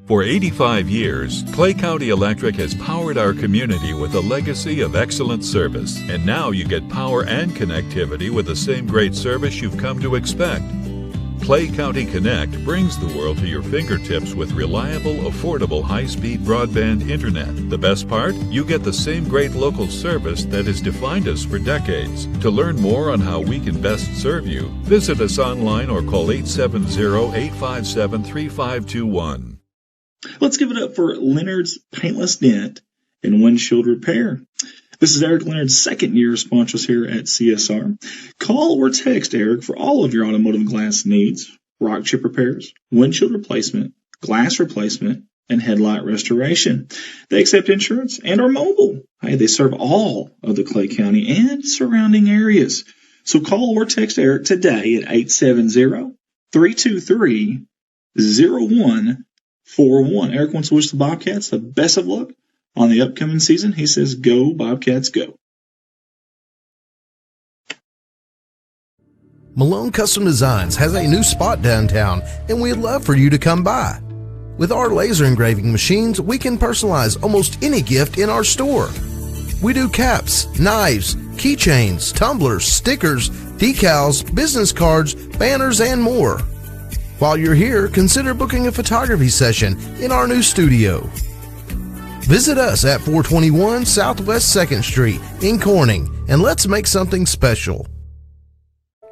For 85 years, Clay County Electric has powered our community with a legacy of excellent service. And now you get power and connectivity with the same great service you've come to expect. Clay County Connect brings the world to your fingertips with reliable, affordable, high-speed broadband internet. The best part? You get the same great local service that has defined us for decades. To learn more on how we can best serve you, visit us online or call 870-857-3521. Let's give it up for Leonard's Paintless Dent and Windshield Repair. This is Eric Leonard's second year as sponsors here at CSR. Call or text Eric for all of your automotive glass needs, rock chip repairs, windshield replacement, glass replacement, and headlight restoration. They accept insurance and are mobile. Hey, they serve all of the Clay County and surrounding areas. So call or text Eric today at 870-323-0141. Eric wants to wish the Bobcats the best of luck on the upcoming season. He says, go Bobcats, go. Malone Custom Designs has a new spot downtown, and we'd love for you to come by. With our laser engraving machines, we can personalize almost any gift in our store. We do caps, knives, keychains, tumblers, stickers, decals, business cards, banners, and more. While you're here, consider booking a photography session in our new studio. Visit us at 421 Southwest 2nd Street in Corning, and let's make something special.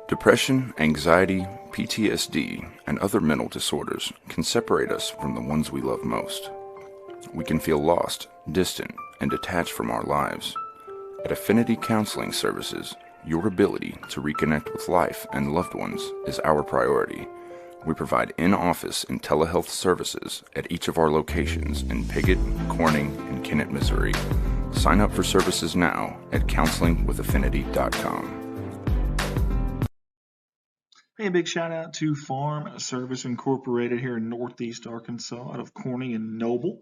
Depression, anxiety, PTSD, and other mental disorders can separate us from the ones we love most. We can feel lost, distant, and detached from our lives. At Affinity Counseling Services, your ability to reconnect with life and loved ones is our priority. We provide in-office and telehealth services at each of our locations in Piggott, Corning, and Kennett, Missouri. Sign up for services now at counselingwithaffinity.com. Hey, a big shout out to Farm Service Incorporated here in Northeast Arkansas out of Corning and Noble.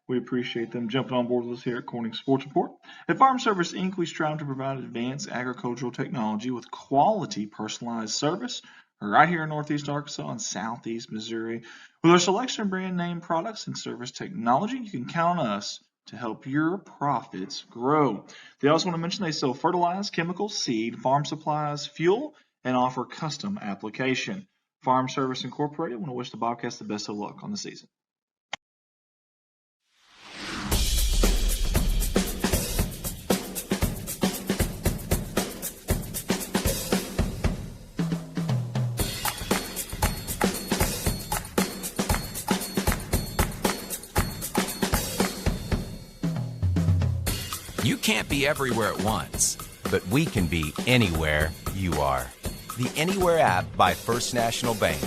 We appreciate them jumping on board with us here at Corning Sports Report. At Farm Service Inc., we strive to provide advanced agricultural technology with quality personalized service right here in Northeast Arkansas and Southeast Missouri. With our selection of brand name products and service technology, you can count on us to help your profits grow. They also want to mention they sell fertilizer, chemicals, seed, farm supplies, fuel, and offer custom application. Farm Service Incorporated want to wish the Bobcats the best of luck on the season. You can't be everywhere at once, but we can be anywhere you are. The Anywhere app by First National Bank.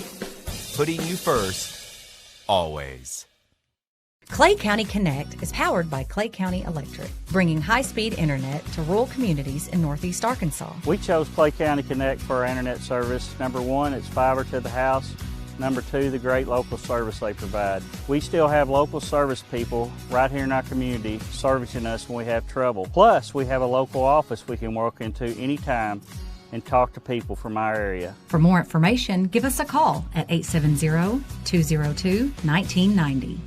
Putting you first, always. Clay County Connect is powered by Clay County Electric, bringing high-speed internet to rural communities in Northeast Arkansas. We chose Clay County Connect for our internet service. Number one, it's fiber to the house. Number two, the great local service they provide. We still have local service people right here in our community servicing us when we have trouble. Plus, we have a local office we can walk into anytime and talk to people from our area. For more information, give us a call at 870-202-1990.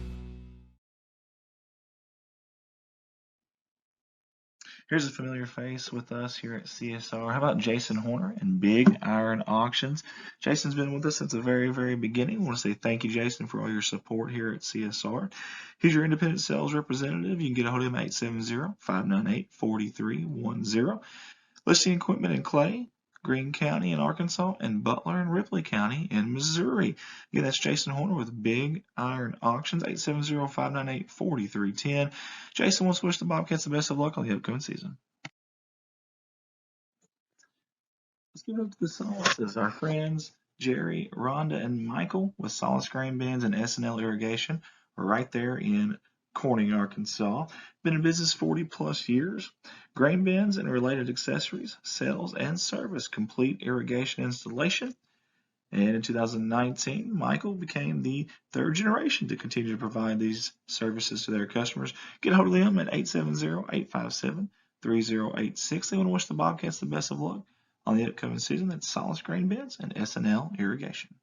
Here's a familiar face with us here at CSR. How about Jason Horner and Big Iron Auctions? Jason's been with us since the very, very beginning. I want to say thank you, Jason, for all your support here at CSR. He's your independent sales representative. You can get a hold of him at 870-598-4310. Listing equipment in Clay, Greene County in Arkansas, and Butler and Ripley County in Missouri. Again, that's Jason Horner with Big Iron Auctions, 870-598-4310. Jason wants to wish the Bobcats the best of luck on the upcoming season. Let's give it up to the Solaces, our friends Jerry, Rhonda, and Michael with Solace Grain Bins and S&L Irrigation. We're right there in Corning, Arkansas. Been in business 40 plus years. Grain bins and related accessories, sales, and service, complete irrigation installation. And in 2019, Michael became the third generation to continue to provide these services to their customers. Get a hold of them at 870-857-3086. They want to wish the Bobcats the best of luck on the upcoming season. That's Solace Grain Bins and S&L Irrigation.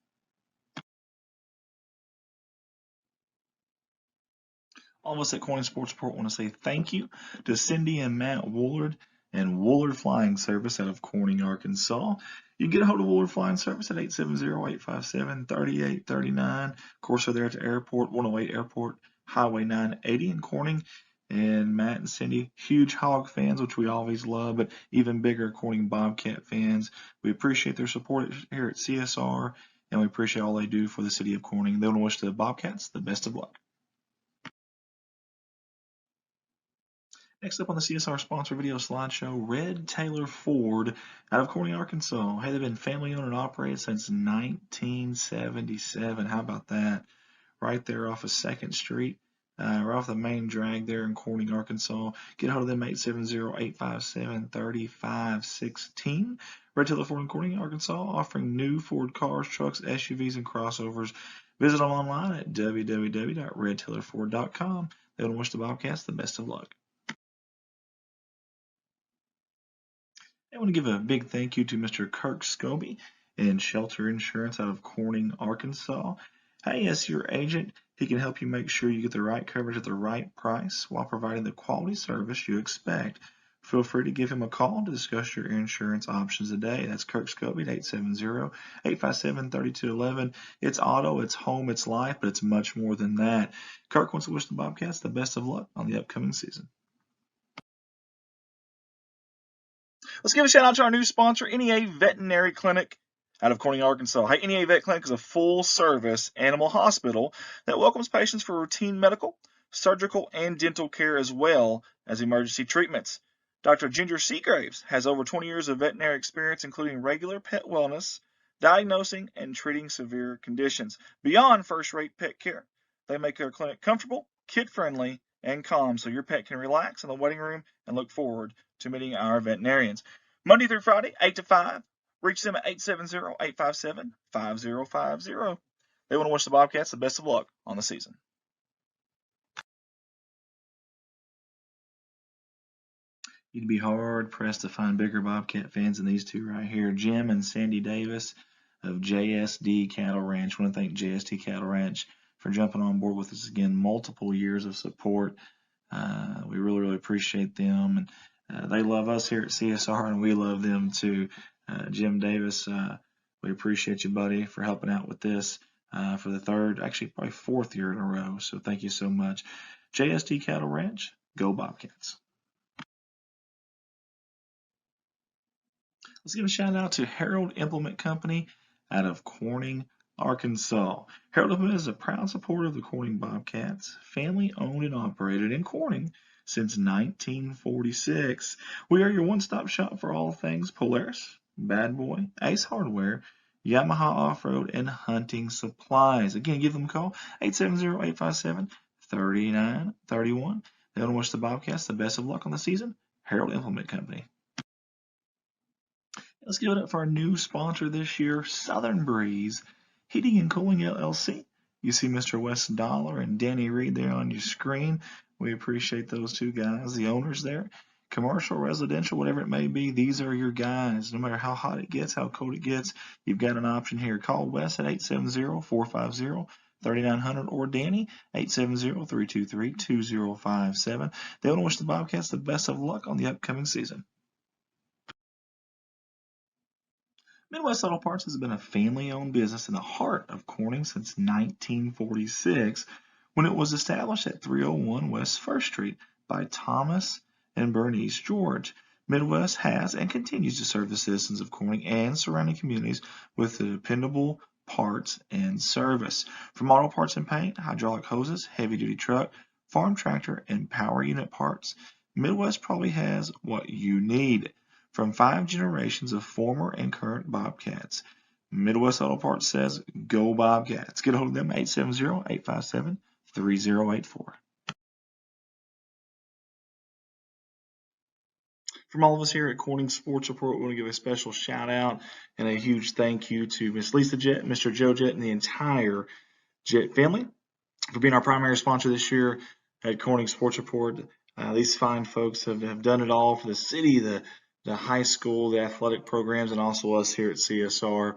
All of us at Corning Sports Report want to say thank you to Cindy and Matt Woolard and Woolard Flying Service out of Corning, Arkansas. You can get a hold of Woolard Flying Service at 870-857-3839. Of course, they're there at the airport, 108 Airport, Highway 980 in Corning. And Matt and Cindy, huge Hog fans, which we always love, but even bigger Corning Bobcat fans. We appreciate their support here at CSR, and we appreciate all they do for the city of Corning. They want to wish the Bobcats the best of luck. Next up on the CSR sponsor video slideshow, Red Taylor Ford out of Corning, Arkansas. Hey, they've been family owned and operated since 1977. How about that? Right there off of 2nd Street, right off the main drag there in Corning, Arkansas. Get a hold of them, 870-857-3516. Red Taylor Ford in Corning, Arkansas, offering new Ford cars, trucks, SUVs, and crossovers. Visit them online at www.redtaylorford.com. They want to wish the Bobcats the best of luck. I want to give a big thank you to Mr. Kirk Scobie and Shelter Insurance out of Corning, Arkansas. Hey, as your agent, he can help you make sure you get the right coverage at the right price while providing the quality service you expect. Feel free to give him a call to discuss your insurance options today. That's Kirk Scobie at 870-857-3211. It's auto, it's home, it's life, but it's much more than that. Kirk wants to wish the Bobcats the best of luck on the upcoming season. Let's give a shout out to our new sponsor, NEA Veterinary Clinic out of Corning, Arkansas. Hey, NEA Vet Clinic is a full-service animal hospital that welcomes patients for routine medical, surgical, and dental care as well as emergency treatments. Dr. Ginger Seagraves has over 20 years of veterinary experience, including regular pet wellness, diagnosing, and treating severe conditions. Beyond first-rate pet care, they make their clinic comfortable, kid-friendly, and calm so your pet can relax in the waiting room and look forward to meeting our veterinarians. Monday through Friday, 8 to 5. Reach them at 870-857-5050. They want to wish the Bobcats the best of luck on the season. You'd be hard-pressed to find bigger Bobcat fans than these two right here. Jim and Sandy Davis of JSD Cattle Ranch. I want to thank JSD Cattle Ranch for jumping on board with us again. Multiple years of support. We really, really appreciate them. And they love us here at CSR, and we love them too. Jim Davis, we appreciate you, buddy, for helping out with this for the third, actually probably fourth year in a row. So thank you so much. JSD Cattle Ranch, go Bobcats. Let's give a shout out to Harold Implement Company out of Corning, Arkansas. Harold Implement is a proud supporter of the Corning Bobcats, family owned and operated in Corning since 1946. We are your one-stop shop for all things Polaris, Bad Boy, Ace Hardware, Yamaha Off-Road, and hunting supplies. Again, give them a call, 870-857-3931. They want to wish the Bobcats the best of luck on the season. Harold Implement Company. Let's give it up for our new sponsor this year, Southern Breeze Heating and Cooling LLC. You see Mr. Wes Dollar and Danny Reed there on your screen. We appreciate those two guys, the owners there. Commercial, residential, whatever it may be, these are your guys. No matter how hot it gets, how cold it gets, you've got an option here. Call Wes at 870-450-3900 or Danny, 870-323-2057. They want to wish the Bobcats the best of luck on the upcoming season. Midwest Auto Parts has been a family-owned business in the heart of Corning since 1946, when it was established at 301 West 1st Street by Thomas and Bernice George. Midwest has and continues to serve the citizens of Corning and surrounding communities with dependable parts and service. From auto parts and paint, hydraulic hoses, heavy-duty truck, farm tractor, and power unit parts, Midwest probably has what you need. From 5 generations of former and current Bobcats, Midwest Auto Parts says, go Bobcats. Get a hold of them, 870-857-3084. From all of us here at Corning Sports Report, we want to give a special shout out and a huge thank you to Miss Lisa Jett, Mr. Joe Jett, and the entire Jett family for being our primary sponsor this year at Corning Sports Report. These fine folks have done it all for the city, the high school, the athletic programs, and also us here at CSR.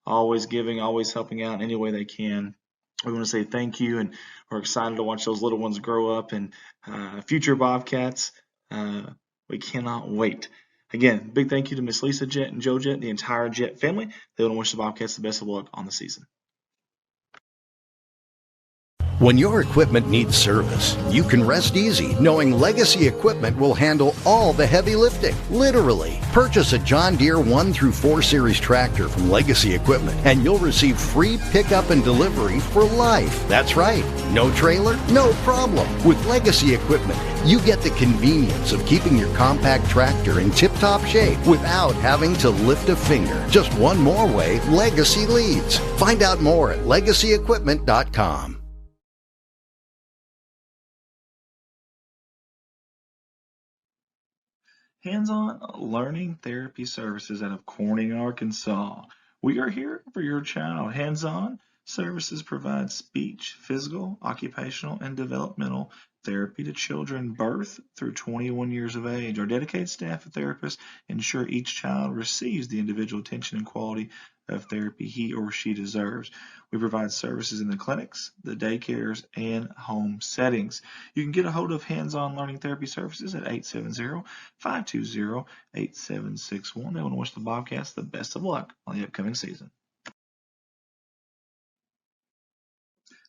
Always giving, always helping out any way they can. We want to say thank you, and we're excited to watch those little ones grow up and future Bobcats. Uh, we cannot wait. Again, big thank you to Miss Lisa Jet and Joe Jet, the entire Jet family. They want to wish the Bobcats the best of luck on the season. When your equipment needs service, you can rest easy knowing Legacy Equipment will handle all the heavy lifting, literally. Purchase a John Deere 1 through 4 Series tractor from Legacy Equipment and you'll receive free pickup and delivery for life. That's right, no trailer, no problem. With Legacy Equipment, you get the convenience of keeping your compact tractor in tip-top shape without having to lift a finger. Just one more way Legacy leads. Find out more at LegacyEquipment.com. Hands-on learning therapy services out of Corning, Arkansas. We are here for your child. Hands-on services provide speech, physical, occupational, and developmental therapy to children birth through 21 years of age. Our dedicated staff of therapists ensure each child receives the individual attention and quality of therapy he or she deserves. We provide services in the clinics, the daycares, and home settings. You can get a hold of Hands-On Learning Therapy Services at 870-520-8761. They want to wish the Bobcats the best of luck on the upcoming season.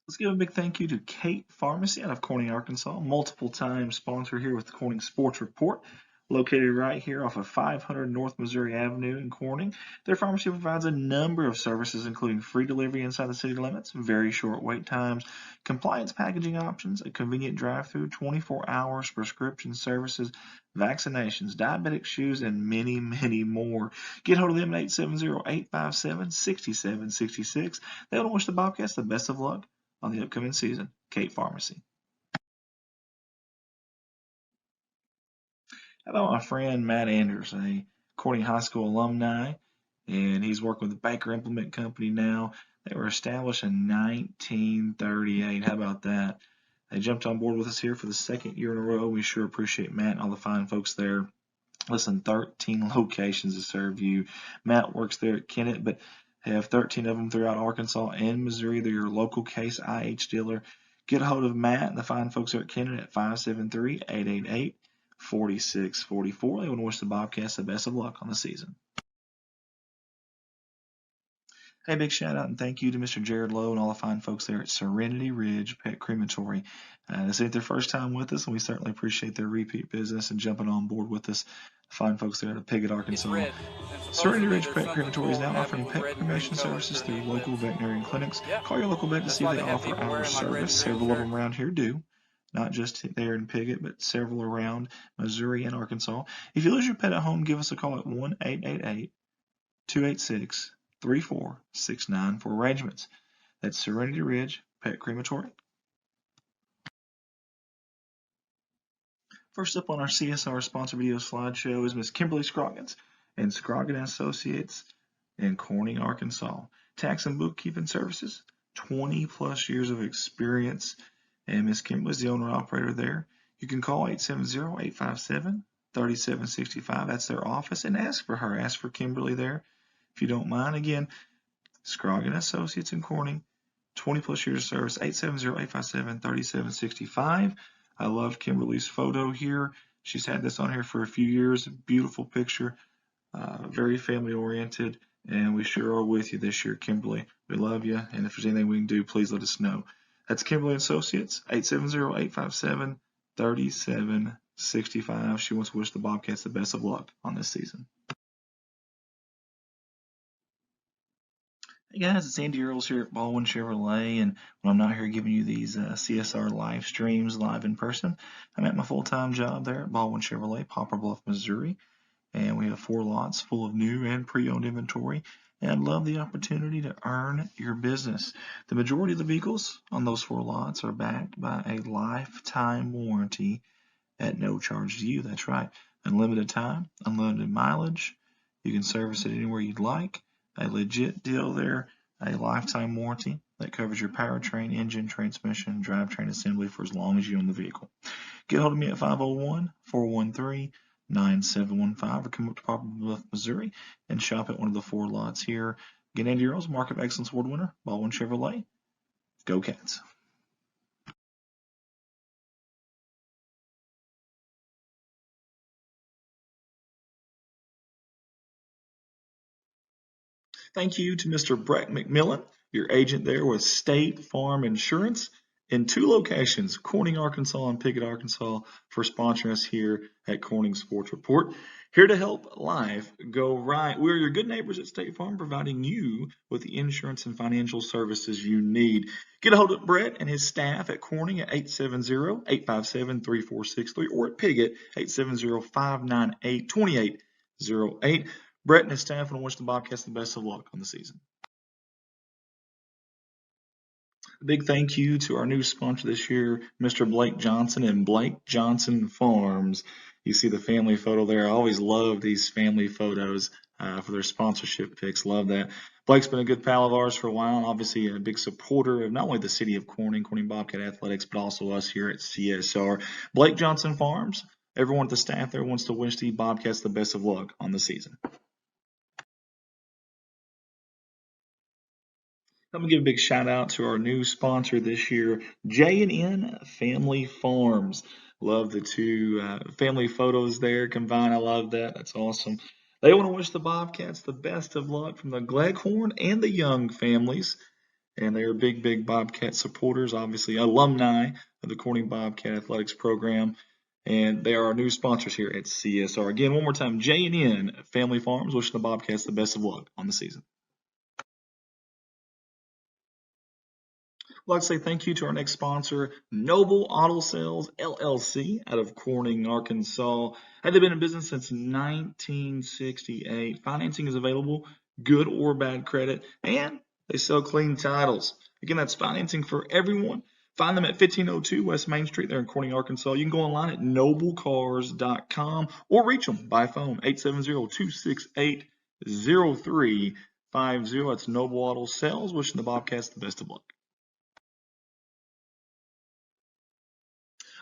Let's give a big thank you to Kate Pharmacy out of Corning, Arkansas, multiple time sponsor here with the Corning Sports Report, located right here off of 500 North Missouri Avenue in Corning. Their pharmacy provides a number of services, including free delivery inside the city limits, very short wait times, compliance packaging options, a convenient drive-through, 24 hours prescription services, vaccinations, diabetic shoes, and many, many more. Get hold of them at 870-857-6766. They want to wish the Bobcats the best of luck on the upcoming season. Kate Pharmacy. How about my friend Matt Anders, a Corning High School alumni, and he's working with the Baker Implement Company now. They were established in 1938. How about that? They jumped on board with us here for the second year in a row. We sure appreciate Matt and all the fine folks there. Listen, 13 locations to serve you. Matt works there at Kennett, but they have 13 of them throughout Arkansas and Missouri. They're your local Case IH dealer. Get a hold of Matt and the fine folks there at Kennett at 573-888-4644. They want to wish the Bobcats the best of luck on the season. Hey, big shout out and thank you to Mr. Jared Lowe and all the fine folks there at Serenity Ridge Pet Crematory. This ain't their first time with us, and we certainly appreciate their repeat business and jumping on board with us. Fine folks there at Piggott, Arkansas. Serenity Ridge Pet Crematory is now offering pet cremation services through local veterinarian clinics. Call your local vet to see if they offer our service. Several of them around here do. Not just there in Piggott, but several around Missouri and Arkansas. If you lose your pet at home, give us a call at 1-888-286-3469 for arrangements. That's Serenity Ridge Pet Crematory. First up on our CSR sponsor video slideshow is Miss Kimberly Scroggins and Scroggin Associates in Corning, Arkansas. Tax and bookkeeping services, 20 plus years of experience, and Miss Kimberly is the owner-operator there. You can call 870-857-3765. That's their office, and ask for her. Ask for Kimberly there if you don't mind. Again, Scroggin Associates in Corning, 20 plus years of service, 870-857-3765. I love Kimberly's photo here. She's had this on here for a few years. Beautiful picture, very family oriented, and we sure are with you this year, Kimberly. We love you, and if there's anything we can do, please let us know. That's Kimberly Associates, 870-857-3765. She wants to wish the Bobcats the best of luck on this season. Hey guys, it's Andy Earls here at Baldwin Chevrolet, and when I'm not here giving you these CSR live streams live in person, I'm at my full-time job there at Baldwin Chevrolet, Poplar Bluff, Missouri, and we have 4 lots full of new and pre-owned inventory, and I'd love the opportunity to earn your business. The majority of the vehicles on those 4 lots are backed by a lifetime warranty at no charge to you. That's right, unlimited time, unlimited mileage. You can service it anywhere you'd like. A legit deal there, a lifetime warranty that covers your powertrain, engine, transmission, drivetrain assembly for as long as you own the vehicle. Get hold of me at 501-413-9715 or come up to Poplar Bluff, Missouri and shop at one of the 4 lots here. Again, Andy Earls, Market of Excellence Award winner, Baldwin Chevrolet. Go Cats. Thank you to Mr. Brett McMillan, your agent there with State Farm Insurance in 2 locations, Corning, Arkansas and Pickett, Arkansas, for sponsoring us here at Corning Sports Report. Here to help life go right. We're your good neighbors at State Farm, providing you with the insurance and financial services you need. Get a hold of Brett and his staff at Corning at 870-857-3463 or at Pickett 870-598-2808. Brett and his staff want to wish the Bobcats the best of luck on the season. A big thank you to our new sponsor this year, Mr. Blake Johnson and Blake Johnson Farms. You see the family photo there. I always love these family photos for their sponsorship pics. Love that. Blake's been a good pal of ours for a while, and obviously a big supporter of not only the city of Corning Bobcat Athletics, but also us here at CSR. Blake Johnson Farms, everyone at the staff there wants to wish the Bobcats the best of luck on the season. I'm going to give a big shout out to our new sponsor this year, J&N Family Farms. Love the 2 family photos there combined. I love that. That's awesome. They want to wish the Bobcats the best of luck from the Gleghorn and the Young families. And they're big Bobcat supporters, obviously alumni of the Corning Bobcat Athletics program. And they are our new sponsors here at CSR. Again, one more time, J&N Family Farms, wishing the Bobcats the best of luck on the season. I'd like to say thank you to our next sponsor, Noble Auto Sales LLC out of Corning, Arkansas. They've been in business since 1968. Financing is available, good or bad credit, and they sell clean titles. Again, that's financing for everyone. Find them at 1502 West Main Street there in Corning, Arkansas. You can go online at noblecars.com or reach them by phone, 870-268-0350. That's Noble Auto Sales, wishing the Bobcats the best of luck.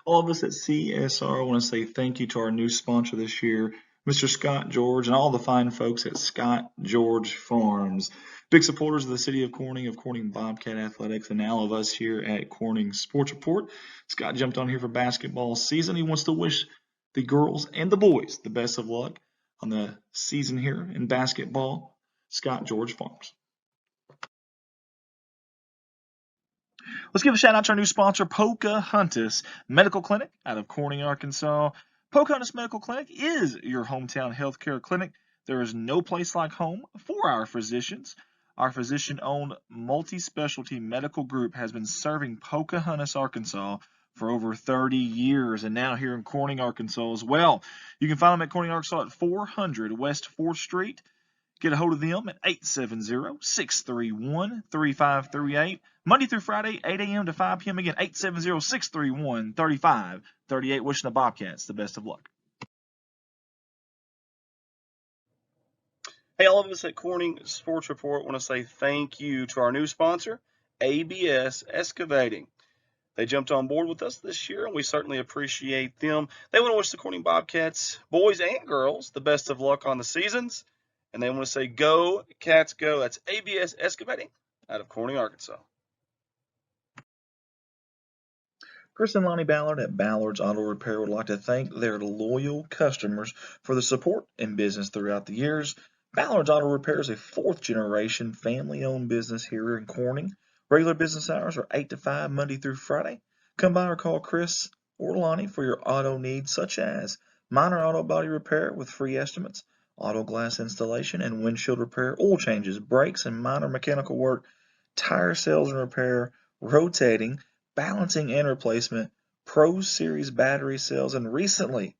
All of us at CSR want to say thank you to our new sponsor this year, Mr. Scott George, and all the fine folks at Scott George Farms. Big supporters of the city of Corning Bobcat Athletics, and all of us here at Corning Sports Report. Scott jumped on here for basketball season. He wants to wish the girls and the boys the best of luck on the season here in basketball. Scott George Farms. Let's give a shout out to our new sponsor, Pocahontas Medical Clinic out of Corning, Arkansas. Pocahontas Medical Clinic is your hometown healthcare clinic. There is no place like home for our physicians. Our physician-owned multi-specialty medical group has been serving Pocahontas, Arkansas for over 30 years, and now here in Corning, Arkansas as well. You can find them at Corning, Arkansas at 400 West 4th Street. Get a hold of them at 870-631-3538. Monday through Friday, 8 a.m. to 5 p.m. Again, 870-631-3538. Wishing the Bobcats the best of luck. Hey, all of us at Corning Sports Report want to say thank you to our new sponsor, ABS Excavating. They jumped on board with us this year, and we certainly appreciate them. They want to wish the Corning Bobcats, boys and girls, the best of luck on the seasons. And they want to say, go, Cats, go. That's ABS Excavating out of Corning, Arkansas. Chris and Lonnie Ballard at Ballard's Auto Repair would like to thank their loyal customers for the support in business throughout the years. Ballard's Auto Repair is a 4th-generation family-owned business here in Corning. Regular business hours are 8 to 5 Monday through Friday. Come by or call Chris or Lonnie for your auto needs, such as minor auto body repair with free estimates, auto glass installation and windshield repair, oil changes, brakes and minor mechanical work, tire sales and repair, rotating, balancing and replacement, Pro Series battery sales, and recently,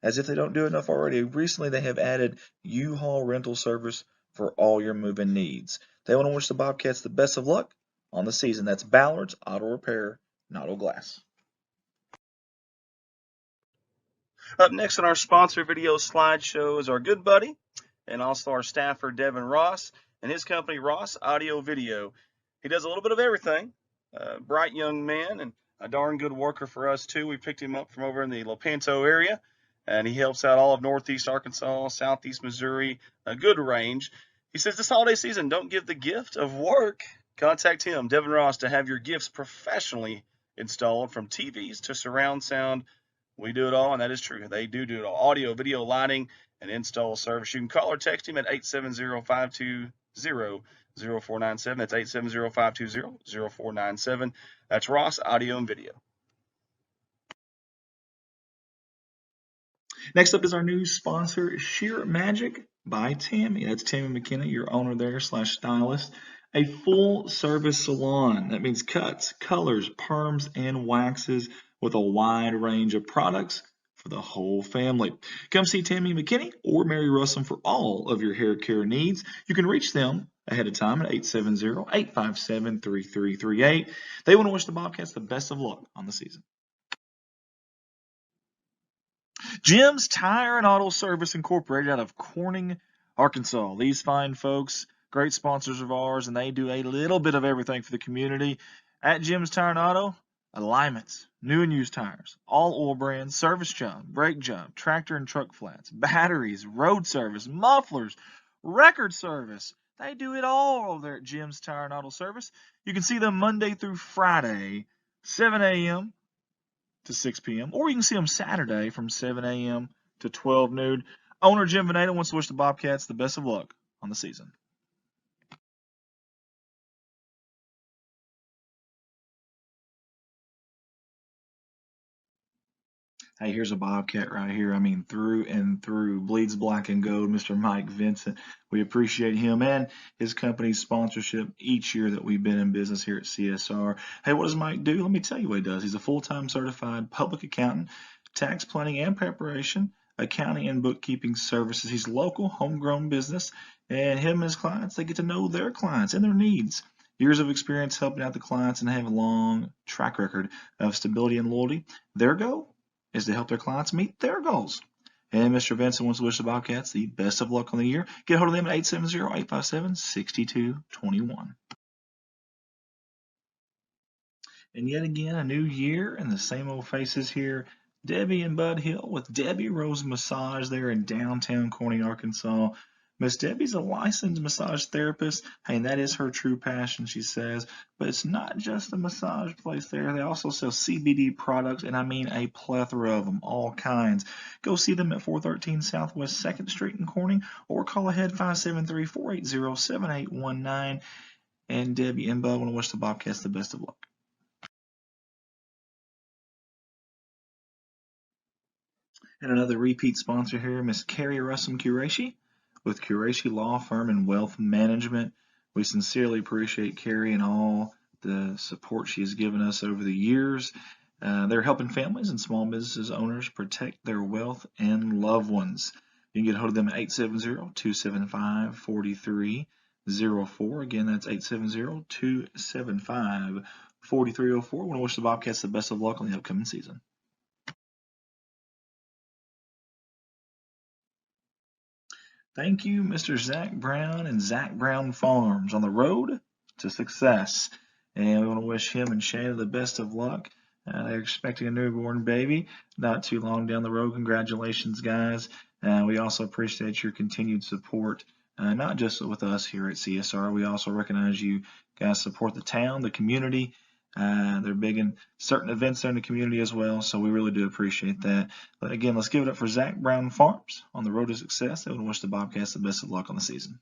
as if they don't do enough already, recently they have added U-Haul rental service for all your moving needs. They want to wish the Bobcats the best of luck on the season. That's Ballard's Auto Repair and Auto Glass. Up next on our sponsor video slideshow is our good buddy and also our staffer, Devin Ross, and his company, Ross Audio Video. He does a little bit of everything. Bright young man and a darn good worker for us, too. We picked him up from over in the Lepanto area, and he helps out all of Northeast Arkansas, Southeast Missouri, a good range. He says this holiday season, don't give the gift of work Contact him, Devin Ross, to have your gifts professionally installed, from TVs to surround sound. We do it all, and that is true. They do it all. Audio, video, lighting, and install service. You can call or text him at 870-520-0497. That's 870-520-0497. That's Ross Audio and Video. Next up is our new sponsor, Sheer Magic by Tammy. That's Tammy McKenna, your owner there / stylist. A full service salon. That means cuts, colors, perms, and waxes with a wide range of products for the whole family. Come see Tammy McKinney or Mary Russell for all of your hair care needs. You can reach them ahead of time at 870-857-3338. They want to wish the Bobcats the best of luck on the season. Jim's Tire and Auto Service Incorporated out of Corning, Arkansas. These fine folks, great sponsors of ours, and they do a little bit of everything for the community. At Jim's Tire and Auto, alignments, new and used tires, all oil brands, service job, brake job, tractor and truck flats, batteries, road service, mufflers, record service. They do it all over there at Jim's Tire and Auto Service. You can see them Monday through Friday, 7 a.m. to 6 p.m. or you can see them Saturday from 7 a.m. to 12 noon. Owner Jim Veneta wants to wish the Bobcats the best of luck on the season. Hey, here's a Bobcat right here. I mean, through and through. Bleeds black and gold, Mr. Mike Vincent. We appreciate him and his company's sponsorship each year that we've been in business here at CSR. Hey, what does Mike do? Let me tell you what he does. He's a full-time certified public accountant, tax planning and preparation, accounting and bookkeeping services. He's local, homegrown business, and him and his clients, they get to know their clients and their needs. Years of experience helping out the clients and have a long track record of stability and loyalty. Their goal is to help their clients meet their goals. And Mr. Vincent wants to wish the Bobcats the best of luck on the year. Get a hold of them at 870-857-6221. And yet again, a new year and the same old faces here. Debbie and Bud Hill with Debbie Rose Massage there in downtown Corning, Arkansas. Miss Debbie's a licensed massage therapist. Hey, and that is her true passion, she says. But it's not just a massage place there. They also sell CBD products, and I mean a plethora of them, all kinds. Go see them at 413 Southwest 2nd Street in Corning, or call ahead 573-480-7819. And Debbie and Bud want to wish the Bobcats the best of luck. And another repeat sponsor here, Miss Carrie Russum Qureshi with Qureshi Law Firm and Wealth Management. We sincerely appreciate Carrie and all the support she has given us over the years. They're helping families and small businesses owners protect their wealth and loved ones. You can get a hold of them at 870-275-4304. Again, that's 870-275-4304. I want to wish the Bobcats the best of luck on the upcoming season. Thank you, Mr. Zach Brown and Zach Brown Farms on the road to success. And we want to wish him and Shayna the best of luck. They're expecting a newborn baby not too long down the road. Congratulations, guys. We also appreciate your continued support, not just with us here at CSR. We also recognize you guys support the town, the community. They're big in certain events there in the community as well, so we really do appreciate that. But again, let's give it up for Zach Brown Farms on the road to success. They would wish the Bobcats the best of luck on the season.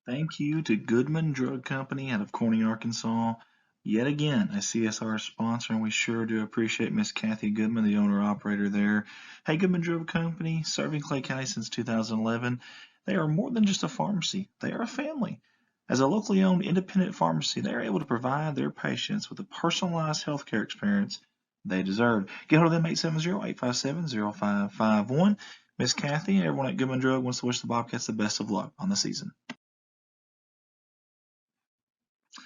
Thank you to Goodman Drug Company out of Corning, Arkansas. Yet again, a CSR sponsor, and we sure do appreciate Miss Kathy Goodman, the owner-operator there. Hey, Goodman Drug Company, serving Clay County since 2011. They are more than just a pharmacy. They are a family. As a locally owned independent pharmacy, they are able to provide their patients with the personalized healthcare experience they deserve. Get hold of them 870-857-0551. Miss Kathy and everyone at Goodman Drug wants to wish the Bobcats the best of luck on the season.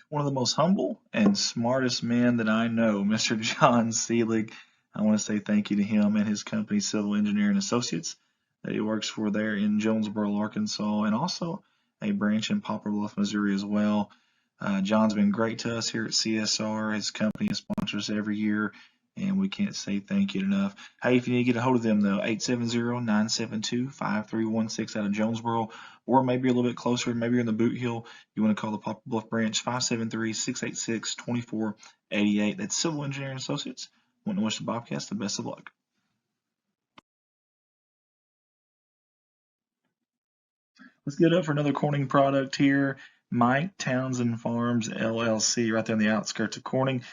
One of the most humble and smartest men that I know, Mr. John Seelig. I want to say thank you to him and his company, Civil Engineering Associates, that he works for there in Jonesboro, Arkansas, and also a branch in Poplar Bluff, Missouri as well. John's been great to us here at CSR. His company sponsors every year, and we can't say thank you enough. Hey, if you need to get a hold of them, though, 870-972-5316 out of Jonesboro, or maybe a little bit closer, maybe you're in the Boot Hill, you want to call the Poplar Bluff branch, 573-686-2488. That's Civil Engineering Associates. Want to wish the Bobcats the best of luck. Let's get up for another Corning product here. Mike Townsend Farms LLC, right there on the outskirts of Corning.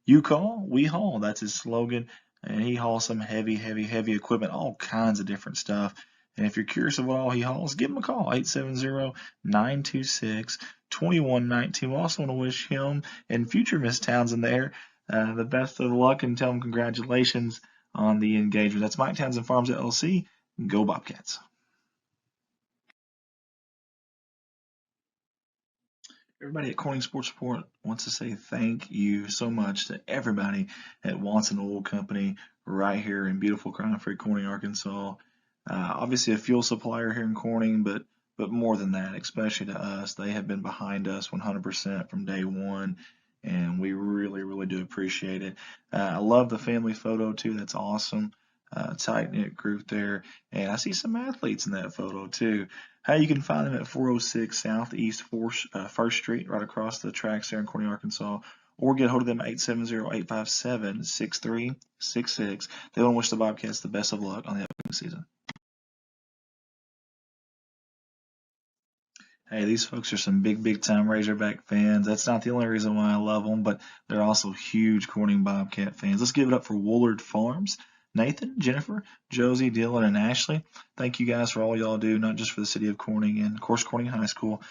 You call, we haul. That's his slogan. And he hauls some heavy equipment, all kinds of different stuff. And if you're curious of what all he hauls, give him a call, 870-926-2119. We also want to wish him and future Miss Townsend there the best of luck and tell him congratulations on the engagement. That's Mike Townsend Farms LLC. Go Bobcats. Everybody at Corning Sports Report wants to say thank you so much to everybody at Watson Oil Company right here in beautiful Crown Free, Corning, Arkansas. Obviously a fuel supplier here in Corning, but more than that, especially to us, they have been behind us 100% from day one, and we really do appreciate it. I love the family photo too. That's awesome. Tight-knit group there, and I see some athletes in that photo too. Hey, you can find them at 406 Southeast 1st Street, right across the tracks there in Corning, Arkansas, or get a hold of them at 870-857-6366. They want to wish the Bobcats the best of luck on the upcoming season. Hey, these folks are some big time Razorback fans. That's not the only reason why I love them, but they're also huge Corning Bobcat fans. Let's give it up for Woolard Farms. Nathan, Jennifer, Josie, Dylan, and Ashley. Thank you guys for all y'all do, not just for the city of Corning and, of course, Corning High School,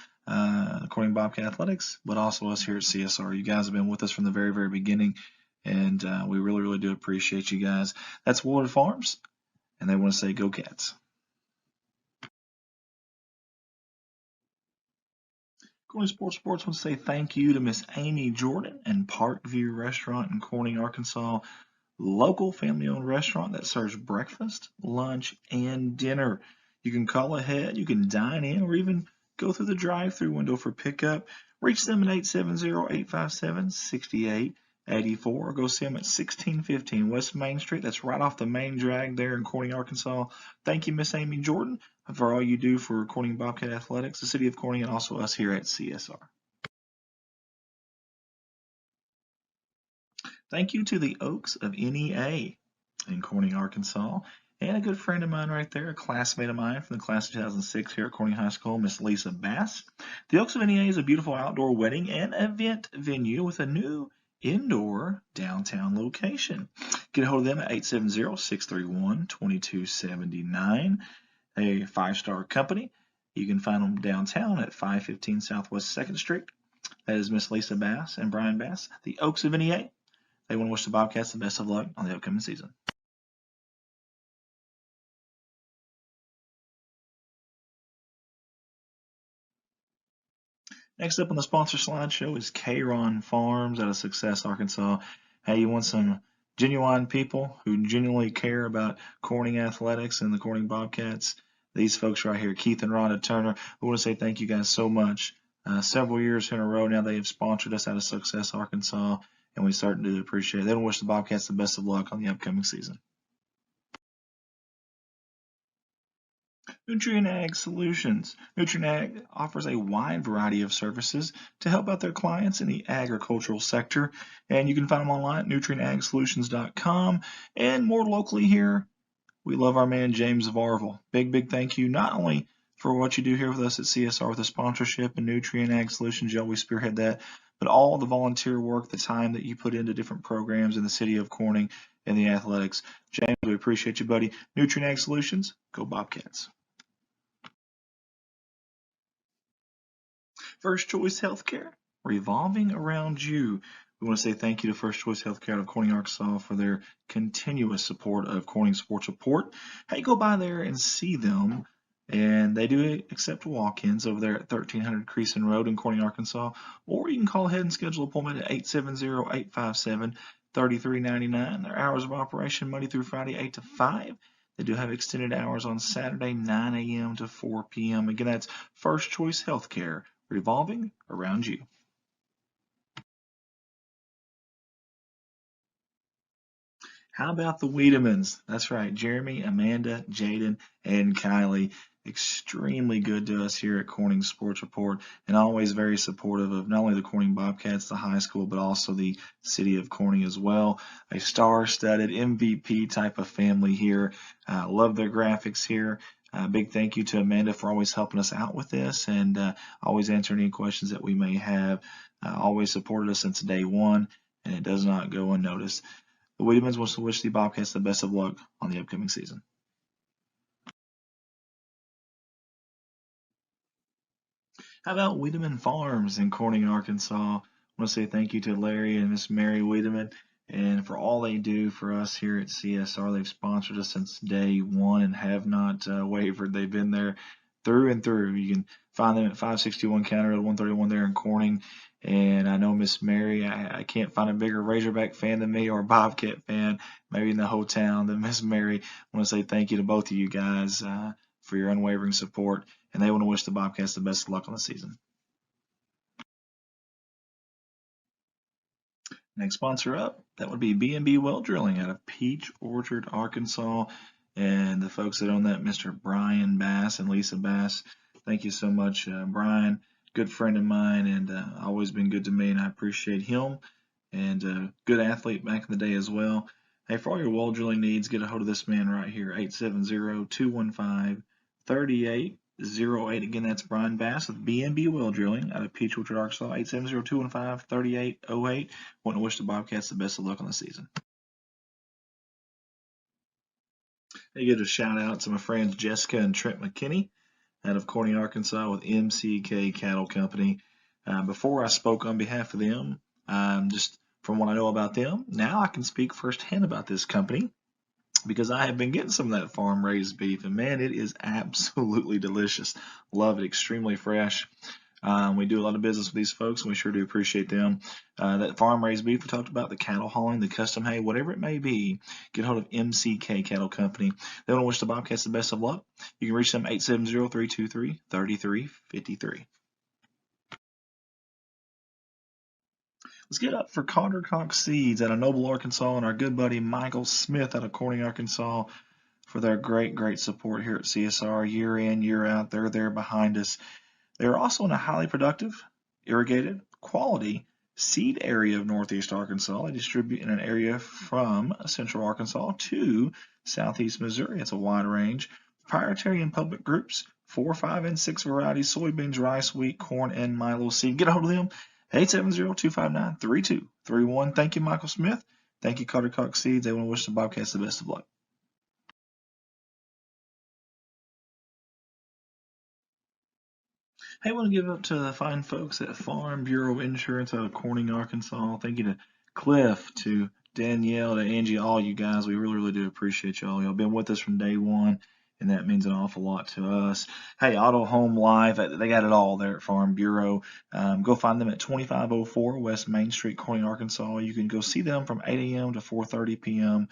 Corning Bobcat Athletics, but also us here at CSR. You guys have been with us from the very beginning, and we really do appreciate you guys. That's Woolard Farms, and they want to say go Cats. Corning Sports wants to say thank you to Miss Amy Jordan and Parkview Restaurant in Corning, Arkansas. Local family-owned restaurant that serves breakfast, lunch, and dinner. You can call ahead, you can dine in, or even go through the drive-through window for pickup. Reach them at 870-857-6884, or go see them at 1615 West Main Street. That's right off the main drag there in Corning, Arkansas. Thank you, Miss Amy Jordan, for all you do for Corning Bobcat Athletics, the city of Corning, and also us here at CSR. Thank you to the Oaks of NEA in Corning, Arkansas, and a good friend of mine right there, a classmate of mine from the class of 2006 here at Corning High School, Miss Lisa Bass. The Oaks of NEA is a beautiful outdoor wedding and event venue with a new indoor downtown location. Get a hold of them at 870-631-2279, a 5-star company. You can find them downtown at 515 Southwest 2nd Street. That is Miss Lisa Bass and Brian Bass, the Oaks of NEA. They want to wish the Bobcats the best of luck on the upcoming season. Next up on the sponsor slideshow is K-Ron Farms out of Success, Arkansas. Hey, you want some genuine people who genuinely care about Corning athletics and the Corning Bobcats? These folks right here, Keith and Rhonda Turner, we want to say thank you guys so much. Several years in a row now they have sponsored us out of Success, Arkansas, and we certainly do appreciate it. They want to wish the Bobcats the best of luck on the upcoming season. Nutrient Ag Solutions. Nutrient Ag offers a wide variety of services to help out their clients in the agricultural sector, and you can find them online at nutrientagsolutions.com. And more locally here, we love our man James Varvel. Big thank you not only for what you do here with us at CSR with the sponsorship and Nutrient Ag Solutions, you always spearhead that, but all the volunteer work, the time that you put into different programs in the city of Corning and the athletics. James, we appreciate you, buddy. Nutrient Ag Solutions, go Bobcats. First Choice Healthcare, revolving around you. We want to say thank you to First Choice Healthcare out of Corning, Arkansas for their continuous support of Corning Sports Report. Hey, go by there and see them. And they do accept walk-ins over there at 1300 Creason Road in Corning, Arkansas. Or you can call ahead and schedule an appointment at 870-857-3399. Their hours of operation Monday through Friday, 8 to 5. They do have extended hours on Saturday, 9 a.m. to 4 p.m. Again, that's First Choice Healthcare, revolving around you. How about the Wiedemans? That's right, Jeremy, Amanda, Jaden, and Kylie. Extremely good to us here at Corning Sports Report, and always very supportive of not only the Corning Bobcats, the high school, but also the city of Corning as well. A star-studded MVP type of family here. Love their graphics here. Big thank you to Amanda for always helping us out with this and always answering any questions that we may have. Always supported us since day one, and it does not go unnoticed. The Wiedemans wants to wish the Bobcats the best of luck on the upcoming season. How about Wiedemann Farms in Corning, Arkansas? I want to say thank you to Larry and Miss Mary Wiedemann and for all they do for us here at CSR. They've sponsored us since day one and have not wavered. They've been there through and through. You can find them at 561 County Road 131 there in Corning. And I know Miss Mary, I can't find a bigger Razorback fan than me or a Bobcat fan, maybe in the whole town, than Miss Mary. I want to say thank you to both of you guys for your unwavering support. And they want to wish the Bobcats the best of luck on the season. Next sponsor up, that would be B&B Well Drilling out of Peach Orchard, Arkansas. And the folks that own that, Mr. Brian Bass and Lisa Bass. Thank you so much, Brian. Good friend of mine and always been good to me, and I appreciate him. And good athlete back in the day as well. Hey, for all your well drilling needs, get a hold of this man right here, 870-215-3808. Again, that's Brian Bass with B&B Well Drilling out of Peach Orchard, Arkansas, 870-215-3808. Want to wish the Bobcats the best of luck on the season. I give a shout out to my friends Jessica and Trent McKinney out of Corning, Arkansas with MCK Cattle Company. Before I spoke on behalf of them, just from what I know about them, now I can speak firsthand about this company because I have been getting some of that farm-raised beef, and man, it is absolutely delicious. Love it, extremely fresh. We do a lot of business with these folks, and we sure do appreciate them. That farm-raised beef we talked about, the cattle hauling, the custom hay, whatever it may be, get hold of MCK Cattle Company. They want to wish the Bobcats the best of luck. You can reach them 870-323-3353. Let's get up for Carter Cox Seeds out of Noble, Arkansas, and our good buddy Michael Smith out of Corning, Arkansas, for their great support here at CSR year in, year out. They're there behind us. They're also in a highly productive, irrigated, quality seed area of Northeast Arkansas. They distribute in an area from Central Arkansas to Southeast Missouri. It's a wide range. Proprietary and public groups, 4, 5, and 6 varieties, soybeans, rice, wheat, corn, and milo seed. Get a hold of them. 870-259-3231. Thank you, Michael Smith. Thank you, Carter Cox Seeds. They want to wish the Bobcats the best of luck. Hey, I want to give up to the fine folks at Farm Bureau Insurance out of Corning, Arkansas. Thank you to Cliff, to Danielle, to Angie, all you guys. We really do appreciate y'all. Y'all been with us from day one, and that means an awful lot to us. Hey, Auto Home Life, they got it all there at Farm Bureau. Go find them at 2504 West Main Street, Corning, Arkansas. You can go see them from 8 a.m. to 4:30 p.m.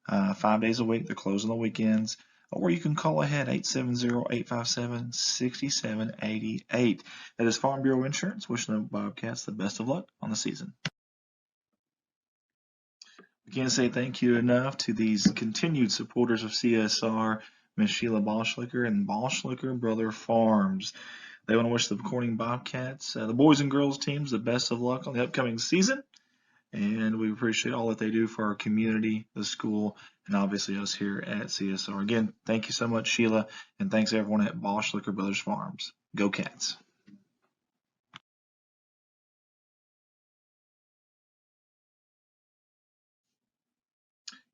5 days a week. They're closed on the weekends. Or you can call ahead 870-857-6788. That is Farm Bureau Insurance. Wishing the Bobcats the best of luck on the season. We can't say thank you enough to these continued supporters of CSR, Miss Sheila Boschlicker and Boschlicker Brother Farms. They want to wish the Corning Bobcats, the boys and girls teams, the best of luck on the upcoming season. And we appreciate all that they do for our community, the school, and obviously us here at CSR. Again, thank you so much, Sheila, and thanks everyone at Boschlicker Brothers Farms. Go Cats.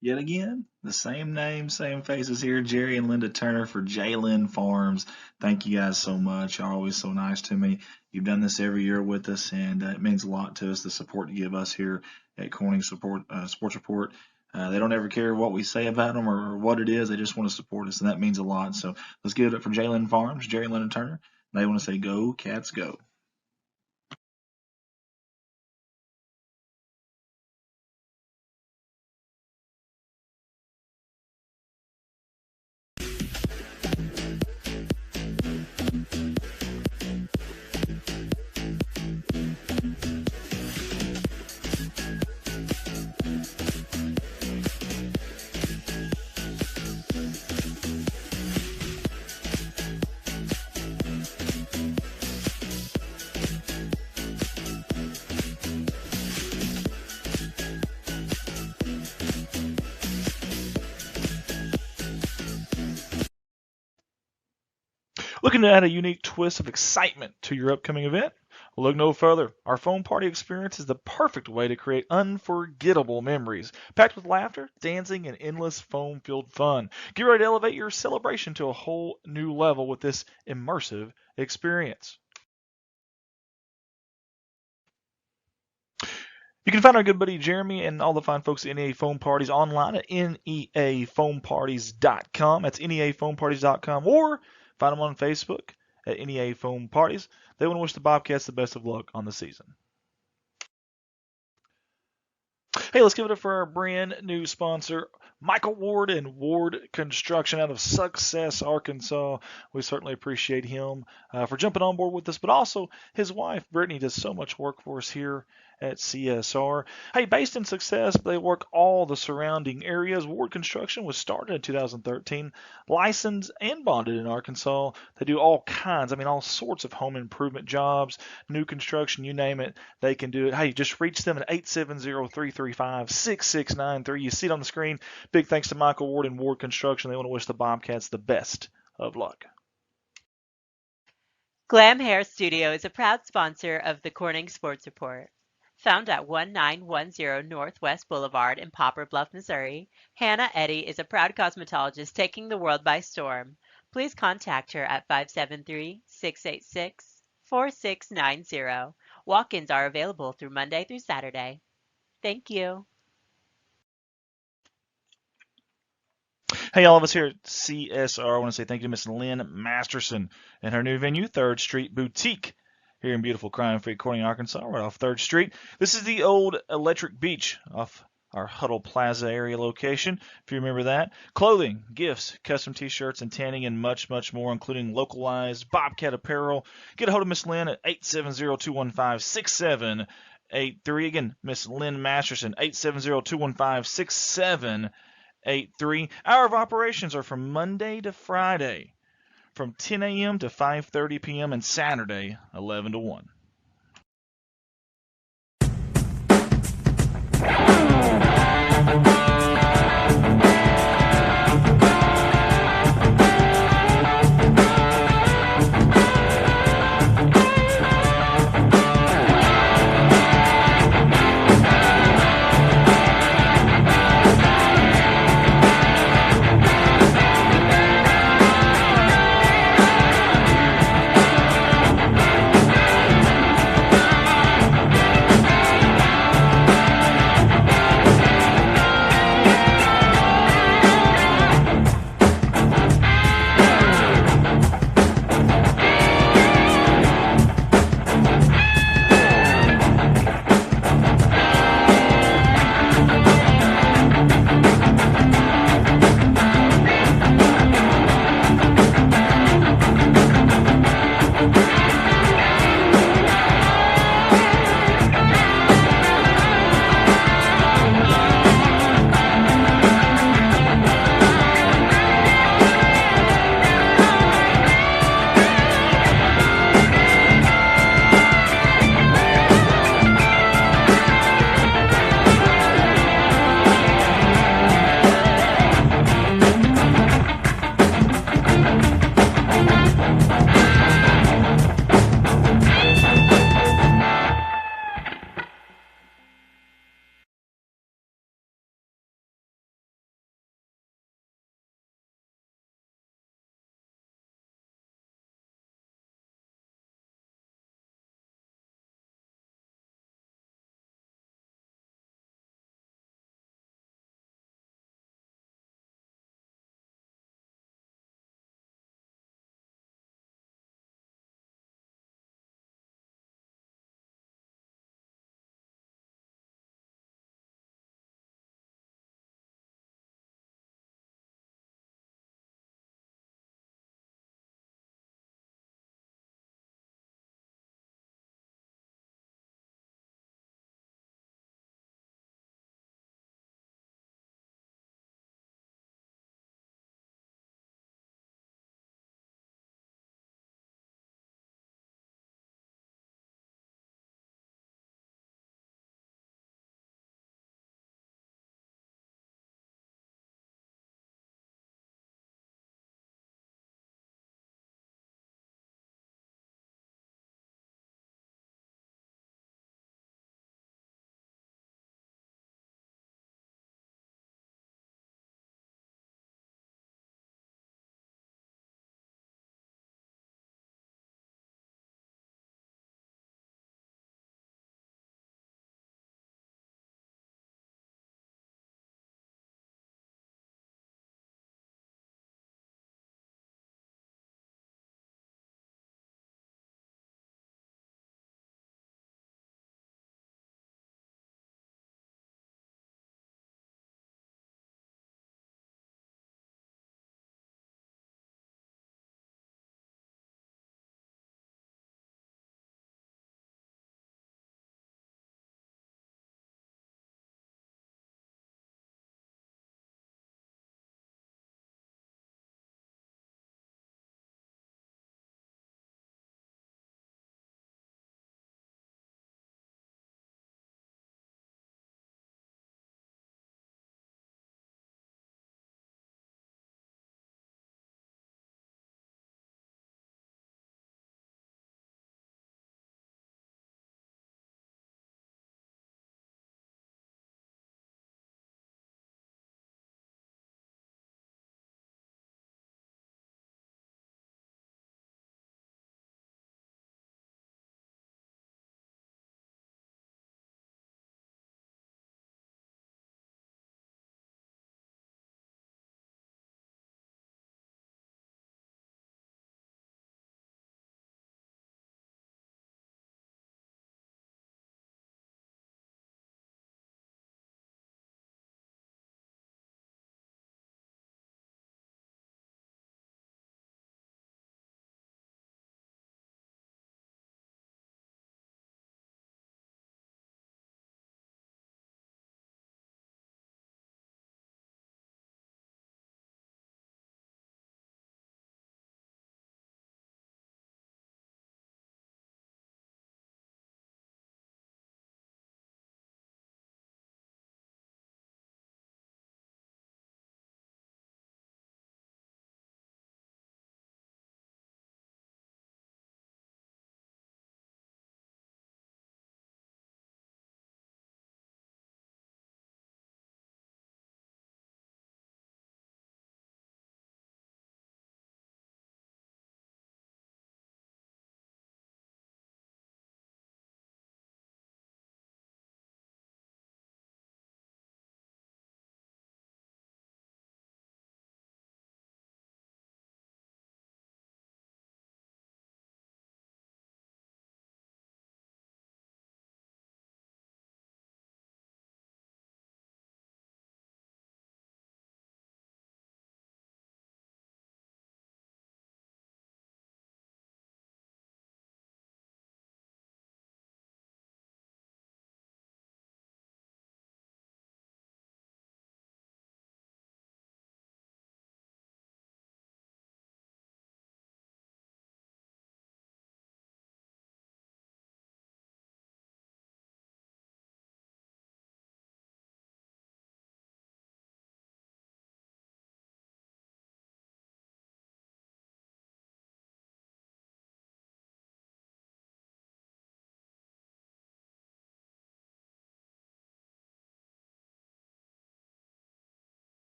Yet again, the same name, same faces here, Jerry and Linda Turner for J-Lynn Farms. Thank you guys so much. You're always so nice to me. You've done this every year with us, and it means a lot to us, the support you give us here at Corning Sports Report. They don't ever care what we say about them or what it is. They just want to support us, and that means a lot. So let's give it up for J-Lynn Farms, Jerry and Linda Turner. They want to say, go, Cats, go. Looking to add a unique twist of excitement to your upcoming event? Look no further. Our foam party experience is the perfect way to create unforgettable memories, packed with laughter, dancing, and endless foam-filled fun. Get ready to elevate your celebration to a whole new level with this immersive experience. You can find our good buddy Jeremy and all the fine folks at NEA Foam Parties online at neafoamparties.com. That's neafoamparties.com, or find them on Facebook at NEA Foam Parties. They want to wish the Bobcats the best of luck on the season. Hey, let's give it up for our brand new sponsor, Michael Ward and Ward Construction out of Success, Arkansas. We certainly appreciate him for jumping on board with us, but also his wife, Brittany, does so much work for us here at CSR. Hey, based in Success, they work all the surrounding areas. Ward Construction was started in 2013, licensed and bonded in Arkansas. They do all kinds, all sorts of home improvement jobs, new construction, you name it, they can do it. Hey, just reach them at 870-335-6693. You see it on the screen. Big thanks to Michael Ward and Ward Construction. They want to wish the Bobcats the best of luck. Glam Hair Studio is a proud sponsor of the Corning Sports Report. Found at 1910 Northwest Boulevard in Poplar Bluff, Missouri, Hannah Eddy is a proud cosmetologist taking the world by storm. Please contact her at 573-686-4690. Walk-ins are available through Monday through Saturday. Thank you. Hey, all of us here at CSR, I want to say thank you to Miss Lynn Masterson and her new venue, 3rd Street Boutique, here in beautiful crime-free Corning, Arkansas, right off 3rd Street. This is the old Electric Beach off our Huddle Plaza area location, if you remember that. Clothing, gifts, custom t-shirts, and tanning, and much, much more, including localized Bobcat apparel. Get a hold of Miss Lynn at 870-215-6783. Again, Miss Lynn Masterson, 870-215-6783. Hour of operations are from Monday to Friday, from 10 a.m. to 5:30 p.m. and Saturday, 11 to 1.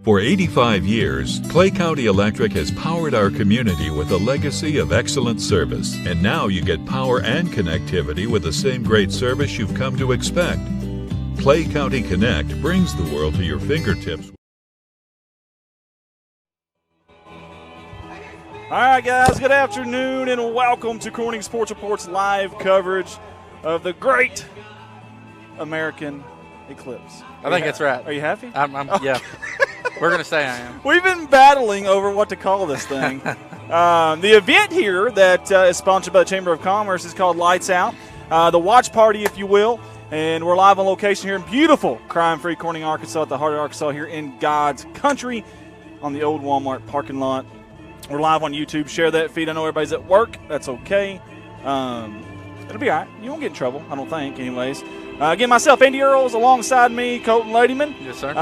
For 85 years, Clay County Electric has powered our community with a legacy of excellent service. And now you get power and connectivity with the same great service you've come to expect. Clay County Connect brings the world to your fingertips. All right, guys, good afternoon and welcome to Corning Sports Report's live coverage of the great American Eclipse. I think that's right. Are you happy? Yeah. We're going to say I am. We've been battling over what to call this thing. The event here that is sponsored by the Chamber of Commerce is called Lights Out, the watch party, if you will. And we're live on location here in beautiful, crime-free Corning, Arkansas, at the heart of Arkansas here in God's country on the old Walmart parking lot. We're live on YouTube. Share that feed. I know everybody's at work. That's okay. It'll be all right. You won't get in trouble, I don't think, anyways. Again, myself, Andy Earls, alongside me, Colton Ladyman. Yes, sir.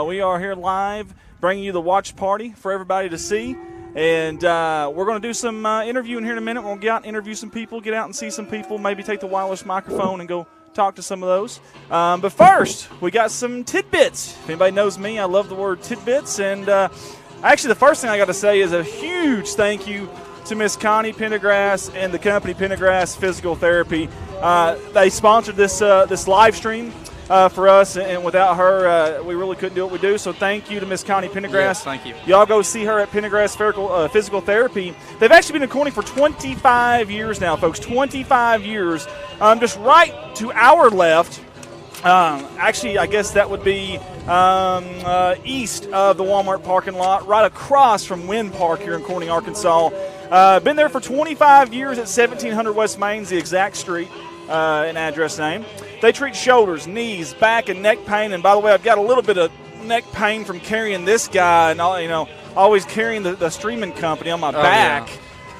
We are here live, bringing you the watch party for everybody to see. And we're going to do some interviewing here in a minute. We'll get out and interview some people, get out and see some people, maybe take the wireless microphone and go talk to some of those. But first, we got some tidbits. If anybody knows me, I love the word tidbits. And actually, the first thing I got to say is a huge thank you to Miss Connie Pendergrass and the company Pendergrass Physical Therapy. They sponsored this live stream for us, and without her, we really couldn't do what we do. So thank you to Miss Connie Pendergrass. Yes, thank you. Y'all go see her at Pendergrass Physical Therapy. They've actually been in Corning for 25 years now, folks. 25 years. Just right to our left. Actually, I guess that would be east of the Walmart parking lot, right across from Wynn Park here in Corning, Arkansas. Been there for 25 years at 1700 West Main's the exact street and address name. They treat shoulders, knees, back, and neck pain. And by the way, I've got a little bit of neck pain from carrying this guy and always carrying the streaming company on my back.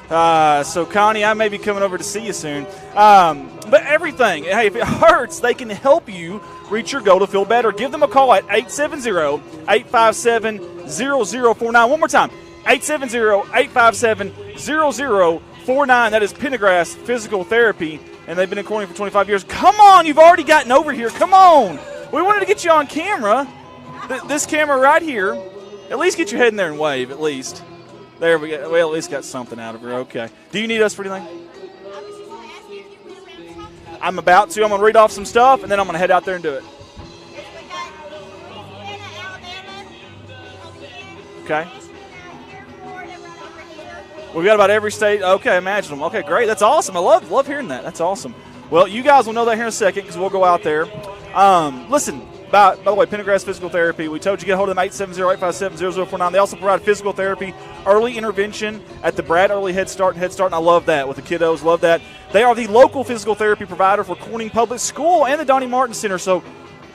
Yeah. So, Connie, I may be coming over to see you soon. But everything, hey, if it hurts, they can help you reach your goal to feel better. Give them a call at 870-857-0049. One more time, 870-857-0049. That is Pendergrass Physical Therapy, and they've been in Corning for 25 years. Come on, you've already gotten over here. Come on. We wanted to get you on camera. This camera right here. At least get your head in there and wave, at least. There we go. We at least got something out of her. Okay. Do you need us for anything? I'm about to. I'm going to read off some stuff, and then I'm going to head out there and do it. Okay. We've got about every state. Okay, imagine them. Okay, great. That's awesome. I love hearing that. That's awesome. Well, you guys will know that here in a second because we'll go out there. Listen. By the way, Pendergrass Physical Therapy, we told you to get a hold of them, 870-857-0049. They also provide physical therapy, early intervention at the Brad Early Head Start, and I love that with the kiddos, love that. They are the local physical therapy provider for Corning Public School and the Donnie Martin Center. So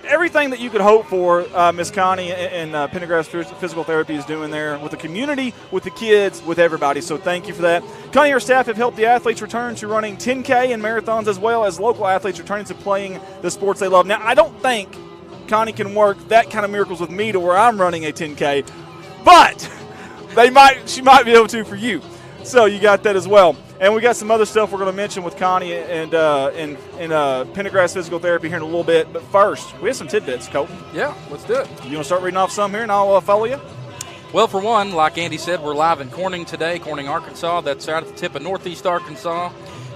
everything that you could hope for, Miss Connie and Pendergrass Physical Therapy is doing there with the community, with the kids, with everybody. So thank you for that. Connie and her staff have helped the athletes return to running 10K and marathons, as well as local athletes returning to playing the sports they love. Now, I don't think Connie can work that kind of miracles with me to where I'm running a 10K, but she might be able to for you. So you got that as well. And we got some other stuff we're going to mention with Connie and Pendergrass Physical Therapy here in a little bit. But first, we have some tidbits, Colton. Yeah, let's do it. You want to start reading off some here, and I'll follow you? Well, for one, like Andy said, we're live in Corning today, Corning, Arkansas. That's out at the tip of northeast Arkansas.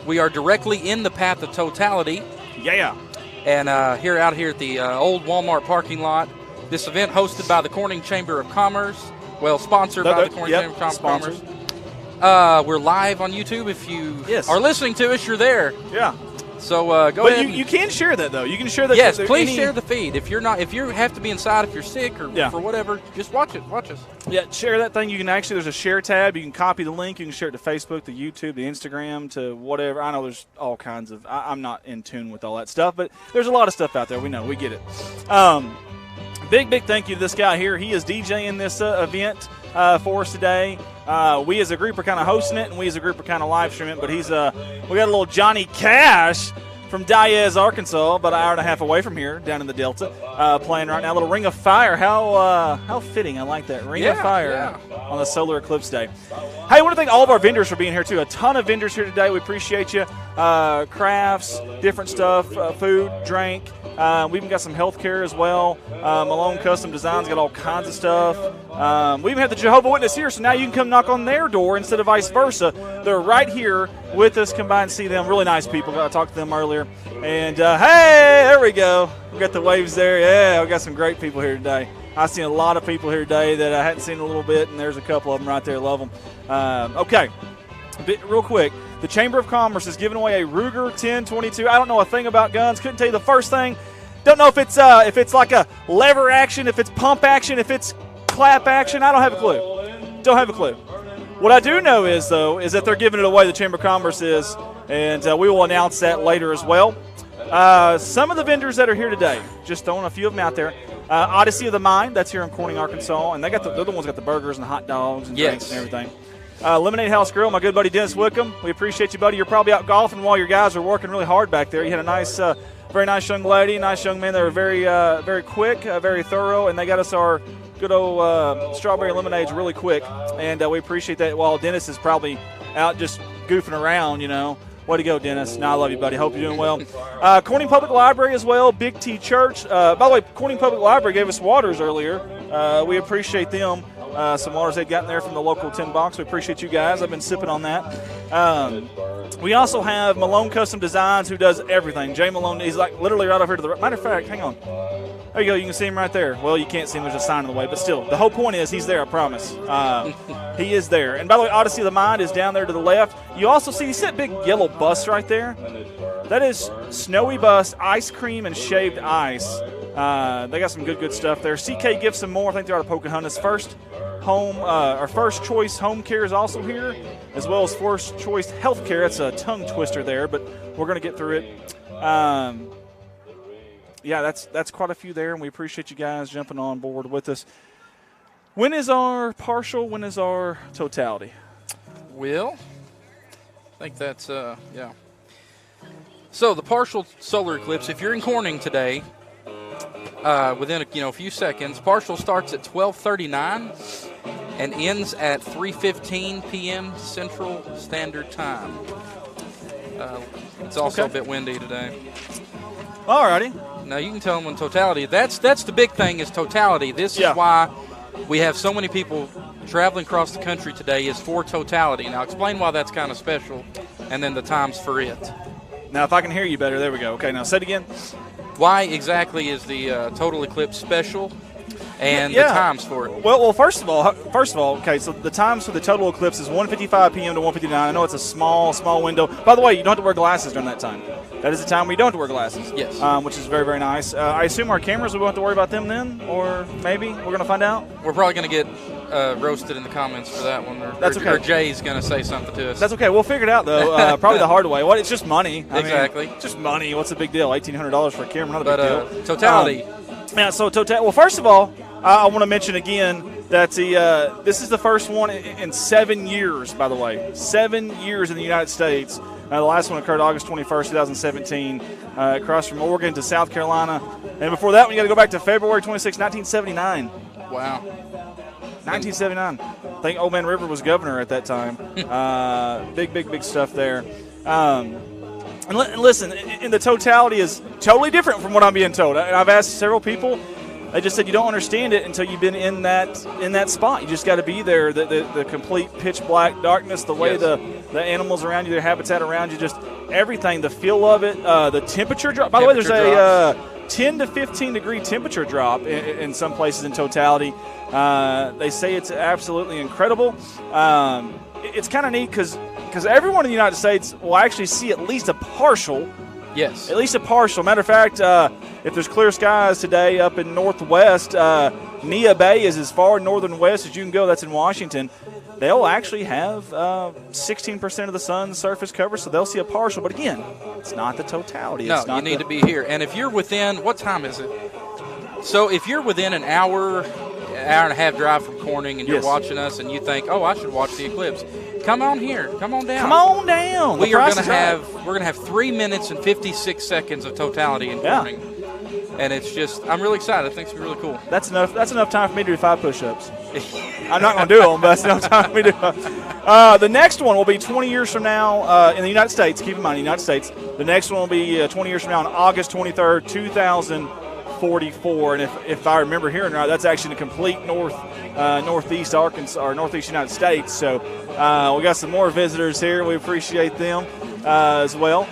We are directly in the path of totality. Yeah. And here at the old Walmart parking lot. This event hosted by the Corning Chamber of Commerce. Well, sponsored by the Corning Chamber of Commerce. We're live on YouTube. If you are listening to us, you're there. Yeah. So go ahead. But you can share that, though. You can share that. Yes, please share the feed. If you have to be inside, if you're sick or for whatever, just watch it. Watch us. Yeah, share that thing. You can actually, there's a share tab. You can copy the link. You can share it to Facebook, the YouTube, the Instagram, to whatever. I know there's all kinds of, I'm not in tune with all that stuff, but there's a lot of stuff out there. We know. We get it. Big thank you to this guy here. He is DJing this event for us today. We as a group are kind of hosting it, and we as a group are kind of live streaming it. But we got a little Johnny Cash from Diaz, Arkansas, about an hour and a half away from here, down in the Delta, playing right now. A little Ring of Fire. How fitting. I like that. Ring of Fire on the Solar Eclipse Day. Hey, I want to thank all of our vendors for being here, too. A ton of vendors here today. We appreciate you. Crafts, different stuff, food, drink, We even got some healthcare as well. Malone Custom Designs got all kinds of stuff. We even have the Jehovah Witness here, so now you can come knock on their door instead of vice versa. They're right here with us. Come by and see them. Really nice people. I talked to them earlier. And, hey, there we go. We got the waves there. Yeah, we got some great people here today. I've seen a lot of people here today that I hadn't seen in a little bit, and there's a couple of them right there. Love them. Okay, real quick. The Chamber of Commerce is giving away a Ruger 1022. I don't know a thing about guns. Couldn't tell you the first thing. Don't know if it's like a lever action, if it's pump action, if it's clap action. I don't have a clue. Don't have a clue. What I do know is, though, is that they're giving it away, the Chamber of Commerce is, and we will announce that later as well. Some of the vendors that are here today, just throwing a few of them out there. Odyssey of the Mind, that's here in Corning, Arkansas, and they're the ones got the burgers and the hot dogs and drinks and everything. Lemonade House Grill, my good buddy Dennis Wickham. We appreciate you, buddy. You're probably out golfing while your guys are working really hard back there. You had a nice, very nice young lady, nice young man. They were very, very quick, very thorough, and they got us our good old strawberry lemonades really quick. And we appreciate that while Dennis is probably out just goofing around, you know. Way to go, Dennis. I love you, buddy. Hope you're doing well. Corning Public Library as well, Big T Church. By the way, Corning Public Library gave us waters earlier. We appreciate them. Some waters they'd gotten there from the local tin box. We appreciate you guys. I've been sipping on that. We also have Malone Custom Designs, who does everything. Jay Malone, he's like literally right over here to the right. Matter of fact, hang on. There you go. You can see him right there. Well, you can't see him. There's a sign in the way. But still, the whole point is he's there, I promise. He is there. And by the way, Odyssey of the Mind is down there to the left. You also see that big yellow bus right there? That is Snowy Bus, ice cream, and shaved ice. They got some good stuff there. CK Gifts and More. I think they're out of Pocahontas. First Choice Home Care is also here, as well as First Choice Health Care. That's a tongue twister there, but we're going to get through it. Yeah, that's quite a few there, and we appreciate you guys jumping on board with us. When is our partial? When is our totality? Well, I think that's, yeah. So the partial solar eclipse, if you're in Corning today, within a few seconds, partial starts at 12:39 and ends at 3:15 p.m. Central Standard Time. It's also a bit windy today. Alrighty. Now you can tell them when totality. That's the big thing is totality. This is why we have so many people traveling across the country today is for totality. Now explain why that's kind of special, and then the times for it. Now if I can hear you better, there we go. Okay, now say it again. Why exactly is the total eclipse special, and the times for it? Well, first of all, okay. So the times for the total eclipse is 1:55 p.m. to 1:59. I know it's a small window. By the way, you don't have to wear glasses during that time. That is the time we don't have to wear glasses. Yes. Which is very, very nice. I assume our cameras, we won't have to worry about them then, or maybe we're going to find out. We're probably going to get roasted in the comments for that one. That's okay. Or Jay's going to say something to us. That's okay. We'll figure it out though. Probably the hard way. It's just money. Exactly. Just money. What's the big deal? $1,800 for a camera, not a big deal. Totality. Well, first of all, I want to mention again that this is the first one in 7 years, by the way. 7 years in the United States. The last one occurred August 21st, 2017, across from Oregon to South Carolina. And before that one, you got to go back to February 26, 1979. Wow. 1979. I think Old Man River was governor at that time. Big stuff there. And listen, and the totality is totally different from what I'm being told. And I've asked several people. They just said you don't understand it until you've been in that spot. You just got to be there. The complete pitch black darkness, the way the animals around you, their habitat around you, just everything, the feel of it, the temperature drop. By the way, there's a 10 to 15 degree temperature drop in some places in totality. They say it's absolutely incredible. It's kind of neat because everyone in the United States will actually see at least a partial. Yes. At least a partial. Matter of fact, if there's clear skies today up in northwest, Nia Bay is as far northern west as you can go. That's in Washington. They'll actually have 16% of the sun's surface cover, so they'll see a partial. But again, it's not the totality. No, you need to be here. And if you're within, what time is it? So if you're within an hour and a half drive from Corning and you're watching us and you think, oh, I should watch the eclipse, come on here. Come on down. Come on down. We're going to have 3 minutes and 56 seconds of totality in Corning. and it's just I'm really excited. I think it's gonna be really cool. That's enough. That's enough time for me to do 5 push-ups. I'm not going to do them, but that's enough time for me to do them. The next one will be 20 years from now in the United States. Keep in mind, the United States. The next one will be 20 years from now on August 23rd, 2044. And if I remember hearing right, that's actually the complete northeast Arkansas or northeast United States. So we got some more visitors here. We appreciate them as well.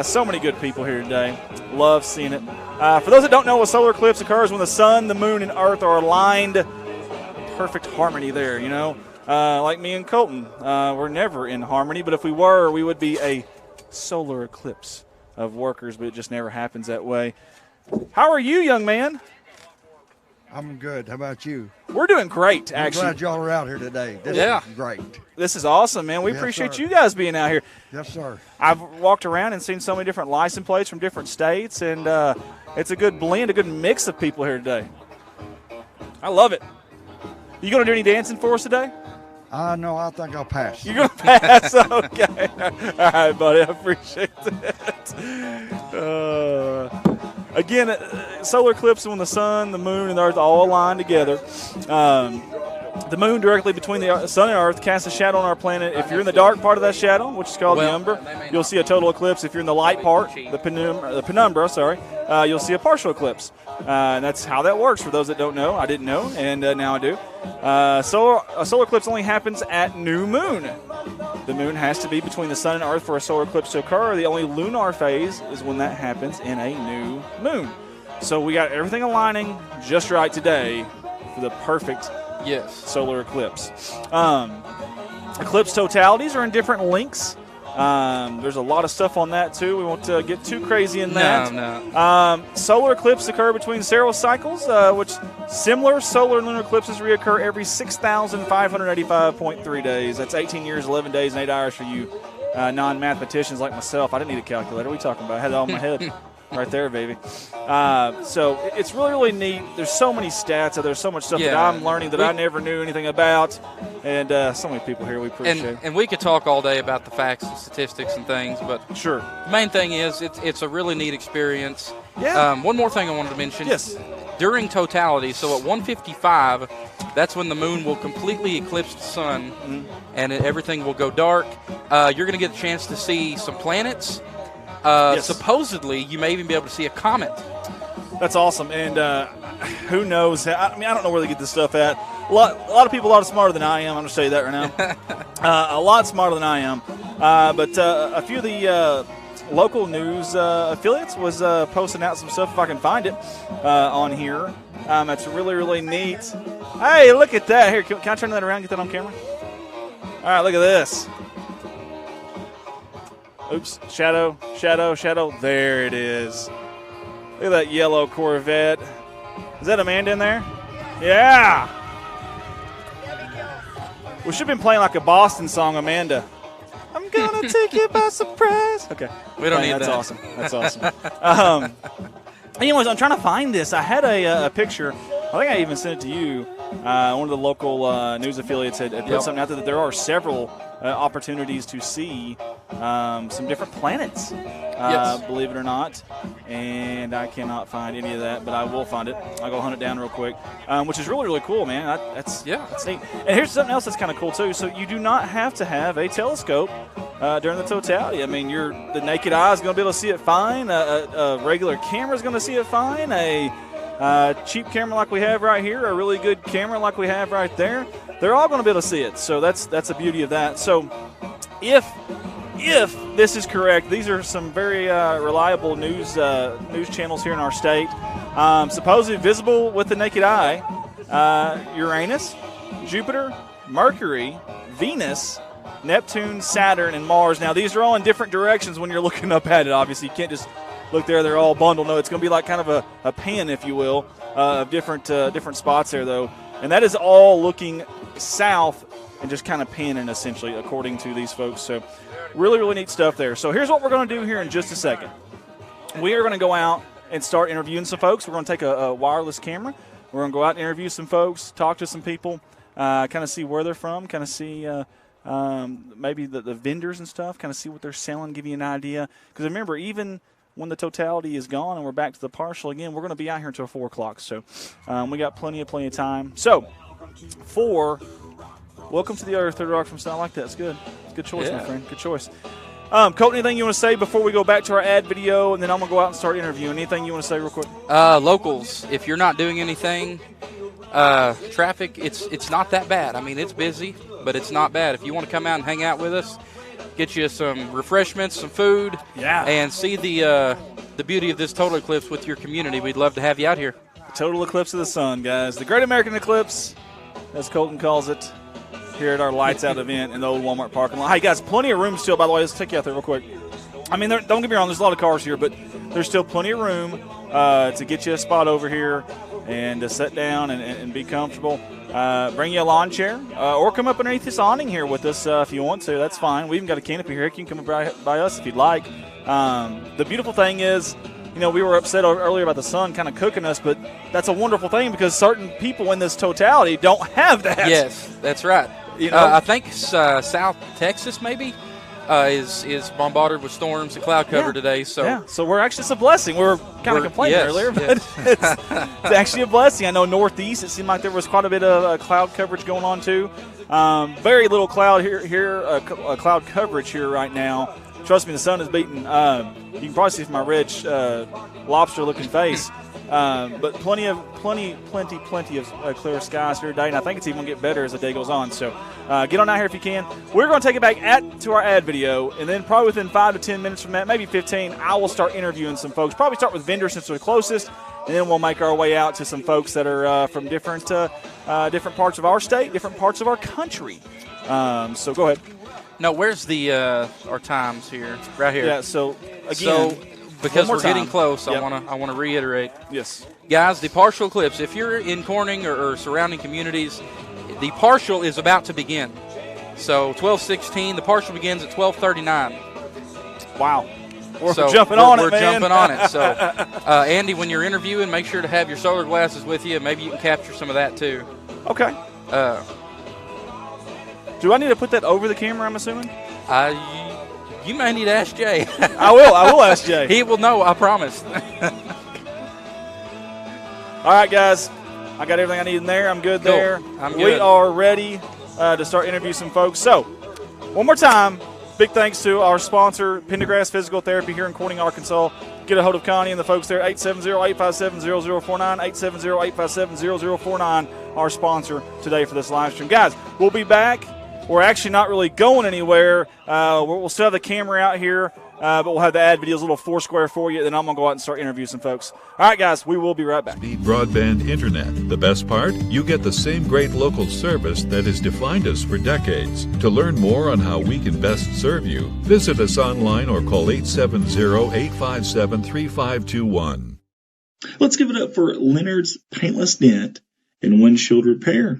So many good people here today. Love seeing it. For those that don't know, a solar eclipse occurs when the sun, the moon, and earth are aligned. Perfect harmony there, you know. Like me and Colton, we're never in harmony, but if we were, we would be a solar eclipse of workers, but it just never happens that way. How are you, young man? I'm good. How about you? We're doing great, actually. I'm glad y'all are out here today. This is great. This is awesome, man. We appreciate you guys being out here. Yes, sir. I've walked around and seen so many different license plates from different states, and it's a good blend, a good mix of people here today. I love it. You going to do any dancing for us today? No, I think I'll pass. You're going to pass? Okay. All right, buddy. I appreciate that. Again, solar eclipse when the sun, the moon, and the earth all align together. The moon directly between the sun and earth casts a shadow on our planet. If you're in the dark part of that shadow, which is called the umbra, you'll see a total eclipse. If you're in the light part, the penumbra, you'll see a partial eclipse. And that's how that works for those that don't know. I didn't know, and now I do. A solar eclipse only happens at new moon. The moon has to be between the sun and earth for a solar eclipse to occur. The only lunar phase is when that happens in a new moon. So we got everything aligning just right today for the perfect solar eclipse. Eclipse totalities are in different links. There's a lot of stuff on that too. We won't get too crazy in that. No. Solar eclipses occur between several cycles, which similar solar and lunar eclipses reoccur every 6,585.3 days. That's 18 years, 11 days, and 8 hours for you non-mathematicians like myself. I didn't need a calculator. What are you talking about? I had it all in my head. Right there, baby. So it's really, really neat. There's so many stats. There's so much stuff that I'm learning that I never knew anything about. And so many people here we appreciate. And we could talk all day about the facts and statistics and things, but sure. The main thing is it's a really neat experience. Yeah. One more thing I wanted to mention. Yes. During totality, so at 1:55, that's when the moon will completely eclipse the sun, and everything will go dark. You're going to get a chance to see some planets. Supposedly, you may even be able to see a comet. That's awesome, and who knows? I don't know where they get this stuff at. A lot of people a lot smarter than I am. I'm going to tell you that right now. A lot smarter than I am. But a few of the local news affiliates was posting out some stuff, if I can find it, on here. That's really, really neat. Hey, look at that. Here, can I turn that around and get that on camera? All right, look at this. Oops, shadow. There it is. Look at that yellow Corvette. Is that Amanda in there? Yeah. We should have been playing like a Boston song, Amanda. I'm going to take you by surprise. Okay. We don't need that. That's awesome. Anyways, I'm trying to find this. I had a picture. I think I even sent it to you. One of the local news affiliates had put something out there that there are several opportunities to see some different planets, believe it or not. And I cannot find any of that, but I will find it. I'll go hunt it down real quick, which is really, really cool, man. That's neat. And here's something else that's kind of cool, too. So you do not have to have a telescope during the totality. I mean, the naked eye is going to be able to see it fine. A regular camera is going to see it fine. A cheap camera like we have right here, a really good camera like we have right there, they're all going to be able to see it. So that's the beauty of that. So if this is correct, these are some very reliable news channels here in our state. Supposedly visible with the naked eye, Uranus, Jupiter, Mercury, Venus, Neptune, Saturn, and Mars. Now, these are all in different directions when you're looking up at it, obviously. You can't just look there, they're all bundled. No, it's going to be like kind of a pen, if you will, of different spots there, though. And that is all looking south and just kind of panning, essentially, according to these folks. So really, really neat stuff there. So here's what we're going to do here in just a second. We are going to go out and start interviewing some folks. We're going to take a wireless camera. We're going to go out and interview some folks, talk to some people, kind of see where they're from, kind of see maybe the vendors and stuff, kind of see what they're selling, give you an idea. Because remember, even when the totality is gone and we're back to the partial again, we're going to be out here until 4 o'clock. So we got plenty of time. So, welcome to the other Third Rock from Sound Like That. It's good. It's a good choice, my friend. Good choice. Colt, anything you want to say before we go back to our ad video, and then I'm going to go out and start interviewing? Anything you want to say real quick? Locals, if you're not doing anything, traffic, it's not that bad. I mean, it's busy, but it's not bad. If you want to come out and hang out with us, get you some refreshments, some food, and see the beauty of this total eclipse with your community, we'd love to have you out here. Total eclipse of the sun, guys. The Great American Eclipse, as Colton calls it, here at our Lights Out event in the old Walmart parking lot. Hey, guys, plenty of room still, by the way. Let's take you out there real quick. I mean, don't get me wrong, there's a lot of cars here, but there's still plenty of room to get you a spot over here and to sit down and be comfortable. Bring you a lawn chair or come up underneath this awning here with us if you want to. That's fine. We even got a canopy here. You can come by us if you'd like. The beautiful thing is, we were upset earlier about the sun kind of cooking us, but that's a wonderful thing because certain people in this totality don't have that. Yes, that's right. I think South Texas maybe is bombarded with storms and cloud cover today. So so we're actually, it's a blessing. We were kind of complaining earlier, but it's actually a blessing. I know Northeast, it seemed like there was quite a bit of cloud coverage going on too. Very little cloud cloud coverage here right now. Trust me, the sun is beating. You can probably see from my red lobster-looking face. But plenty of clear skies here today, and I think it's even going to get better as the day goes on. So get on out here if you can. We're going to take it back to our ad video, and then probably within 5 to 10 minutes from that, maybe 15, I will start interviewing some folks. Probably start with vendors since they're the closest, and then we'll make our way out to some folks that are from different parts of our state, different parts of our country. So go ahead. No, where's our times here? Right here. Yeah. So again. Because we're getting close, I want to reiterate. Yes. Guys, the partial eclipse, if you're in Corning or surrounding communities, the partial is about to begin. So 12:16, the partial begins at 12:39. Wow. We're jumping on it, man. We're jumping on it. So, Andy, when you're interviewing, make sure to have your solar glasses with you. Maybe you can capture some of that, too. Okay. Do I need to put that over the camera, I'm assuming? You may need to ask Jay. I will ask Jay. He will know, I promise. All right, guys. I got everything I need in there. I'm good there. I'm good. We are ready to start interviewing some folks. So, one more time, big thanks to our sponsor, Pendergrass Physical Therapy here in Corning, Arkansas. Get a hold of Connie and the folks there, 870-857-0049, 870-857-0049, our sponsor today for this live stream. Guys, we'll be back. We're actually not really going anywhere. We'll still have the camera out here, but we'll have the ad videos, a little foursquare for you. Then I'm going to go out and start interviewing some folks. All right, guys, we will be right back. Speed broadband internet. The best part? You get the same great local service that has defined us for decades. To learn more on how we can best serve you, visit us online or call 870-857-3521. Let's give it up for Leonard's Paintless Dent and Windshield Repair.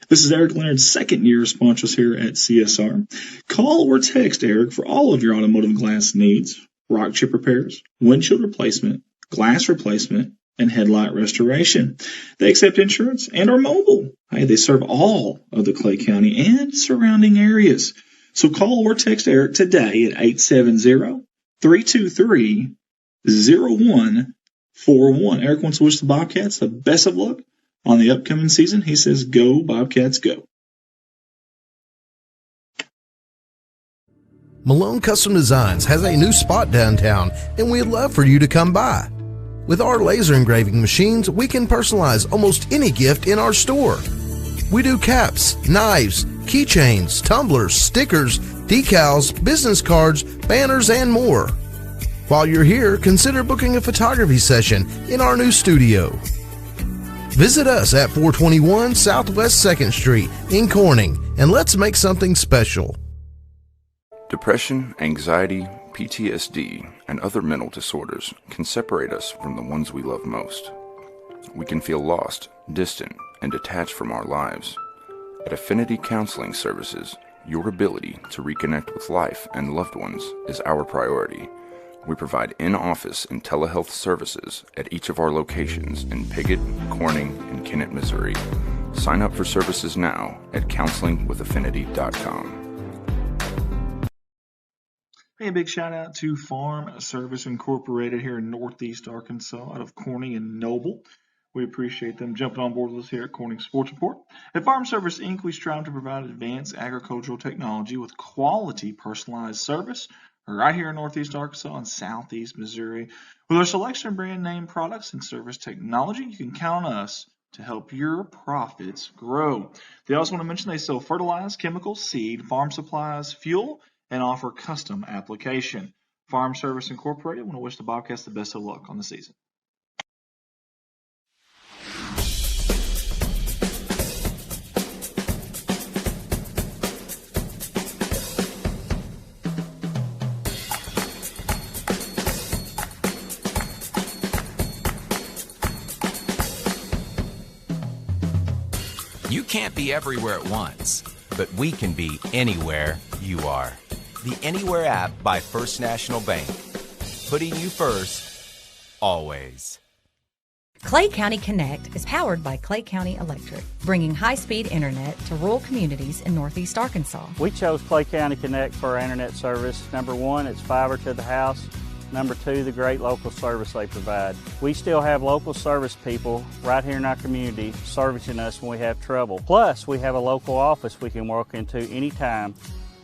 This is Eric Leonard's second year sponsors here at CSR. Call or text Eric for all of your automotive glass needs, rock chip repairs, windshield replacement, glass replacement, and headlight restoration. They accept insurance and are mobile. Hey, they serve all of the Clay County and surrounding areas. So call or text Eric today at 870-323-0141. Eric wants to wish the Bobcats the best of luck on the upcoming season. He says, go Bobcats, go. Malone Custom Designs has a new spot downtown, and we'd love for you to come by. With our laser engraving machines, we can personalize almost any gift in our store. We do caps, knives, keychains, tumblers, stickers, decals, business cards, banners, and more. While you're here, consider booking a photography session in our new studio. Visit us at 421 Southwest 2nd Street in Corning, and let's make something special. Depression, anxiety, PTSD, and other mental disorders can separate us from the ones we love most. We can feel lost, distant, and detached from our lives. At Affinity Counseling Services, your ability to reconnect with life and loved ones is our priority. We provide in-office and telehealth services at each of our locations in Piggott, Corning, and Kennett, Missouri. Sign up for services now at counselingwithaffinity.com. Hey, big shout out to Farm Service Incorporated here in Northeast Arkansas out of Corning and Noble. We appreciate them jumping on board with us here at Corning Sports Report. At Farm Service Inc., we strive to provide advanced agricultural technology with quality personalized service right here in Northeast Arkansas and Southeast Missouri. With our selection of brand name products and service technology, you can count on us to help your profits grow. They also want to mention they sell fertilizer, chemicals, seed, farm supplies, fuel, and offer custom application. Farm Service Incorporated want to wish the Bobcats the best of luck on the season. You can't be everywhere at once, but we can be anywhere you are. The Anywhere app by First National Bank. Putting you first, always. Clay County Connect is powered by Clay County Electric, bringing high-speed internet to rural communities in Northeast Arkansas. We chose Clay County Connect for our internet service. Number one, it's fiber to the house. Number two, the great local service they provide. We still have local service people right here in our community servicing us when we have trouble. Plus, we have a local office we can walk into anytime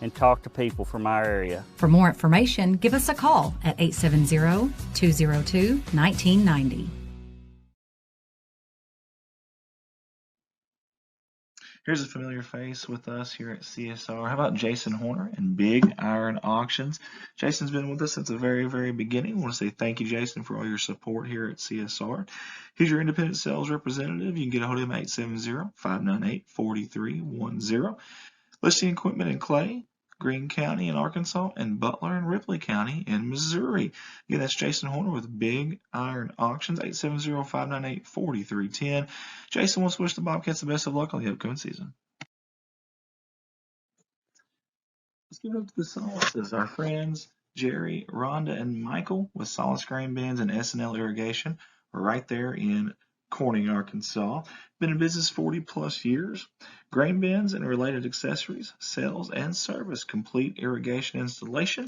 and talk to people from our area. For more information, give us a call at 870-202-1990. Here's a familiar face with us here at CSR. How about Jason Horner and Big Iron Auctions? Jason's been with us since the very, very beginning. I want to say thank you, Jason, for all your support here at CSR. He's your independent sales representative. You can get a hold of him at 870-598-4310. Listing equipment in Clay, Greene County in Arkansas, and Butler and Ripley County in Missouri. Again, that's Jason Horner with Big Iron Auctions, 870-598-4310. Jason wants to wish the Bobcats the best of luck on the upcoming season. Let's give it up to the Solaces, our friends Jerry, Rhonda, and Michael with Solace Grain Bins and S&L Irrigation right there in Corning, Arkansas. Been in business 40 plus years. Grain bins and related accessories, sales, and service, complete irrigation installation.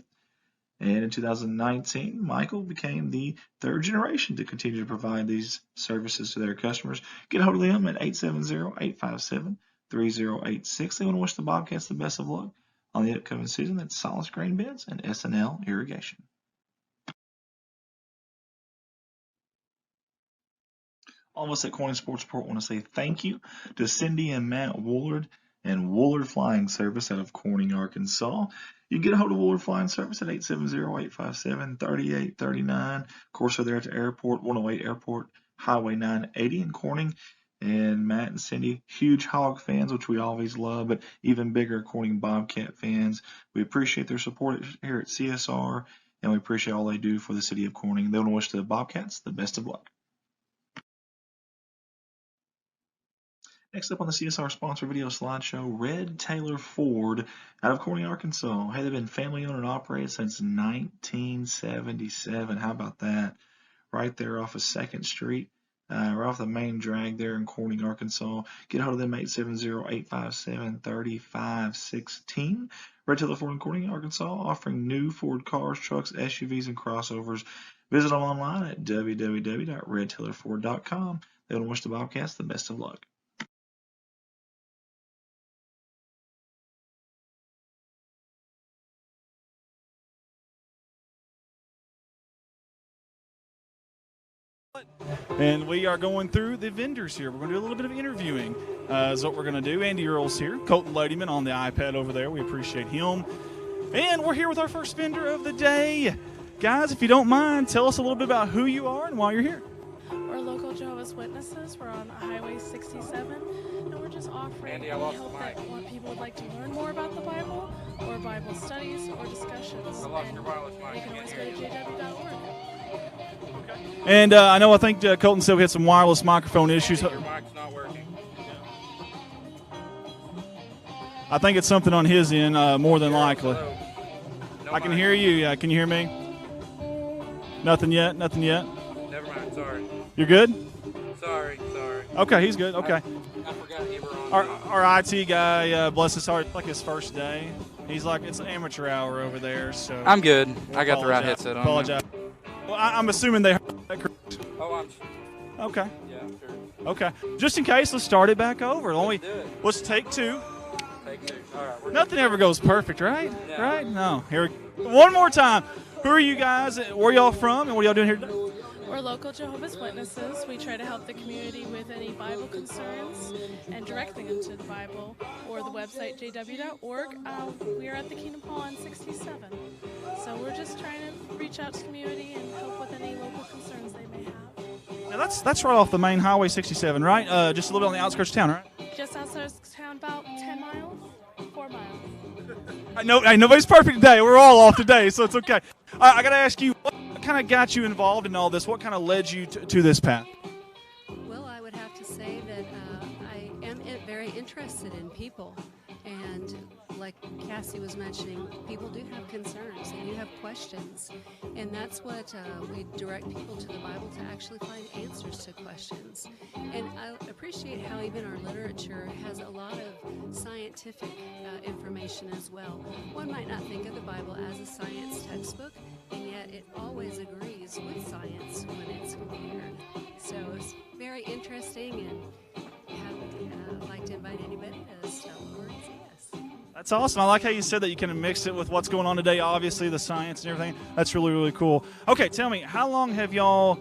And in 2019, Michael became the third generation to continue to provide these services to their customers. Get a hold of them at 870-857-3086. They want to wish the Bobcats the best of luck on the upcoming season. That's Solace Grain Bins and S&L Irrigation. All of us at Corning Sports Report want to say thank you to Cindy and Matt Woolard and Woolard Flying Service out of Corning, Arkansas. You can get a hold of Woolard Flying Service at 870-857-3839. Of course, they're there at the airport, 108 Airport, Highway 980 in Corning. And Matt and Cindy, huge Hog fans, which we always love, but even bigger Corning Bobcat fans. We appreciate their support here at CSR, and we appreciate all they do for the city of Corning. They want to wish the Bobcats the best of luck. Next up on the CSR sponsor video slideshow, Red Taylor Ford out of Corning, Arkansas. Hey, they've been family owned and operated since 1977. How about that? Right there off of 2nd Street, right off the main drag there in Corning, Arkansas. Get a hold of them, 870-857-3516. Red Taylor Ford in Corning, Arkansas, offering new Ford cars, trucks, SUVs, and crossovers. Visit them online at www.redtaylorford.com. They want to wish the Bobcats the best of luck. And we are going through the vendors here. We're going to do a little bit of interviewing is what we're going to do. Andy Earl's here. Colton Ladyman on the iPad over there. We appreciate him. And we're here with our first vendor of the day. Guys, if you don't mind, tell us a little bit about who you are and why you're here. We're local Jehovah's Witnesses. We're on Highway 67. And we're just offering any help that people would like to learn more about the Bible or Bible studies or discussions. I lost your wireless mic. You can always go to jw.org. And I think Colton said we had some wireless microphone issues. Your mic's not working. I think it's something on his end, more than likely. No I can hear you. Can you hear me? Nothing yet? Nothing yet? Never mind. Sorry. You're good? Sorry. Okay, he's good. Okay. I forgot you were on. Our IT guy, bless his heart, like his first day. He's like, it's amateur hour over there. So I'm good. I got the right headset on. Apologize. Well, I'm assuming they heard that correct. Oh, Okay. Yeah, sure. Okay. Just in case, let's start it back over. Let's take two. Take two. All right. Nothing ever goes perfect, right? Yeah. Right? No. Here we go. One more time. Who are you guys? Where y'all from? And what are y'all doing here today? We're local Jehovah's Witnesses. We try to help the community with any Bible concerns and directing them to the Bible or the website jw.org. We are at the Kingdom Hall on 67. So we're just trying to reach out to the community and help with any local concerns they may have. Now that's right off the main Highway 67, right? Just a little bit on the outskirts of town, right? Just outside of town, about 10 miles, 4 miles. I know, nobody's perfect today. We're all off today, so it's okay. I got to ask you, what kind of got you involved in all this? What kind of led you to this path? Well, I would have to say that I am very interested in people. And like Cassie was mentioning, people do have concerns and you have questions. And that's what we direct people to the Bible to actually find answers to questions. And I appreciate how even our literature has a lot of scientific information as well. One might not think of the Bible as a science textbook, and yet it always agrees with science when it's compared. So it's very interesting, and I'd like to invite anybody to stop over and see us. That's awesome. I like how you said that you kind of mixed it with what's going on today, obviously, the science and everything. That's really, really cool. Okay, tell me, how long have y'all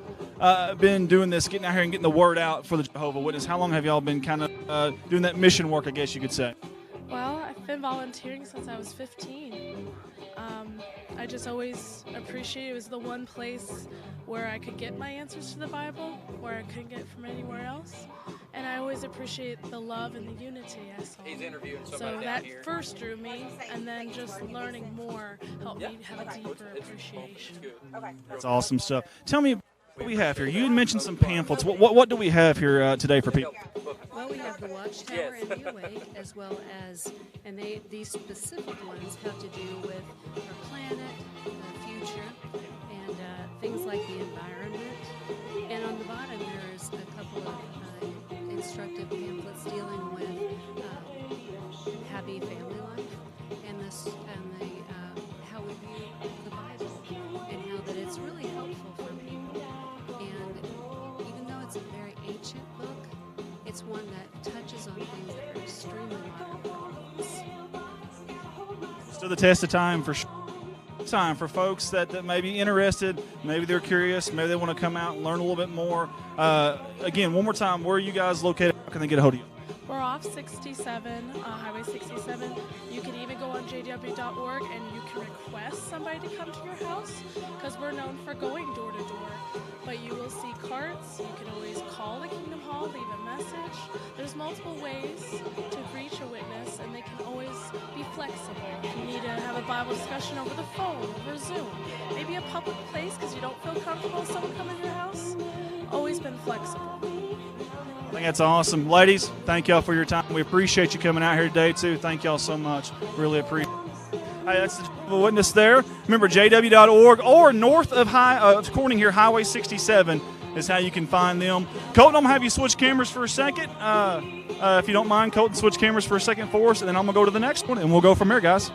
been doing this, getting out here and getting the word out for the Jehovah's Witness? How long have y'all been kind of doing that mission work, I guess you could say? Well, I've been volunteering since I was 15. I just always appreciated it was the one place where I could get my answers to the Bible, where I couldn't get from anywhere else. And I always appreciate the love and the unity I saw. He's interviewing somebody so down that here. first drew me, and then just learning more helped me have a deeper appreciation. That's awesome stuff. Tell me what we have here. You had mentioned some pamphlets. What do we have here today for people? Well, we have the Watchtower and New Wake, as well as, and these specific ones have to do with our planet, the future, and things like the environment. And on the bottom, there's a couple of instructive pamphlets dealing with happy family life and how we view the Bible, and how that it's really helpful for people. And even though it's a very ancient book, it's one that touches on things that are extremely modern problems. Stood the test of time for sure. Time for folks that may be interested, maybe they're curious, maybe they want to come out and learn a little bit more. Again, one more time, where are you guys located? How can they get a hold of you? We're off 67, Highway 67. You can even go on jw.org and you can request somebody to come to your house, because we're known for going door to door. But you will see carts. You can always call the Kingdom Hall, leave a message. There's multiple ways to reach a witness, and they can always be flexible. If you need to have a Bible discussion over the phone, over Zoom, maybe a public place because you don't feel comfortable with someone coming to your house, always been flexible. I think that's awesome. Ladies, thank y'all for your time. We appreciate you coming out here today, too. Thank y'all so much. Really appreciate it. Hey, that's the Jehovah's Witness there. Remember, jw.org or north of Corning here, Highway 67 is how you can find them. Colton, I'm going to have you switch cameras for a second. If you don't mind, Colton, switch cameras for a second for us, and then I'm going to go to the next one, and we'll go from there, guys.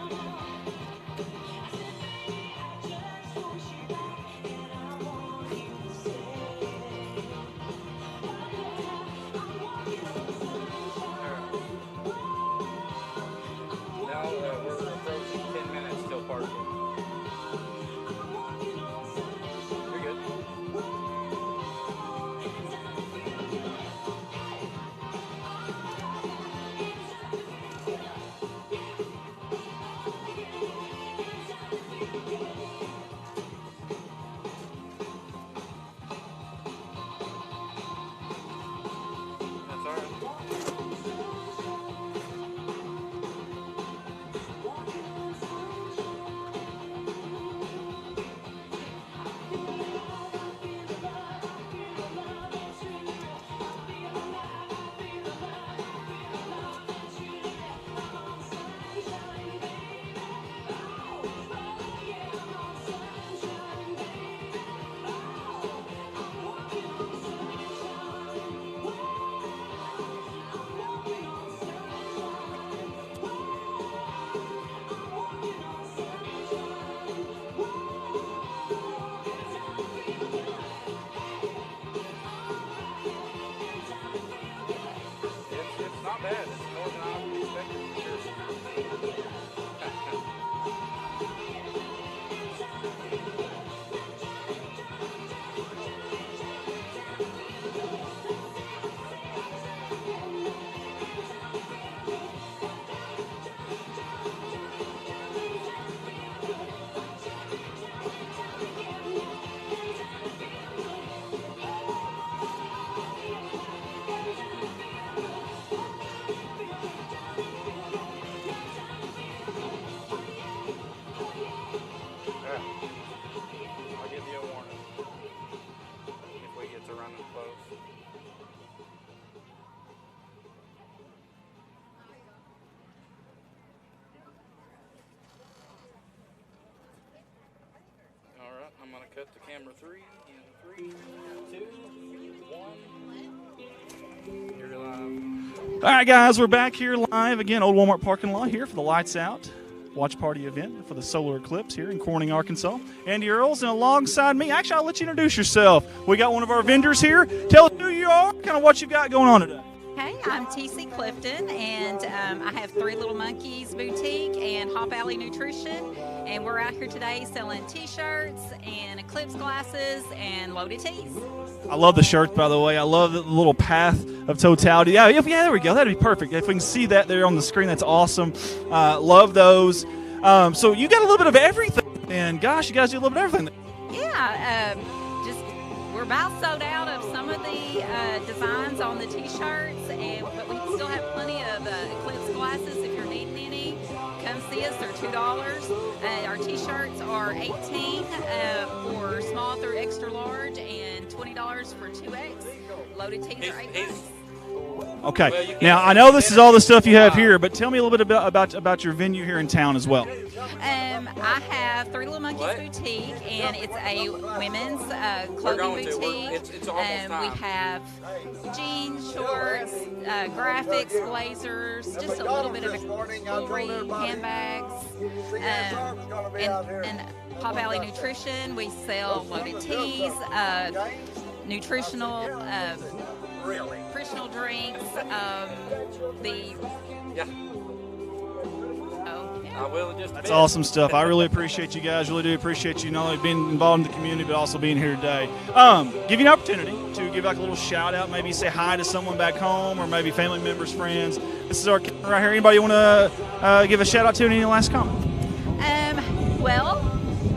bad. It's more than I would expect for sure. I'll give you a warning if we get to running close. All right, I'm going to cut to camera 3 in 3, 2, 1. You're live. All right, guys, we're back here live again, Old Walmart parking lot here for the Lights Out watch party event for the solar eclipse here in Corning, Arkansas. Andy Earls, and alongside me, actually, I'll let you introduce yourself. We got one of our vendors here. Tell us who you are, kind of what you've got going on today. Hey, I'm TC Clifton, and I have Three Little Monkeys Boutique and Hop Alley Nutrition, and we're out here today selling T-shirts and Eclipse glasses and loaded tees. I love the shirts, by the way. I love the little path of totality. Yeah, there we go. That'd be perfect. If we can see that there on the screen, that's awesome. Love those. So you got a little bit of everything, and gosh, you guys do a little bit of everything. Yeah, we're about sold out of some of the designs on the T-shirts, but we still have plenty of Eclipse glasses if you're needing any. Come see us. They're $2. Our T-shirts are $18 for small through extra large, and $20 for 2X. Loaded tees are $8. Okay. Now, I know this is all the stuff you have here, but tell me a little bit about your venue here in town as well. I have Three Little Monkeys Boutique, and it's a women's clothing boutique. We have jeans, shorts, graphics, blazers, just a little bit of jewelry, handbags, and Hop Alley Nutrition. We sell loaded teas, nutritional drinks, That's awesome stuff. I really appreciate you guys. Really do appreciate you not only being involved in the community, but also being here today. Give you an opportunity to give like a little shout out, maybe say hi to someone back home, or maybe family members, friends. This is our camera right here. Anybody want to give a shout out to? Any last comment? Well,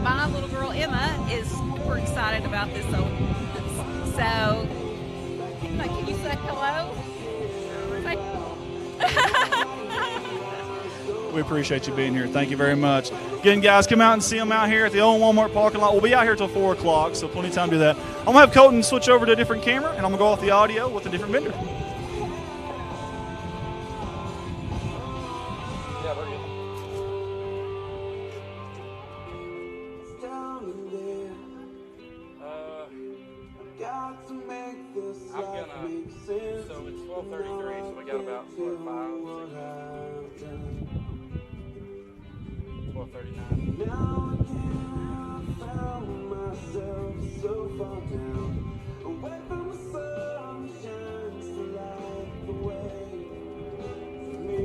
my little girl Emma is super excited about this. So, can you say hello? We appreciate you being here. Thank you very much. Again, guys, come out and see them out here at the old Walmart parking lot. We'll be out here till 4 o'clock, so plenty of time to do that. I'm going to have Colton switch over to a different camera, and I'm going to go off the audio with a different vendor. Yeah, we're good. I'm gonna, so it's 12:33, so we got about, 12:39. Now again, I found myself so far down, away from the sun that shines to light the way for me.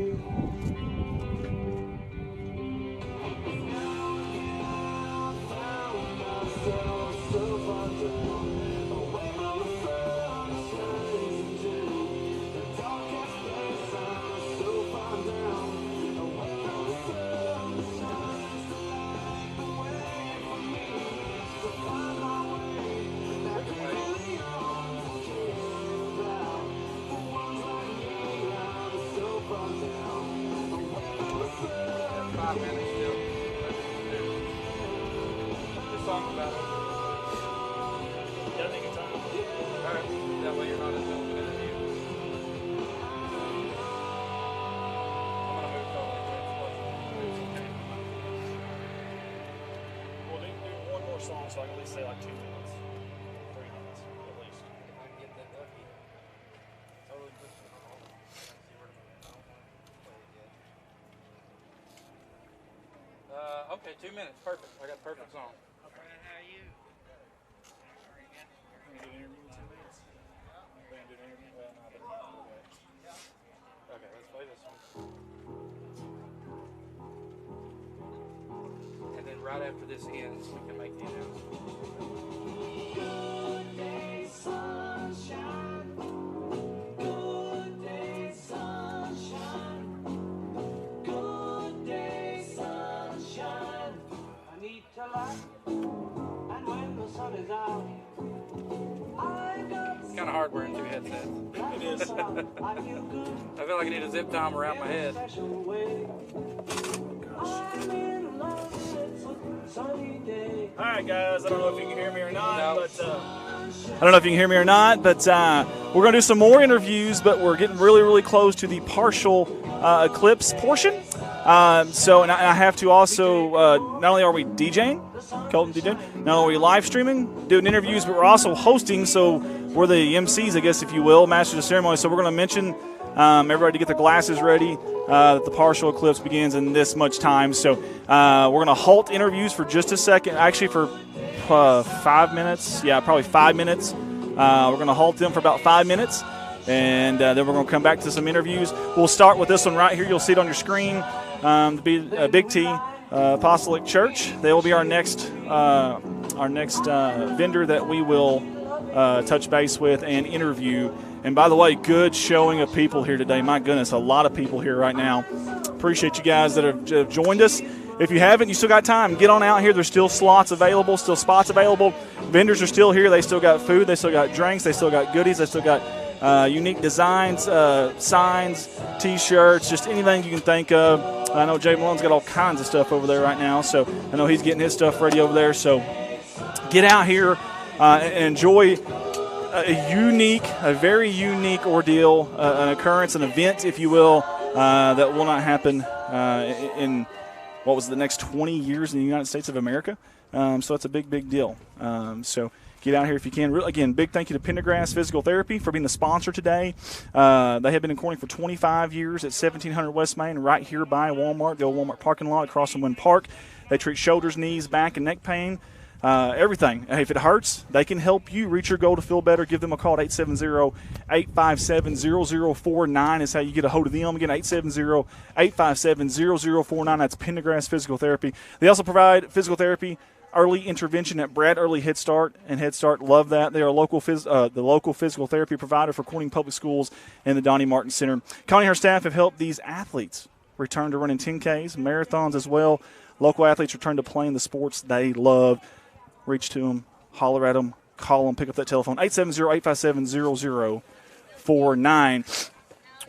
Now again, I found myself so far down, away from the sun that shines into the darkest place. I'm so far down, away from the sun that shines to light the way for me. To find my way back to the arms I care about. For ones like me, I'm so far down, away from the sun. 5 minutes still. Just talk about it. Gotta take your time. All right. That way you're not in the middle of an interview. I'm going to move totally. We'll do one more song so I can at least say like 2 minutes. 3 minutes, at least. If I can get that lucky. Totally push it. See where to move. I don't want to play it yet. Okay, 2 minutes. Perfect. I got the perfect song. How are you? Can we do an interview in 2 minutes? We're going to do an interview? Well, no, but okay. Okay, right after this ends, we can make the announcement. Good day, sunshine. Good day, sunshine. Good day, sunshine. I need to laugh, and when the sun is out, I got It's kind of hard wearing two headsets. It is. I feel like I need a zip time around my head. All right, guys. I don't know if you can hear me or not, but we're going to do some more interviews. But we're getting really, really close to the partial eclipse portion. And I have to also not only are we DJing, Colton DJing, not only are we live streaming, doing interviews, but we're also hosting. So we're the MCs, I guess, if you will, masters of ceremony. So we're going to mention everybody to get their glasses ready. That the partial eclipse begins in this much time. So we're going to halt interviews for just a second, actually for 5 minutes. Yeah, probably 5 minutes. We're going to halt them for about 5 minutes, and then we're going to come back to some interviews. We'll start with this one right here. You'll see it on your screen. The Big T Apostolic Church. They will be our next vendor that we will touch base with and interview. And by the way, good showing of people here today. My goodness, a lot of people here right now. Appreciate you guys that have joined us. If you haven't, you still got time. Get on out here. There's still slots available, still spots available. Vendors are still here. They still got food. They still got drinks. They still got goodies. They still got unique designs, signs, T-shirts, just anything you can think of. I know Jay Malone's got all kinds of stuff over there right now, so I know he's getting his stuff ready over there. So get out here and enjoy a very unique ordeal, an occurrence, an event, if you will, that will not happen in what was the next 20 years in the United States of America. So it's a big, big deal. So get out here if you can. Again, big thank you to Pendergrass Physical Therapy for being the sponsor today. They have been in Corning for 25 years at 1700 West Main, right here by Walmart, the old Walmart parking lot across from Wynn Park. They treat shoulders, knees, back, and neck pain. Everything. If it hurts, they can help you reach your goal to feel better. Give them a call at 870-857-0049 is how you get a hold of them. Again, 870-857-0049. That's Pendergrass Physical Therapy. They also provide physical therapy, early intervention at Brad Early Head Start, and Head Start love that. They are the local physical therapy provider for Corning Public Schools and the Donnie Martin Center. Connie and her staff have helped these athletes return to running 10Ks, marathons as well. Local athletes return to playing the sports they love. Reach to them, holler at them, call them, pick up that telephone, 870-857-0049.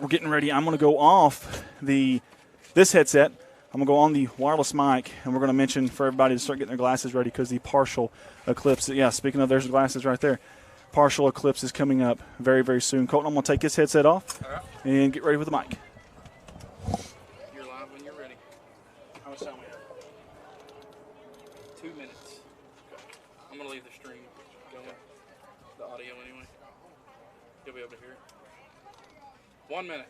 We're getting ready. I'm going to go off this headset. I'm going to go on the wireless mic, and we're going to mention for everybody to start getting their glasses ready because the partial eclipse, speaking of, there's the glasses right there. Partial eclipse is coming up very, very soon. Colton, I'm going to take this headset off and get ready with the mic. You're live when you're ready. How much time we have? 2 minutes. I'm going to leave the stream going, the audio anyway. You'll be able to hear it. 1 minute.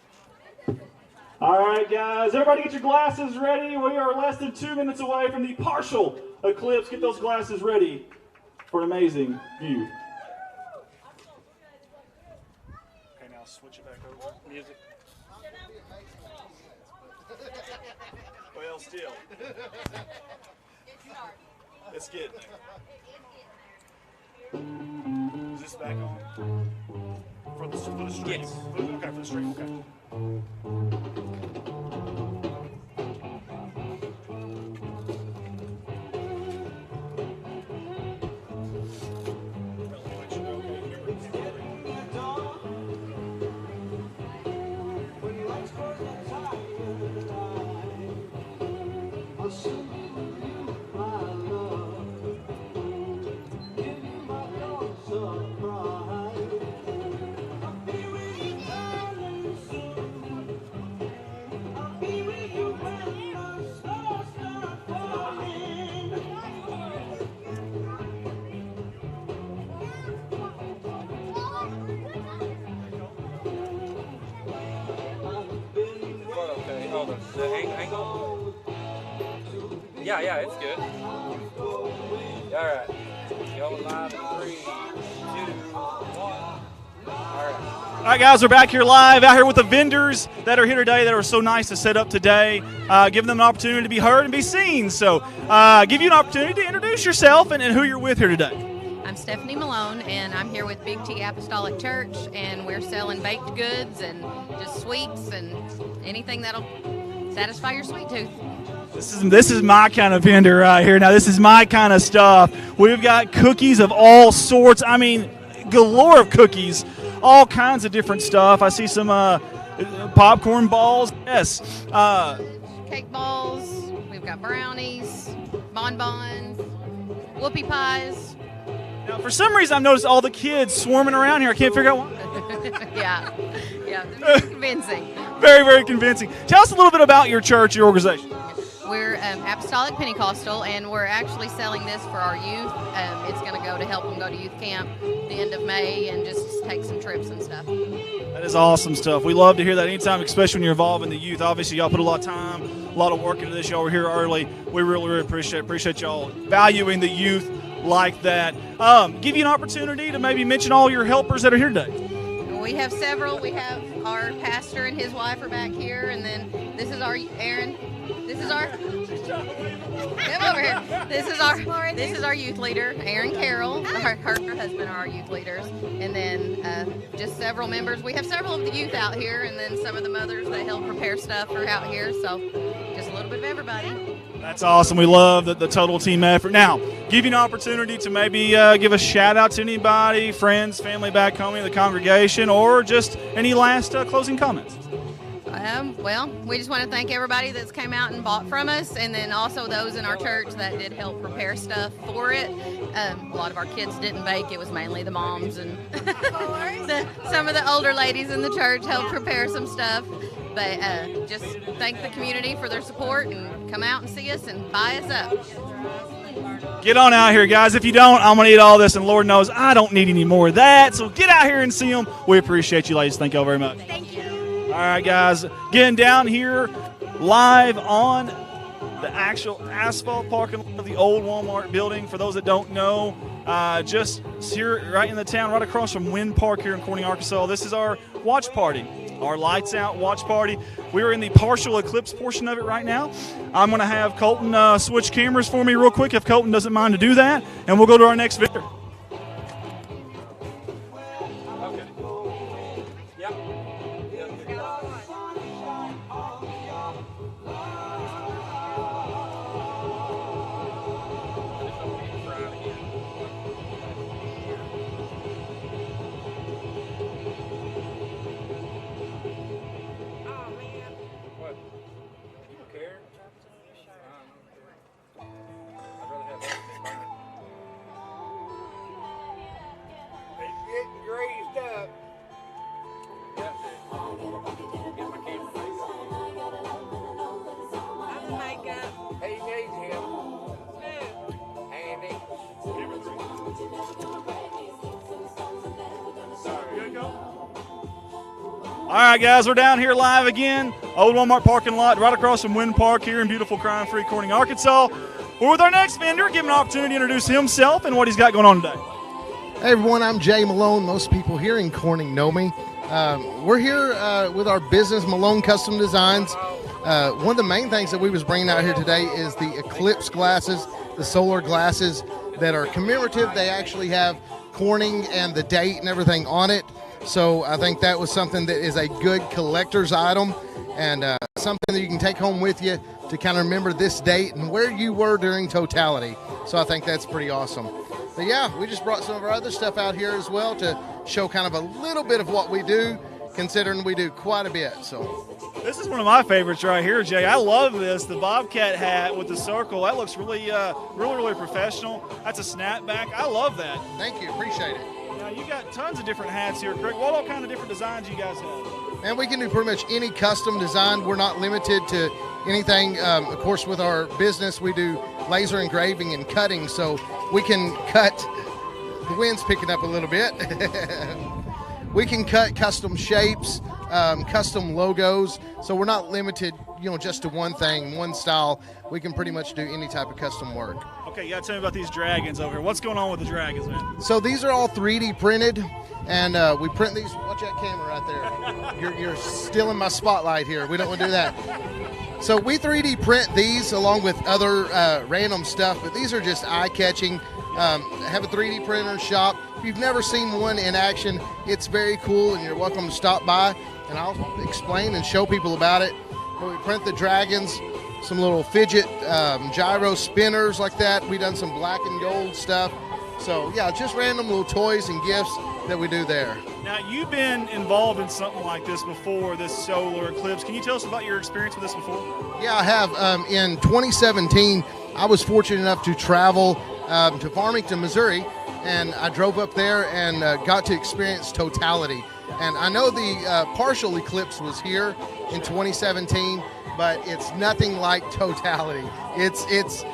All right, guys. Everybody get your glasses ready. We are less than 2 minutes away from the partial eclipse. Get those glasses ready for an amazing view. Okay, now switch it back over. Music. Well, still. Let's get it. Is this back on? For the stream? Yes. Okay, for the stream, okay. The angle? Yeah, it's good. All right. Going live in 3, 2, 1. All right. All right, guys, we're back here live out here with the vendors that are here today that are so nice to set up today, giving them an opportunity to be heard and be seen. So give you an opportunity to introduce yourself and who you're with here today. I'm Stephanie Malone, and I'm here with Big T Apostolic Church, and we're selling baked goods and just sweets and anything that'll satisfy your sweet tooth. This is my kind of vendor right here. Now, this is my kind of stuff. We've got cookies of all sorts. I mean, galore of cookies. All kinds of different stuff. I see some popcorn balls. Yes. Cake balls. We've got brownies, bonbons, whoopie pies. Now, for some reason, I've noticed all the kids swarming around here. I can't figure out why. yeah, very convincing. Very, very convincing. Tell us a little bit about your church, your organization. We're Apostolic Pentecostal, and we're actually selling this for our youth. It's going to go to help them go to youth camp the end of May and just take some trips and stuff. That is awesome stuff. We love to hear that anytime, especially when you're involved in the youth. Obviously, y'all put a lot of time, a lot of work into this. Y'all were here early. We really, really appreciate y'all valuing the youth like that. Give you an opportunity to maybe mention all your helpers that are here today. We have several. We have our pastor and his wife are back here, and then this is our Aaron. This is our come over here. This is our youth leader, Aaron Carroll. Her husband are our youth leaders, and then just several members. We have several of the youth out here, and then some of the mothers that help prepare stuff are out here. So just a little bit of everybody. That's awesome. We love the total team effort. Now, give you an opportunity to maybe give a shout out to anybody, friends, family back home in the congregation, or just any last closing comments. Well, we just want to thank everybody that's came out and bought from us, and then also those in our church that did help prepare stuff for it. A lot of our kids didn't bake. It was mainly the moms and some of the older ladies in the church helped prepare some stuff. But just thank the community for their support and come out and see us and buy us up. Get on out here, guys. If you don't, I'm going to eat all this, and Lord knows I don't need any more of that. So get out here and see them. We appreciate you, ladies. Thank y'all very much. Thank you. All right, guys. Getting down here live on the actual asphalt parking lot of the old Walmart building. For those that don't know, just here right in the town, right across from Wind Park here in Corning, Arkansas. This is our watch party, our lights out watch party. We are in the partial eclipse portion of it right now. I'm going to have Colton switch cameras for me real quick, if Colton doesn't mind to do that, and we'll go to our next vendor. All right, guys, we're down here live again. Old Walmart parking lot right across from Wind Park here in beautiful crime-free Corning, Arkansas. We're with our next vendor. Give him an opportunity to introduce himself and what he's got going on today. Hey, everyone, I'm Jay Malone. Most people here in Corning know me. We're here with our business, Malone Custom Designs. One of the main things that we was bringing out here today is the Eclipse glasses, the solar glasses that are commemorative. They actually have Corning and the date and everything on it. So I think that was something that is a good collector's item and something that you can take home with you to kind of remember this date and where you were during totality. So I think that's pretty awesome. But yeah, we just brought some of our other stuff out here as well to show kind of a little bit of what we do, considering we do quite a bit. So this is one of my favorites right here, Jay. I love this. The Bobcat hat with the circle. That looks really, really professional. That's a snapback. I love that. Thank you. Appreciate it. Now, you got tons of different hats here, Craig. What all kind of different designs you guys have? And we can do pretty much any custom design. We're not limited to anything. Of course, with our business, we do laser engraving and cutting, so we can cut. The wind's picking up a little bit. We can cut custom shapes, custom logos, so we're not limited, just to one thing, one style. We can pretty much do any type of custom work. Okay, you got to tell me about these dragons over here. What's going on with the dragons, man? So these are all 3D printed, and we print these. Watch that camera right there. You're stealing my spotlight here. We don't want to do that. So we 3D print these along with other random stuff, but these are just eye-catching. Have a 3D printer shop. If you've never seen one in action, it's very cool, and you're welcome to stop by, and I'll explain and show people about it. But we print the dragons, some little fidget gyro spinners like that. We've done some black and gold stuff. So, yeah, just random little toys and gifts that we do there. Now, you've been involved in something like this before, this solar eclipse. Can you tell us about your experience with this before? Yeah, I have. In 2017, I was fortunate enough to travel to Farmington, Missouri, and I drove up there and got to experience totality. And I know the partial eclipse was here in 2017, but it's nothing like totality. It's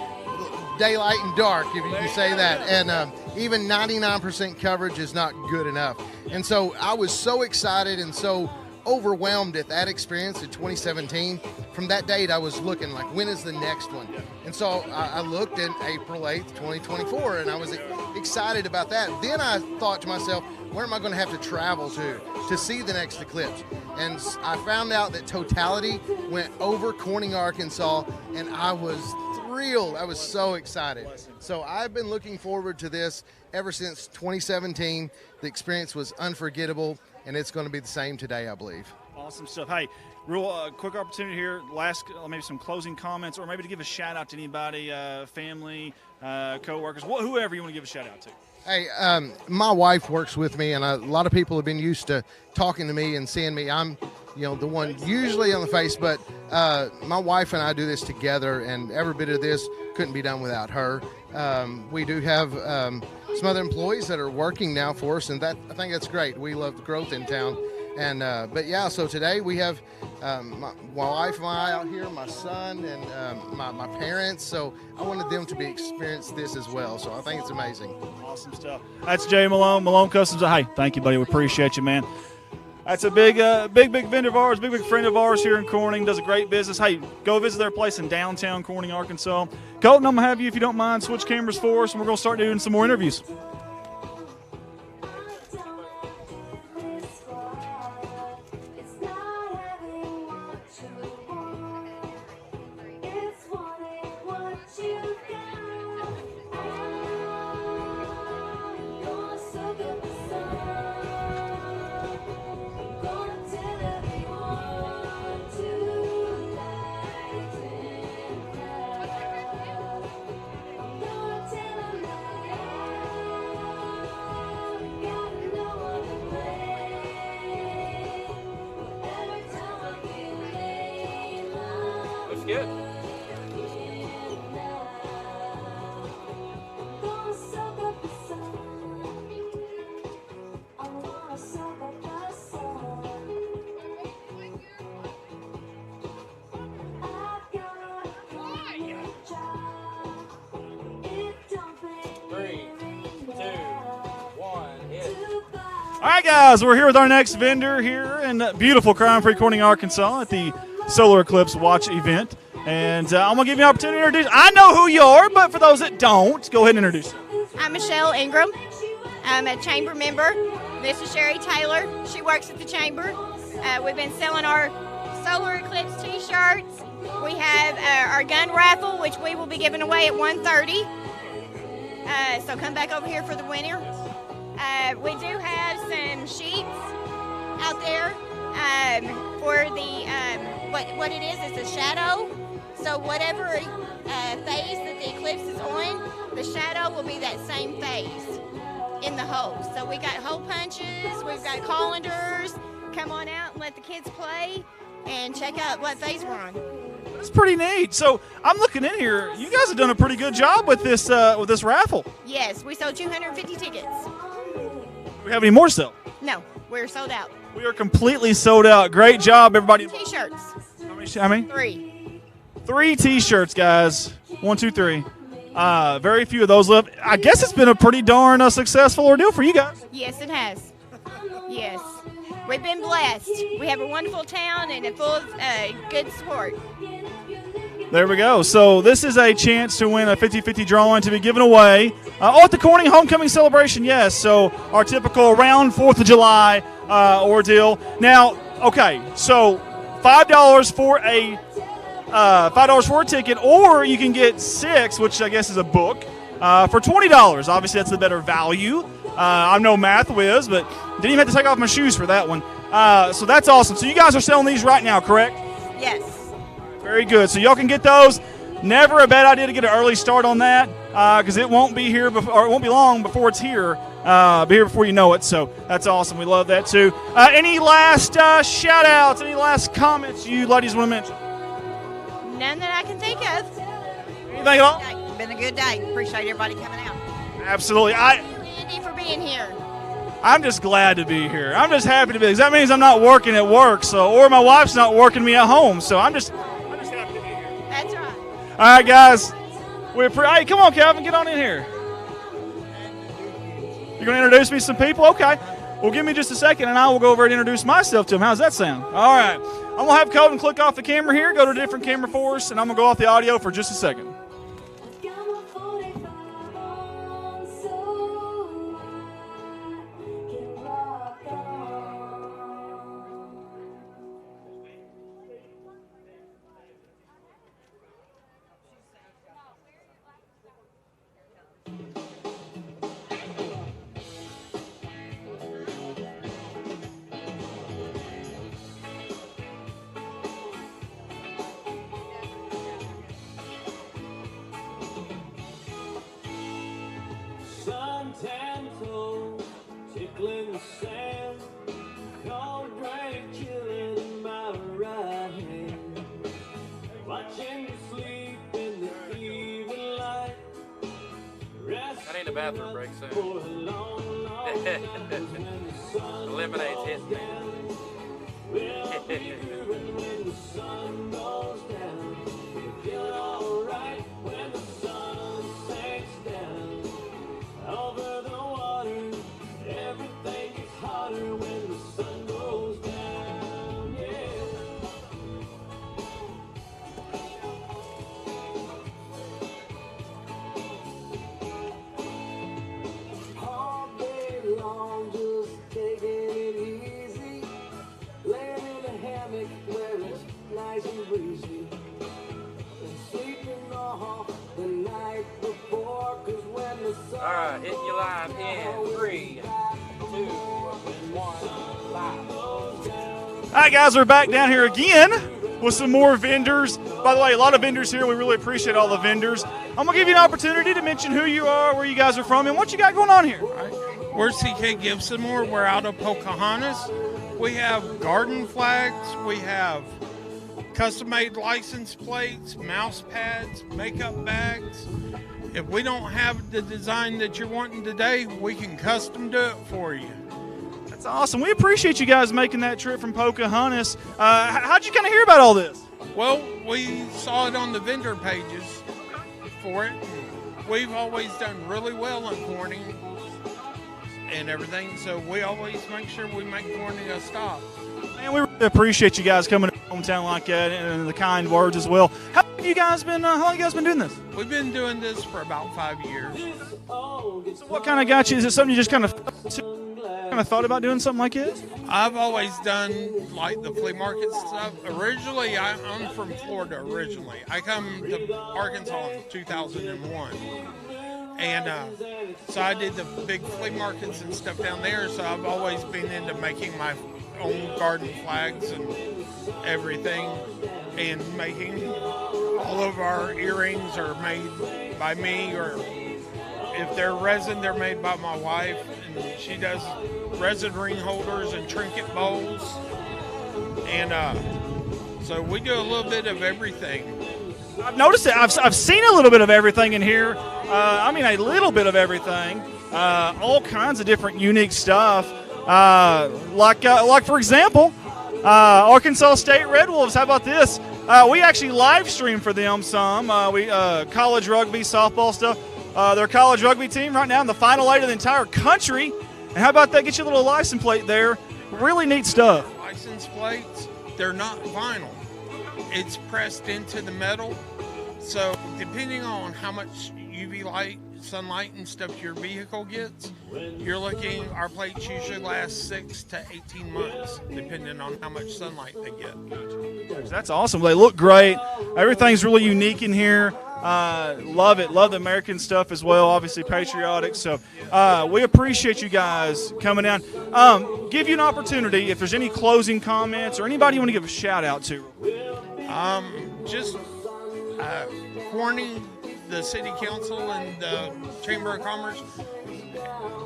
daylight and dark, if you can say that. And even 99% coverage is not good enough. And so I was so excited and so overwhelmed at that experience in 2017. From that date, I was looking like, when is the next one? And so I looked in April 8th, 2024, and I was excited about that. Then I thought to myself, where am I going to have to travel to see the next eclipse? And I found out that totality went over Corning, Arkansas, and I was thrilled. I was so excited. So I've been looking forward to this ever since 2017. The experience was unforgettable, and it's going to be the same today, I believe. Awesome stuff. Hey, real quick opportunity here. Last, maybe some closing comments, or maybe to give a shout out to anybody, family, co-workers, whoever you want to give a shout out to. Hey, my wife works with me, and a lot of people have been used to talking to me and seeing me. I'm, the one usually on the face, but my wife and I do this together, and every bit of this couldn't be done without her. We do have some other employees that are working now for us, and I think that's great. We love the growth in town. And but yeah, so today we have my wife and I out here, my son, and my parents. So I wanted them to experience this as well. So I think it's amazing. Awesome stuff. That's Jay Malone, Malone Customs. Hey, thank you, buddy. We appreciate you, man. That's a big vendor of ours, big friend of ours here in Corning. Does a great business. Hey, go visit their place in downtown Corning, Arkansas. Colton, I'm gonna have you, if you don't mind, switch cameras for us, and we're gonna start doing some more interviews. Good. All right, guys, we're here with our next vendor here in beautiful crime-free Corning, Arkansas at the Solar Eclipse Watch event. And I'm going to give you an opportunity to introduce. I know who you are, but for those that don't, go ahead and introduce. I'm Michelle Ingram. I'm a chamber member. This is Sherry Taylor. She works at the chamber. We've been selling our Solar Eclipse t-shirts. We have our gun raffle, which we will be giving away at 1:30. So come back over here for the winner. We do have some sheets out there for the what it is. It's a shadow. So whatever phase that the eclipse is on, the shadow will be that same phase in the hole. So we got hole punches. We've got colanders. Come on out and let the kids play and check out what phase we're on. That's pretty neat. So I'm looking in here. You guys have done a pretty good job with this raffle. Yes, we sold 250 tickets. Do we have any more still? No, we're sold out. We are completely sold out. Great job, everybody. T-shirts. How many? 3. 3 T-shirts, guys. 1, 2, 3. Very few of those left. I guess it's been a pretty darn successful ordeal for you guys. Yes, it has. Yes. We've been blessed. We have a wonderful town and a full of good support. There we go. So this is a chance to win a 50-50 drawing to be given away At the Corning homecoming celebration, yes. So our typical around 4th of July ordeal. Now, okay, so $5 for a ticket, or you can get 6, which I guess is a book, for $20. Obviously, that's the better value. I'm no math whiz, but didn't even have to take off my shoes for that one. So that's awesome. So you guys are selling these right now, correct? Yes. Very good. So y'all can get those. Never a bad idea to get an early start on that, because it won't be here before, or it won't be long before it's here. Be here before you know it. So that's awesome. We love that too. Any last shout outs? Any last comments you ladies want to mention? None that I can think of. Anything at all? It's been a good day. Appreciate everybody coming out. Absolutely. Andy for being here. I'm just glad to be here. I'm just happy to be here. That means I'm not working at work, or my wife's not working me at home. So I'm just happy to be here. That's right. All right, guys. Hey, come on, Calvin, get on in here. You're going to introduce me to some people? Okay. Well, give me just a second, and I will go over and introduce myself to them. How's that sound? All right. I'm going to have Calvin click off the camera here, go to a different camera for us, and I'm going to go off the audio for just a second. Suntan toe, tickling the sand, cold drink chilling in my right hand, watching you sleep in the evening light. That ain't a bathroom break soon. The lemonade's hitting me. When the sun goes down, you feel alright when the sun sinks down. Over the water, everything gets hotter when the sun goes down, yeah. All day long, just taking it easy, laying in a hammock where it's nice and breezy, and sleeping off the night before, 'cause when the sun All right, hitting you live in 3, 2, 1, live. All right, guys, we're back down here again with some more vendors. By the way, a lot of vendors here. We really appreciate all the vendors. I'm going to give you an opportunity to mention who you are, where you guys are from, and what you got going on here. We're CK Gibson Moore. We're out of Pocahontas. We have garden flags. We have custom-made license plates, mouse pads, makeup bags. If we don't have the design that you're wanting today, we can custom do it for you. That's awesome. We appreciate you guys making that trip from Pocahontas. How'd you kind of hear about all this? Well, we saw it on the vendor pages for it. We've always done really well in Corning and everything, so we always make sure we make Corning a stop. Man, we really appreciate you guys coming to our hometown like that, and the kind words as well. How long have you guys been doing this? We've been doing this for about 5 years. So what kind of got you? Is it something you just kind of thought about doing something like this? I've always done like the flea market stuff. Originally, I'm from Florida originally. I come to Arkansas in 2001. And so I did the big flea markets and stuff down there. So I've always been into making my own garden flags and everything. And making all of our earrings are made by me, or if they're resin, they're made by my wife. And she does resin ring holders and trinket bowls. And so we do a little bit of everything. I've noticed it. I've seen a little bit of everything in here. I mean, a little bit of everything. All kinds of different unique stuff. Like for example, Arkansas State Red Wolves. How about this? We actually live stream for them some. We college rugby, softball stuff. Their college rugby team right now in the Final 8 of the entire country. And how about that? Get you a little license plate there. Really neat stuff. License plates, they're not vinyl. It's pressed into the metal. So depending on how much UV light sunlight and stuff your vehicle gets, you're looking, our plates usually last 6 to 18 months, depending on how much sunlight they get. That's awesome. They look great. Everything's really unique in here. Love it. Love the American stuff as well. Obviously patriotic. So we appreciate you guys coming down. Give you an opportunity if there's any closing comments or anybody you want to give a shout out to. Just Corning, the City Council and the Chamber of Commerce,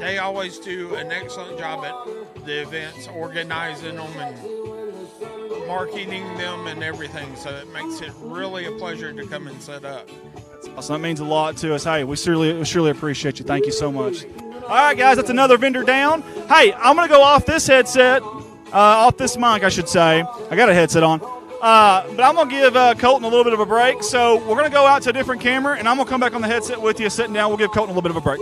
they always do an excellent job at the events, organizing them and marketing them and everything, so it makes it really a pleasure to come and set up. Awesome. That means a lot to us. Hey, we surely appreciate you. Thank you so much. All right, guys, that's another vendor down. Hey, I'm going to go off this headset, off this mic, I should say. I got a headset on. But I'm going to give Colton a little bit of a break. So we're going to go out to a different camera, and I'm going to come back on the headset with you sitting down. We'll give Colton a little bit of a break.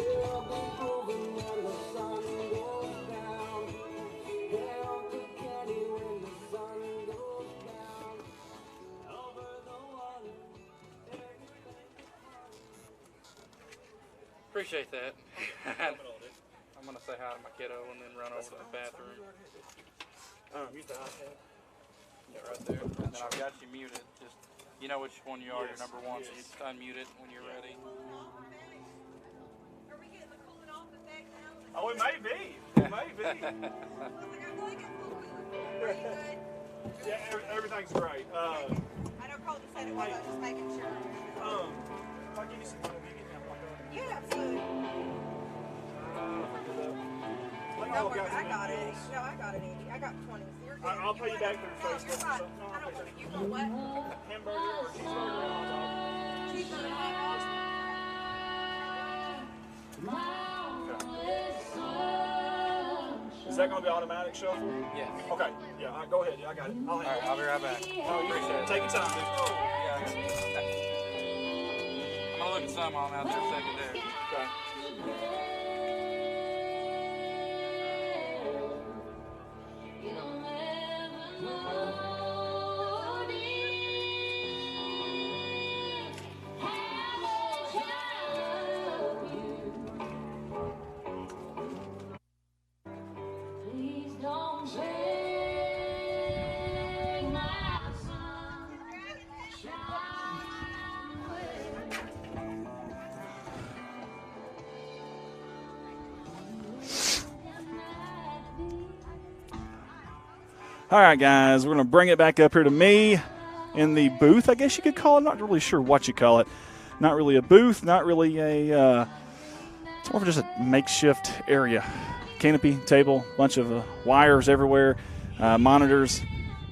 Appreciate that. I'm going to say hi to my kiddo and then run over to the bathroom. Use the iPad. Yeah, right there. And then I've got you muted. Just, you know which one you are, you're number one, so you just unmute it when you're ready. Are we getting the cooling off effect now? Oh, it may be. It may be. Yeah, everything's great. I know Colton said it was, I was just making sure. If I give you some money, will you get that like a... Yeah, absolutely. Don't worry, I got it. No, I got it, Andy. I got 20. So you're good. I'll pay you back for your Facebook. You're fine. I don't want it. You want what? Hamburger or cheeseburger and hot dog. Cheeseburger and hot dogs. Is that going to be automatic shuffle? Yes. Okay. Yeah, all right, go ahead. Yeah, I got it. All right, I'll be right back. Appreciate it. Take your time, dude. Yeah, I got it. I'm going to look at some on out there secondary. Okay. All right, guys, we're going to bring it back up here to me in the booth, I guess you could call it. I'm not really sure what you call it. Not really a booth, not really a, it's more of just a makeshift area. Canopy, table, bunch of wires everywhere, monitors,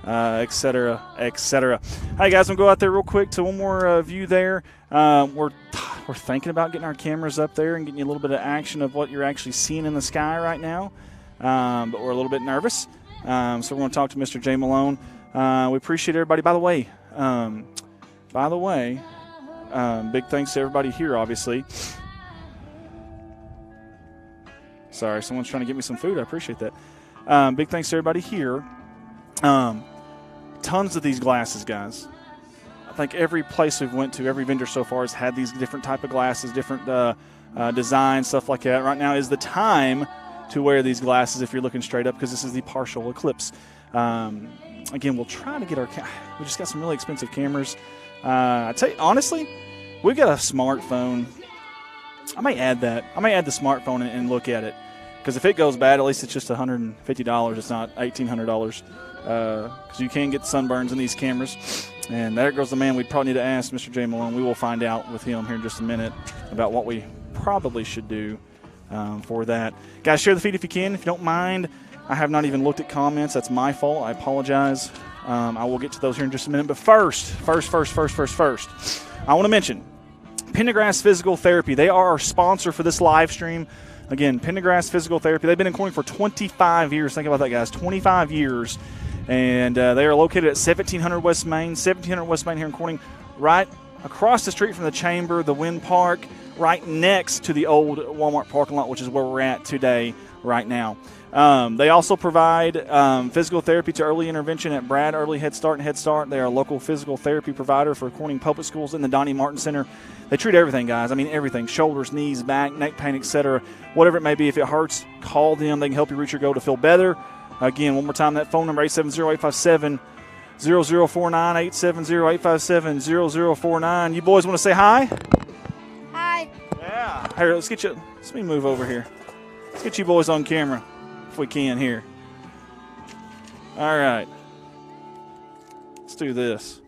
et cetera, et cetera. Hey, guys, I'm going to go out there real quick to one more view there. We're thinking about getting our cameras up there and getting you a little bit of action of what you're actually seeing in the sky right now, but we're a little bit nervous. So we're going to talk to Mr. Jay Malone. We appreciate everybody. By the way, big thanks to everybody here, obviously. Sorry, someone's trying to get me some food. I appreciate that. Big thanks to everybody here. Tons of these glasses, guys. I think every place we've went to, every vendor so far has had these different type of glasses, different designs, stuff like that. Right now is the time to wear these glasses if you're looking straight up, because this is the partial eclipse. Again, we'll try to get we just got some really expensive cameras. I tell you, honestly, we've got a smartphone. I may add that. I may add the smartphone and look at it, because if it goes bad, at least it's just $150. It's not $1,800, because you can get sunburns in these cameras. And there goes the man we'd probably need to ask, Mr. Jay Malone. We will find out with him here in just a minute about what we probably should do for that. Guys, share the feed if you can. If you don't mind, I have not even looked at comments. That's my fault. I apologize. I will get to those here in just a minute. But first, I want to mention Pendergrass Physical Therapy. They are our sponsor for this live stream. Again, Pendergrass Physical Therapy. They've been in Corning for 25 years. Think about that, guys. 25 years. And they are located at 1700 West Main. 1700 West Main here in Corning, right across the street from the Chamber, the Wind Park, right next to the old Walmart parking lot, which is where we're at today, right now. They also provide physical therapy to early intervention at Brad Early Head Start and Head Start. They are a local physical therapy provider for Corning Public Schools in the Donnie Martin Center. They treat everything, guys. I mean, everything. Shoulders, knees, back, neck pain, etc. Whatever it may be. If it hurts, call them. They can help you reach your goal to feel better. Again, one more time, that phone number, 870-857-0049, 870-857-0049. You boys want to say hi? Hi. Yeah. Here, let me move over here. Let's get you boys on camera if we can here. All right. Let's do this.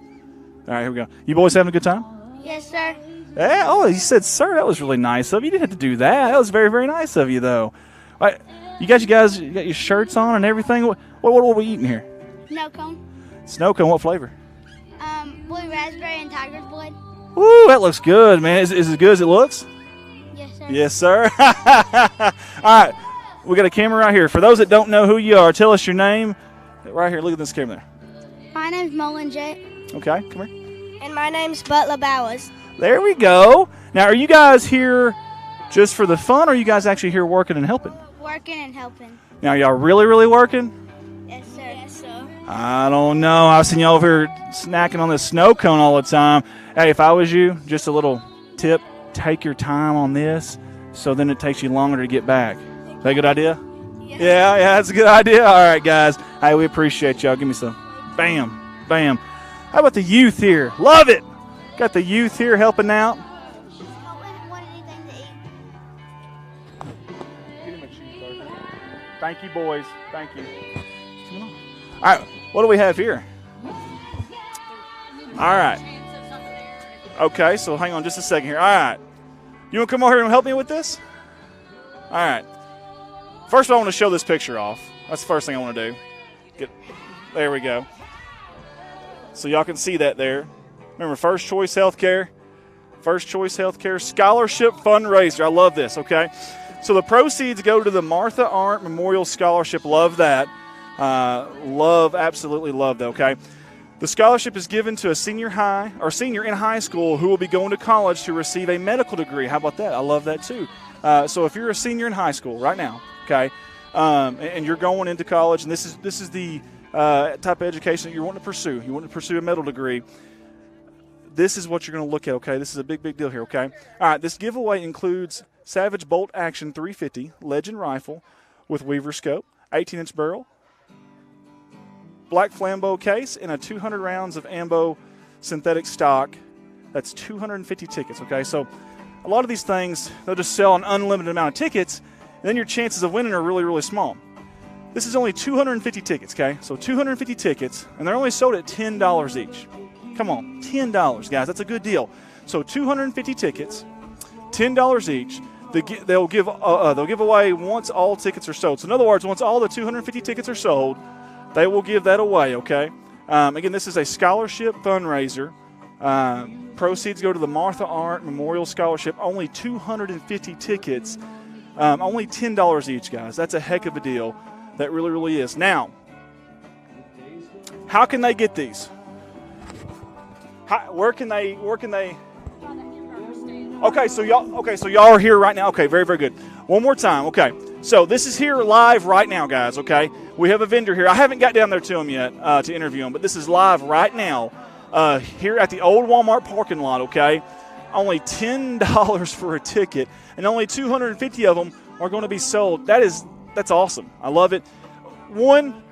All right, here we go. You boys having a good time? Yes, sir. Yeah. Oh, you said, sir. That was really nice of you. You didn't have to do that. That was very, very nice of you, though. All right. You got your shirts on and everything. What are we eating here? Snow cone. Snow cone. What flavor? Blue raspberry and tiger's blood. Ooh, that looks good, man. Is it as good as it looks? Yes, sir. Yes, sir. All right. We got a camera right here. For those that don't know who you are, tell us your name. Right here. Look at this camera there. My name's Mullen Jet. Okay, come here. And my name's Butler Bowers. There we go. Now, are you guys here just for the fun, or are you guys actually here working and helping? Working and helping. Now, y'all really, really working? Yes, sir. Yes, sir. I don't know. I've seen y'all over here snacking on this snow cone all the time. Hey, if I was you, just a little tip, take your time on this so then it takes you longer to get back. Is that a good idea? Yeah, that's a good idea. All right, guys. Hey, we appreciate y'all. Give me some. Bam, bam. How about the youth here? Love it. Got the youth here helping out. Thank you, boys. Thank you. All right, what do we have here? All right. Okay, so hang on just a second here. All right. You want to come over here and help me with this? All right. First of all, I want to show this picture off. That's the first thing I want to do. There we go. So y'all can see that there. Remember, First Choice Healthcare. First Choice Healthcare Scholarship Fundraiser. I love this, okay? So the proceeds go to the Martha Arndt Memorial Scholarship. Love that. Absolutely love that, okay? The scholarship is given to a senior in high school who will be going to college to receive a medical degree. How about that? I love that too. So if you're a senior in high school right now, okay, and you're going into college, and this is the type of education that you want to pursue. You want to pursue a medical degree. This is what you're going to look at, okay? This is a big deal here, okay? All right, this giveaway includes Savage Bolt Action 350 Legend Rifle with Weaver Scope, 18-inch barrel, black flambeau case, and a 200 rounds of ammo synthetic stock. That's 250 tickets, okay? So a lot of these things, they'll just sell an unlimited amount of tickets, and then your chances of winning are really, really small. This is only 250 tickets, okay? So 250 tickets, and they're only sold at $10 each. Come on, $10, guys. That's a good deal. So 250 tickets, $10 each. They'll give away once all tickets are sold. So in other words, once all the 250 tickets are sold, they will give that away, okay? Again, this is a scholarship fundraiser. Proceeds go to the Martha Arndt Memorial Scholarship. Only 250 tickets, only $10 each, guys. That's a heck of a deal. That really, really is. Now, how can they get these? Where can they? Okay, so y'all are here right now. Okay, very, very good. One more time. Okay, so this is here live right now, guys. Okay, we have a vendor here. I haven't got down there to him yet to interview him, but this is live right now here at the old Walmart parking lot. Okay, only $10 for a ticket, and only 250 of them are going to be sold. That's awesome. I love it. One,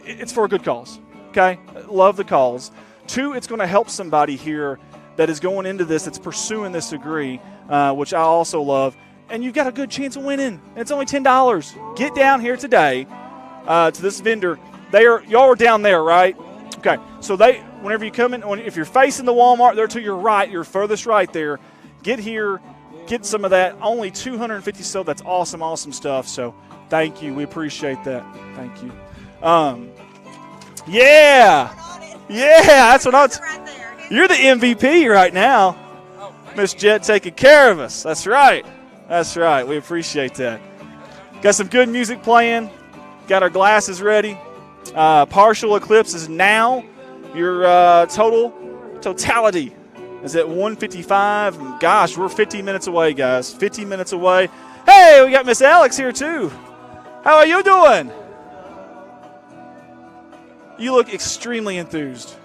it's for a good cause. Okay, love the cause. Two, it's going to help somebody here that is going into this, that's pursuing this degree, which I also love. And you've got a good chance of winning. And it's only $10. Get down here today to this vendor. Y'all are down there, right? Okay. So whenever you come in, if you're facing the Walmart, they're to your right, your furthest right there. Get here, get some of that. Only 250 sold. That's awesome, awesome stuff. So thank you. We appreciate that. Thank you. Yeah, that's what you're the MVP right now. Miss Jet taking care of us. That's right. We appreciate that. Got some good music playing. Got our glasses ready. Partial eclipse is now. Your totality is at 155. And gosh, we're 50 minutes away, guys. 50 minutes away. Hey, we got Miss Alex here too. How are you doing? You look extremely enthused.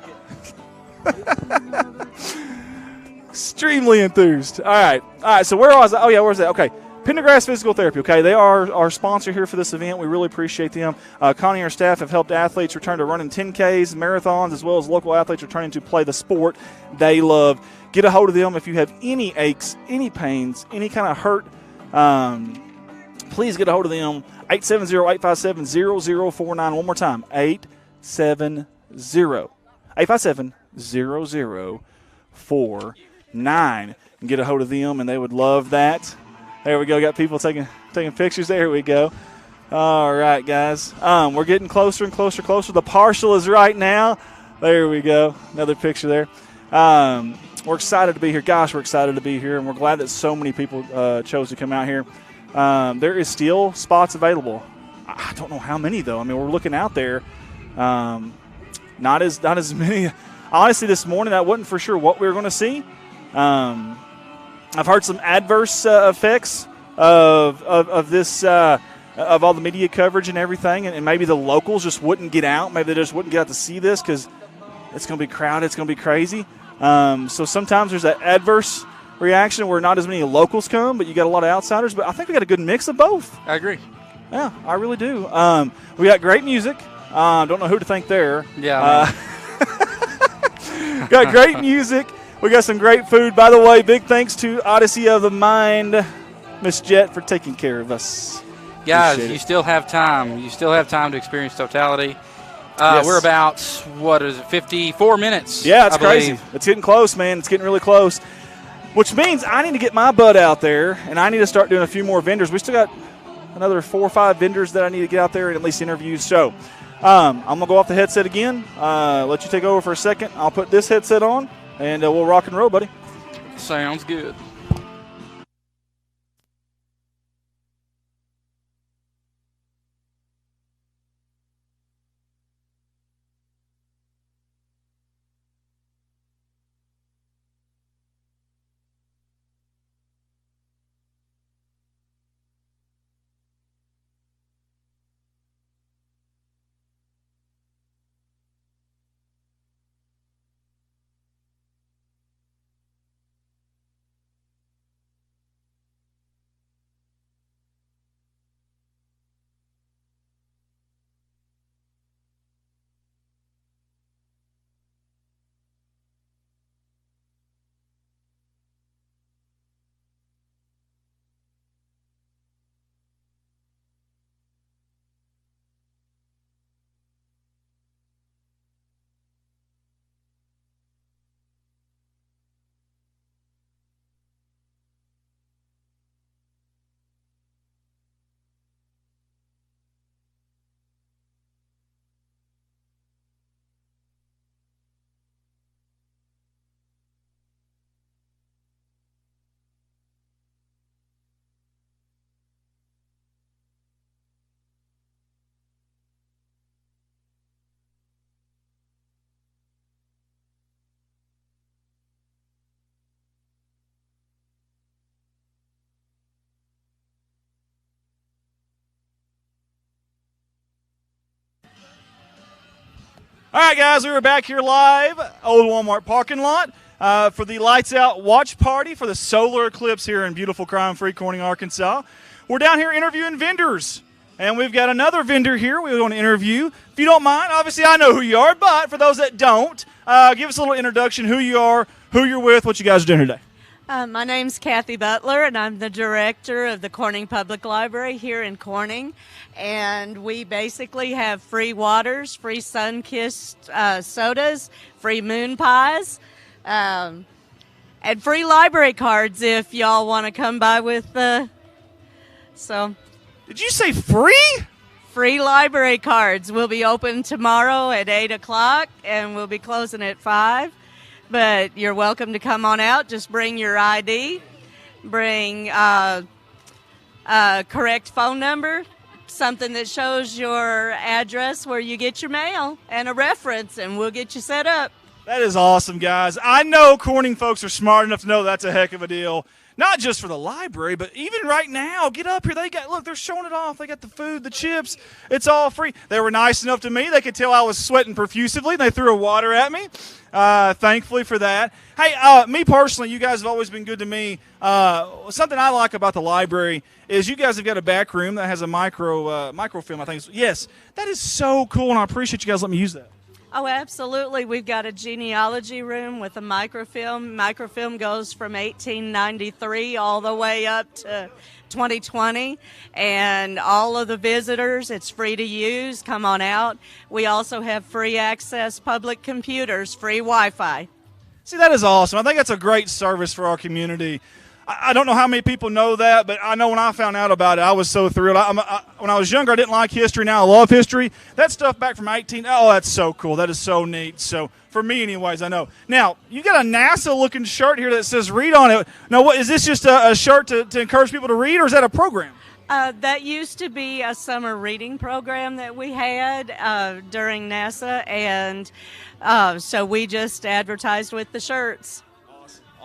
Extremely enthused. All right. So where was I? Oh, yeah, where's that? Okay. Pendergrass Physical Therapy, okay? They are our sponsor here for this event. We really appreciate them. Connie and her staff have helped athletes return to running 10Ks, marathons, as well as local athletes returning to play the sport they love. Get a hold of them if you have any aches, any pains, any kind of hurt. Please get a hold of them. 870-857-0049. One more time. 870-857-0049. And get a hold of them, and they would love that. There we go. Got people taking pictures. There we go. All right, guys. We're getting closer and closer. The partial is right now. There we go. Another picture there. We're excited to be here. Gosh, we're excited to be here, and we're glad that so many people chose to come out here. There is still spots available. I don't know how many, though. I mean, we're looking out there. Not as many. Honestly, this morning I wasn't for sure what we were going to see. I've heard some adverse effects of this of all the media coverage and everything, and maybe the locals just wouldn't get out. Maybe they just wouldn't get out to see this because it's going to be crowded. It's going to be crazy. So sometimes there's that adverse reaction where not as many locals come, but you got a lot of outsiders. But I think we got a good mix of both. I agree. Yeah, I really do. We got great music. Don't know who to thank there. Yeah. Got great music. We got some great food. By the way, big thanks to Odyssey of the Mind, Miss Jet, for taking care of us. Guys, you still have time. You still have time to experience totality. Yes. We're about, 54 minutes? Yeah, it's crazy. It's getting close, man. It's getting really close. Which means I need to get my butt out there, and I need to start doing a few more vendors. We still got another 4 or 5 vendors that I need to get out there and at least interview. So I'm going to go off the headset again, let you take over for a second. I'll put this headset on, and we'll rock and roll, buddy. Sounds good. All right, guys, we were back here live, Old Walmart parking lot, for the Lights Out watch party for the solar eclipse here in beautiful crime-free Corning, Arkansas. We're down here interviewing vendors, and we've got another vendor here we want to interview. If you don't mind, obviously I know who you are, but for those that don't, give us a little introduction, who you are, who you're with, what you guys are doing today. My name's Kathy Butler, and I'm the director of the Corning Public Library here in Corning. And we basically have free waters, free sun-kissed sodas, free moon pies, and free library cards if y'all want to come by with so. Did you say free? Free library cards. We'll be open tomorrow at 8 o'clock, and we'll be closing at 5. But you're welcome to come on out. Just bring your ID, bring a correct phone number, something that shows your address where you get your mail, and a reference, and we'll get you set up. That is awesome, guys. I know Corning folks are smart enough to know that's a heck of a deal. not just for the library, but even right now, get up here. They're showing it off. They got the food, the chips. It's all free. They were nice enough to me. They could tell I was sweating profusely. They threw water at me. Thankfully for that. Hey, me personally, you guys have always been good to me. Something I like about the library is you guys have got a back room that has a microfilm, I think. Yes, that is so cool, and I appreciate you guys letting me use that. Oh, absolutely. We've got a genealogy room with a microfilm. Microfilm goes from 1893 all the way up to 2020. And all of the visitors, it's free to use. Come on out. We also have free access public computers, free Wi-Fi. See, that is awesome. I think that's a great service for our community. I don't know how many people know that, but I know when I found out about it, I was so thrilled. When I was younger, I didn't like history. Now I love history. That stuff back from that's so cool. That is so neat. So for me, anyways, I know. Now, you got a NASA-looking shirt here that says read on it. Now, what is this just a shirt to encourage people to read, or is that a program? That used to be a summer reading program that we had during NASA, and so we just advertised with the shirts.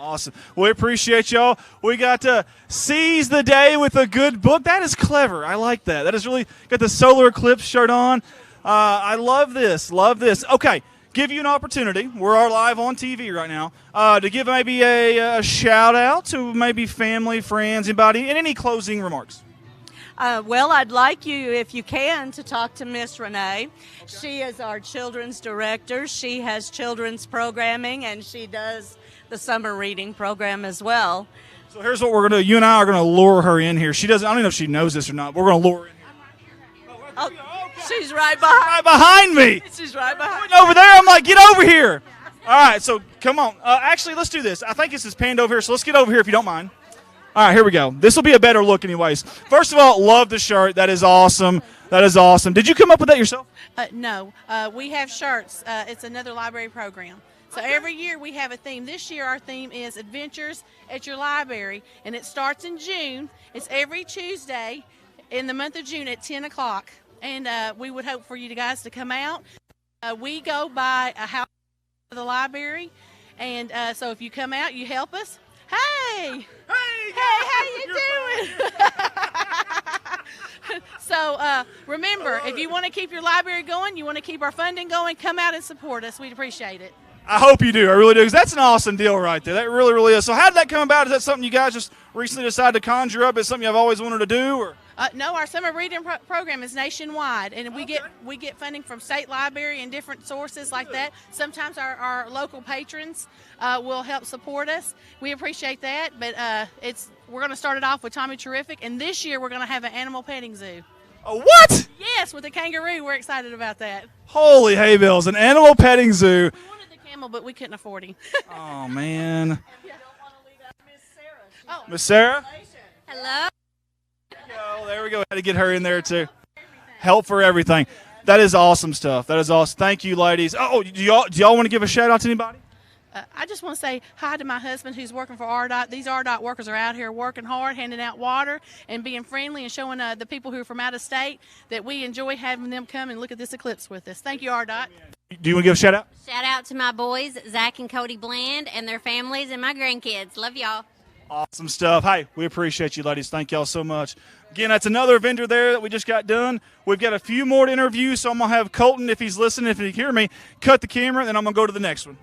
Awesome. We appreciate y'all. We got to seize the day with a good book. That is clever. I like that. That is really got the solar eclipse shirt on. I love this. Love this. Okay. Give you an opportunity. We're live on TV right now. To give maybe a shout out to maybe family, friends, anybody, and any closing remarks. Well, I'd like you, if you can, to talk to Miss Renee. She is our children's director. She has children's programming, and she does the summer reading program as well. So here's what we're going to do. You and I are going to lure her in here. I don't even know if she knows this or not. We're going to lure her in here. Oh, she's right behind. Right behind me. She's right behind. Over there. I'm like, get over here. All right, so come on. Actually, let's do this. I think this is panned over here, so let's get over here if you don't mind. All right, here we go. This will be a better look anyways. First of all, love the shirt. That is awesome. That is awesome. Did you come up with that yourself? No. We have shirts. It's another library program. So every year we have a theme. This year our theme is Adventures at Your Library, and it starts in June. It's every Tuesday in the month of June at 10 o'clock, and we would hope for you guys to come out. We go by a house of the library, and so if you come out, you help us. Hey, how you doing? So remember, if you want to keep your library going, you want to keep our funding going, come out and support us. We'd appreciate it. I hope you do. I really do, because that's an awesome deal right there. That really, really is. So how did that come about? Is that something you guys just recently decided to conjure up? Is something you've always wanted to do? Or? No, our summer reading program is nationwide, and we get funding from state library and different sources like that. Sometimes our local patrons will help support us. We appreciate that, but we're going to start it off with Tommy Terrific, and this year we're going to have an animal petting zoo. A what? Yes, with a kangaroo. We're excited about that. Holy hay bells, an animal petting zoo. We wanted the camel, but we couldn't afford him. Oh, man. Miss Sarah? Hello. Oh, there we go. Had to get her in there, too. Help for everything. That is awesome stuff. That is awesome. Thank you, ladies. Oh, do y'all want to give a shout-out to anybody? I just want to say hi to my husband who's working for RDOT. These RDOT workers are out here working hard, handing out water and being friendly and showing the people who are from out of state that we enjoy having them come and look at this eclipse with us. Thank you, RDOT. Do you want to give a shout-out? Shout out to my boys, Zach and Cody Bland, and their families and my grandkids. Love y'all. Awesome stuff. Hey, we appreciate you, ladies. Thank y'all so much. Again, that's another vendor there that we just got done. We've got a few more to interview, so I'm going to have Colton, if he's listening, if he can hear me, cut the camera, and then I'm going to go to the next one.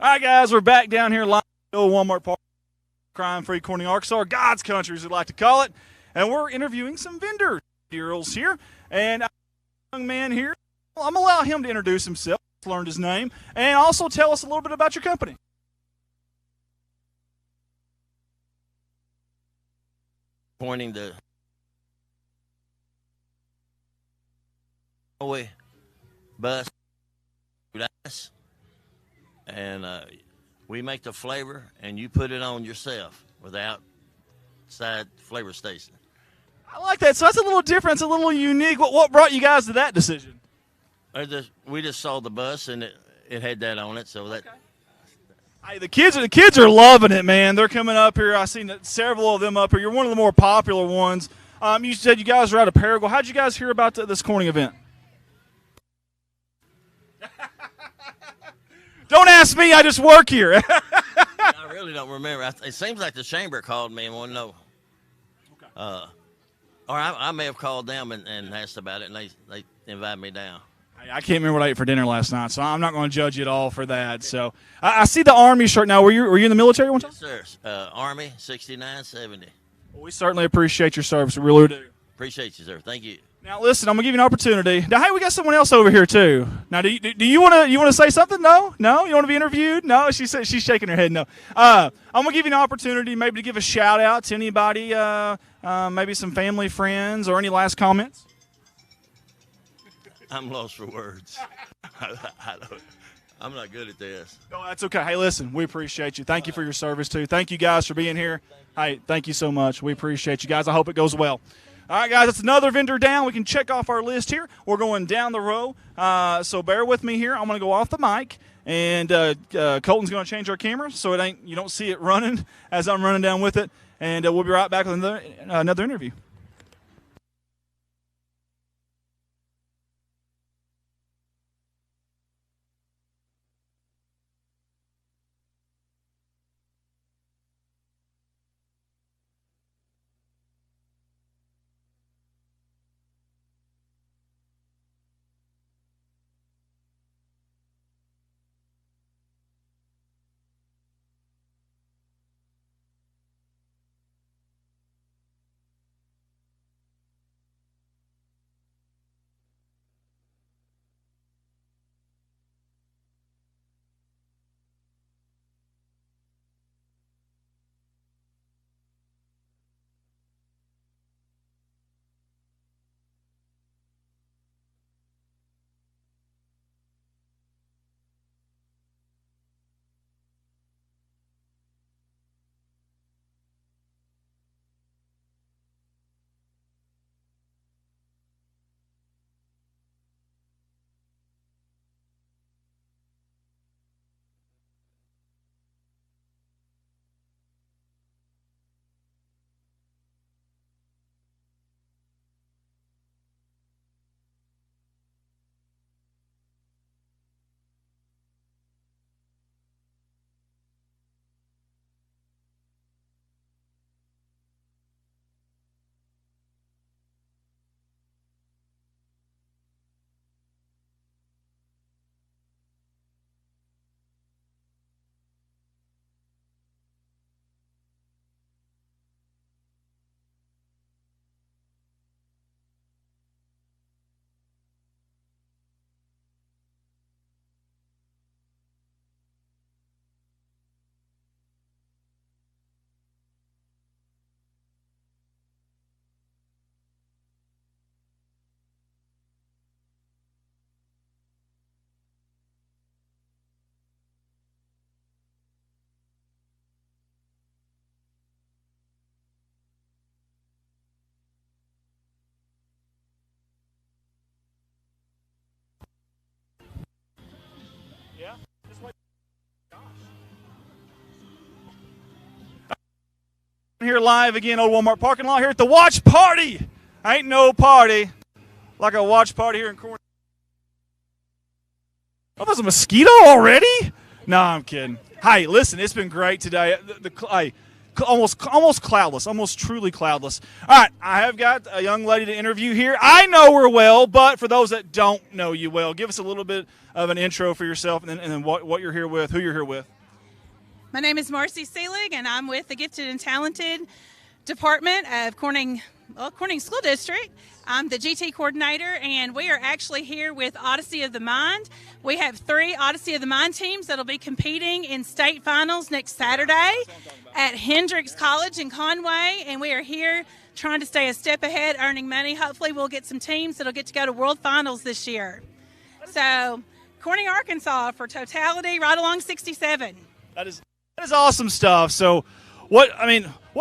All right, guys, we're back down here live at Walmart Park, crime-free Corning, Arkansas, God's country, as we like to call it. And we're interviewing some vendor girls here. And a young man here, I'm going to allow him to introduce himself, learned his name, and also tell us a little bit about your company. Pointing to bus, and we make the flavor, and you put it on yourself without side flavor station. I like that. So that's a little different. It's a little unique. What brought you guys to that decision? We just saw the bus, and it had that on it, so that. Hey, the kids are loving it, man. They're coming up here. I've seen several of them up here. You're one of the more popular ones. You said you guys are out of Paraguay. How'd you guys hear about this Corning event? Don't ask me. I just work here. I really don't remember. It seems like the chamber called me and wanted to know. Okay. Or I may have called them and asked about it, and they invited me down. I can't remember what I ate for dinner last night, so I'm not going to judge you at all for that. So I see the Army shirt now. Were you in the military one time? Yes, sir. Army 6970. Well, we certainly appreciate your service. We really do. Appreciate you, sir. Thank you. Now, listen, I'm gonna give you an opportunity. Now, hey, we got someone else over here too. Now, do you want to say something? No. You want to be interviewed? No. She's shaking her head. No. I'm gonna give you an opportunity, maybe to give a shout out to anybody, maybe some family, friends, or any last comments. I'm lost for words. I'm not good at this. No, that's okay. Hey, listen, we appreciate you. Thank you for your service too. Thank you guys for being here. Hey, thank you so much. We appreciate you guys. I hope it goes well. All right, guys, that's another vendor down. We can check off our list here. We're going down the row, so bear with me here. I'm going to go off the mic, and Colton's going to change our camera so you don't see it running as I'm running down with it, and we'll be right back with another interview. Here live again, old Walmart parking lot here at the watch party. Ain't no party like a watch party here in Corning. Oh, there's a mosquito already? No, I'm kidding. Hey, listen, it's been great today. Hey, almost cloudless, almost truly cloudless. All right, I have got a young lady to interview here. I know her well, but for those that don't know you well, give us a little bit of an intro for yourself, and then what you're here with, who you're here with. My name is Marcy Seelig, and I'm with the Gifted and Talented Department of Corning School District. I'm the GT coordinator, and we are actually here with Odyssey of the Mind. We have 3 Odyssey of the Mind teams that will be competing in state finals next Saturday at Hendrix College in Conway, and we are here trying to stay a step ahead, earning money. Hopefully we'll get some teams that will get to go to World Finals this year. So, Corning, Arkansas for totality, right along 67. That is awesome stuff. So, what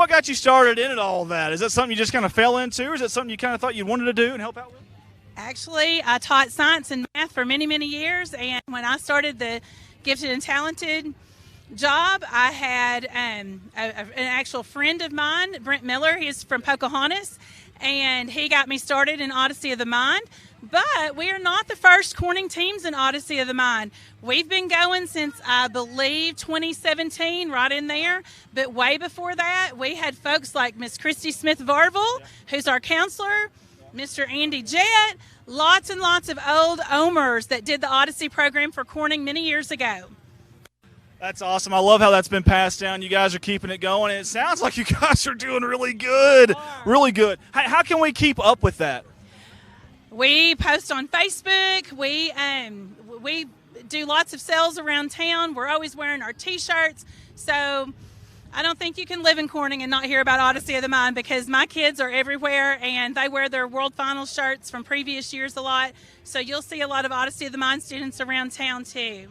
got you started in it, all that? Is that something you just kind of fell into, or is that something you kind of thought you wanted to do and help out with? Actually, I taught science and math for many, many years, and when I started the Gifted and Talented job, I had an actual friend of mine, Brent Miller. He's from Pocahontas, and he got me started in Odyssey of the Mind. But we are not the first Corning teams in Odyssey of the Mind. We've been going since, I believe, 2017, right in there. But way before that, we had folks like Miss Christy Smith-Varvel, who's our counselor, Mr. Andy Jett, lots and lots of old Omers that did the Odyssey program for Corning many years ago. That's awesome. I love how that's been passed down. You guys are keeping it going, and it sounds like you guys are doing really good. Really good. How can we keep up with that? We post on Facebook. We do lots of sales around town. We're always wearing our T-shirts. So I don't think you can live in Corning and not hear about Odyssey of the Mind, because my kids are everywhere, and they wear their World Finals shirts from previous years a lot. So you'll see a lot of Odyssey of the Mind students around town too.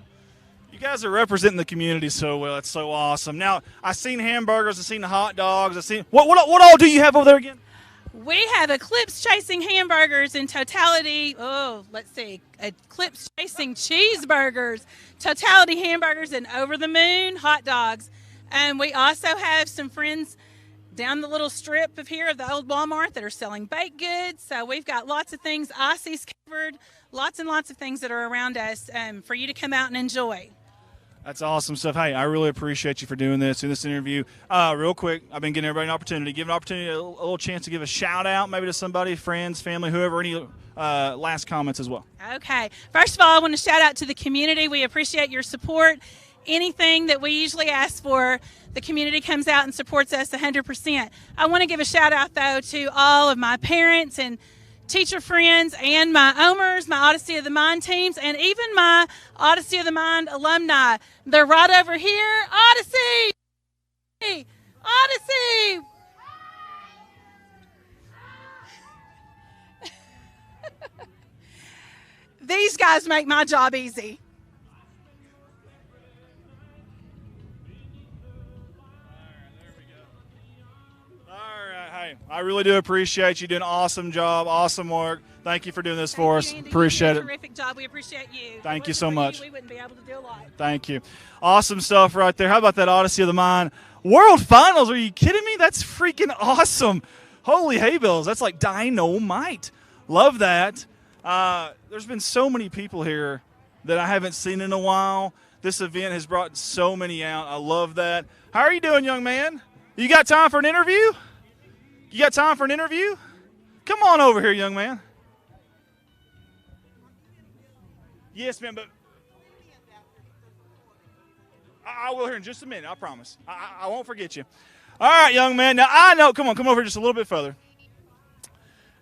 You guys are representing the community so well. It's so awesome. Now, I've seen hamburgers. I've seen the hot dogs. I've seen what all do you have over there again? We have Eclipse chasing hamburgers in totality. Oh, let's see. Eclipse chasing cheeseburgers, totality hamburgers, and over the moon hot dogs. And we also have some friends down the little strip of here of the old Walmart that are selling baked goods. So we've got lots of things. Icy's covered. Lots and lots of things that are around us for you to come out and enjoy. That's awesome stuff. Hey, I really appreciate you for doing this interview. Real quick, I've been getting everybody an opportunity. Give an opportunity, a little chance to give a shout-out maybe to somebody, friends, family, whoever, any last comments as well. Okay. First of all, I want to shout out to the community. We appreciate your support. Anything that we usually ask for, the community comes out and supports us 100%. I want to give a shout-out, though, to all of my parents and teacher friends and my Omers, my Odyssey of the Mind teams, and even my Odyssey of the Mind alumni. They're right over here. Odyssey! Odyssey! These guys make my job easy. I really do appreciate you doing an awesome job, awesome work. Thank you for doing this for us. Appreciate it. Terrific job. We appreciate you. Thank you so much. We wouldn't be able to do a lot. Thank you. Awesome stuff right there. How about that Odyssey of the Mind? World Finals, are you kidding me? That's freaking awesome. Holy hay bills. That's like dynamite. Love that. There's been so many people here that I haven't seen in a while. This event has brought so many out. I love that. How are you doing, young man? You got time for an interview? You got time for an interview? Come on over here, young man. Yes, ma'am, but I will here in just a minute, I promise. I won't forget you. All right, young man. Now, I know, come over just a little bit further.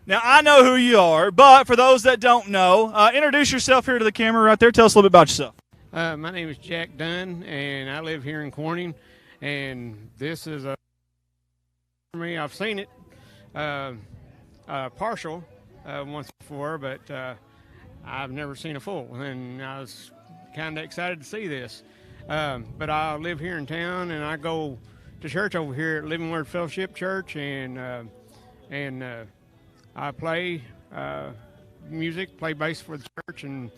Now, I know who you are, but for those that don't know, introduce yourself here to the camera right there. Tell us a little bit about yourself. My name is Jack Dunn, and I live here in Corning, and this is a for me. I've seen it partial once before, but I've never seen a full, and I was kind of excited to see this. But I live here in town, and I go to church over here at Living Word Fellowship Church, and I play music, play bass for the church, and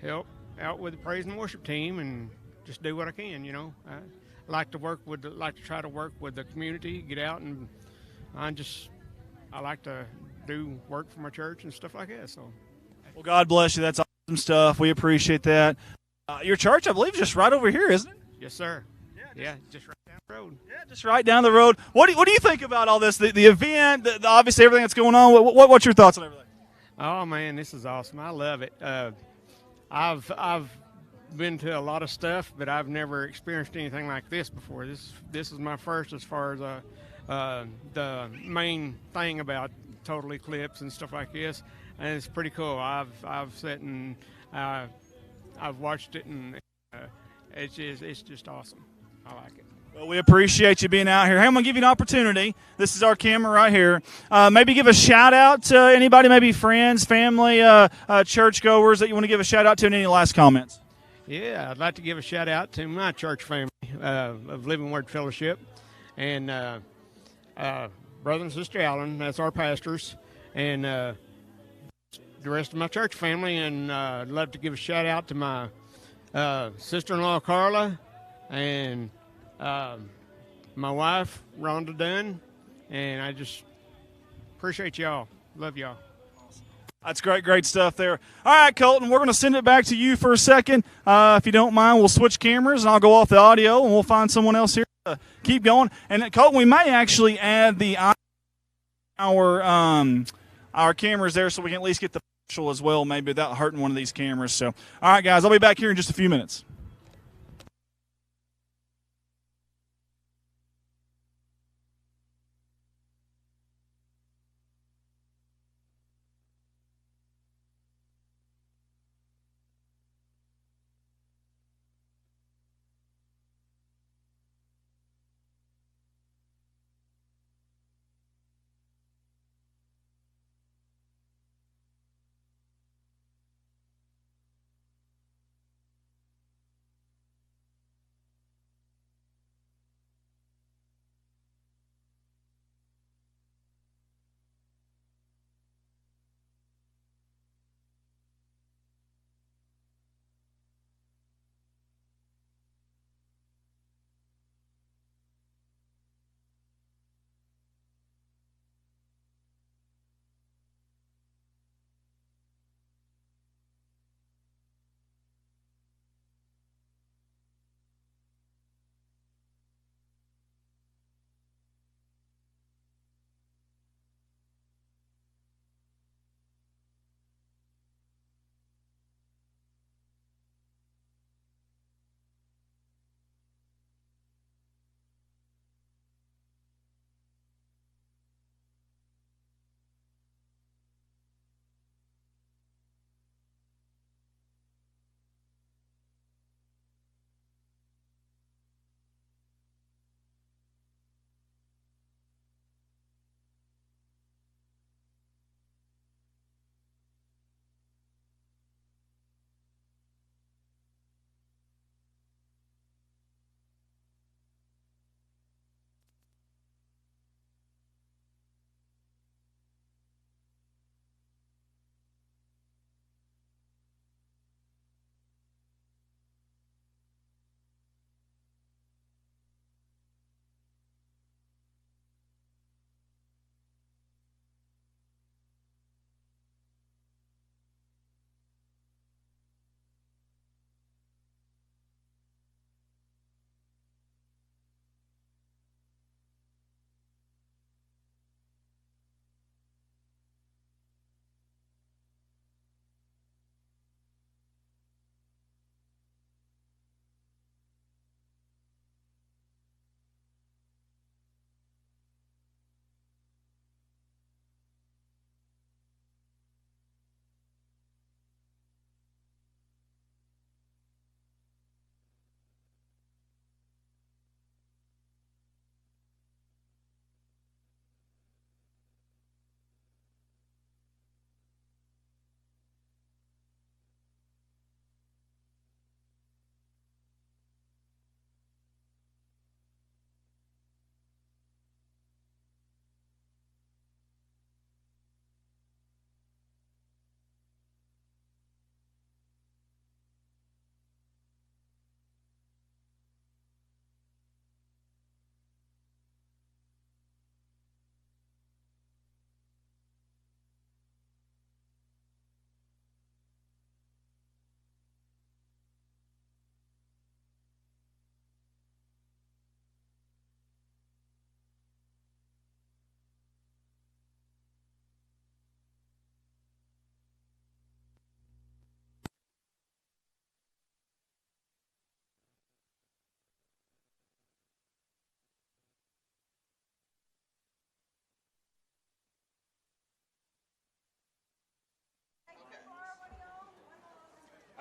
help out with the praise and worship team, and just do what I can. You know, I like to try to work with the community, get out, and I like to do work for my church and stuff like that. So, well, God bless you. That's awesome stuff. We appreciate that. Your church, I believe, is just right over here, isn't it? Yes, sir. Yeah, just right down. Road. Yeah, just right down the road. What do you think about all this? The event, obviously everything that's going on. What's your thoughts on everything? Oh man, this is awesome. I love it. I've been to a lot of stuff, but I've never experienced anything like this before. This is my first as far as the main thing about total eclipse and stuff like this, and it's pretty cool. I've sat and I've watched it, and it's just awesome. I like it. Well, we appreciate you being out here. Hey, I'm going to give you an opportunity. This is our camera right here. Maybe give a shout-out to anybody, maybe friends, family, churchgoers that you want to give a shout-out to, and any last comments? Yeah, I'd like to give a shout-out to my church family of Living Word Fellowship, and Brother and Sister Allen, that's our pastors, and the rest of my church family, and I'd love to give a shout-out to my sister-in-law, Carla, and my wife, Rhonda Dunn, and I just appreciate y'all. Love y'all. That's great stuff there. All right, Colton, we're going to send it back to you for a second. If you don't mind, we'll switch cameras, and I'll go off the audio, and we'll find someone else here to keep going. And, Colton, we may actually add our cameras there so we can at least get the partial as well, maybe without hurting one of these cameras. So, all right, guys, I'll be back here in just a few minutes.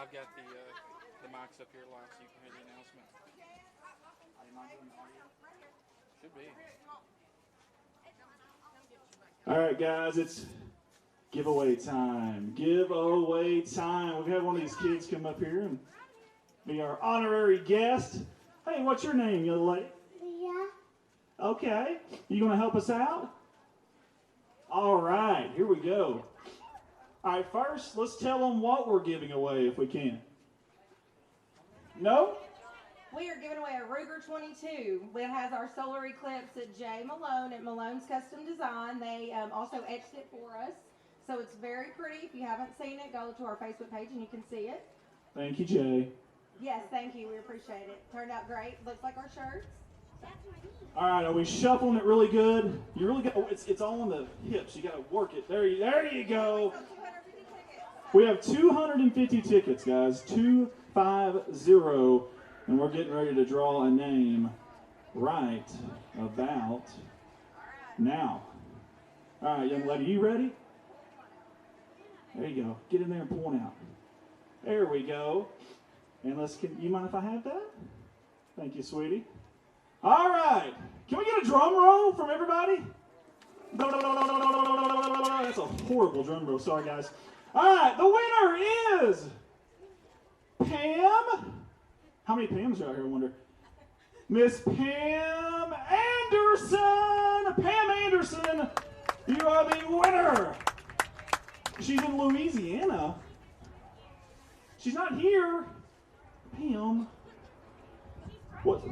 I've got the mics up here live so you can hear the announcement. Should be. All right, guys, it's giveaway time. Giveaway time. We've had one of these kids come up here and be our honorary guest. Hey, what's your name, young lady? Yeah. Okay. You going to help us out? All right, here we go. All right, first, let's tell them what we're giving away if we can. No? We are giving away a Ruger 22. It has our solar eclipse at J. Malone at Malone's Custom Design. They also etched it for us. So it's very pretty. If you haven't seen it, go to our Facebook page and you can see it. Thank you, Jay. Yes, thank you. We appreciate it. Turned out great. Looks like our shirts. All right, are we shuffling it really good? You really got, oh, it's all on the hips. You got to work it. There you go. We have 250 tickets, guys. 250. And we're getting ready to draw a name right about now. All right, young lady, you ready? There you go. Get in there and point out. There we go. And you mind if I have that? Thank you, sweetie. All right. Can we get a drum roll from everybody? That's a horrible drum roll. Sorry, guys. All right, the winner is Pam. How many Pams are out here, I wonder? Miss Pam Anderson. Pam Anderson, you are the winner. She's in Louisiana. She's not here. Pam. What?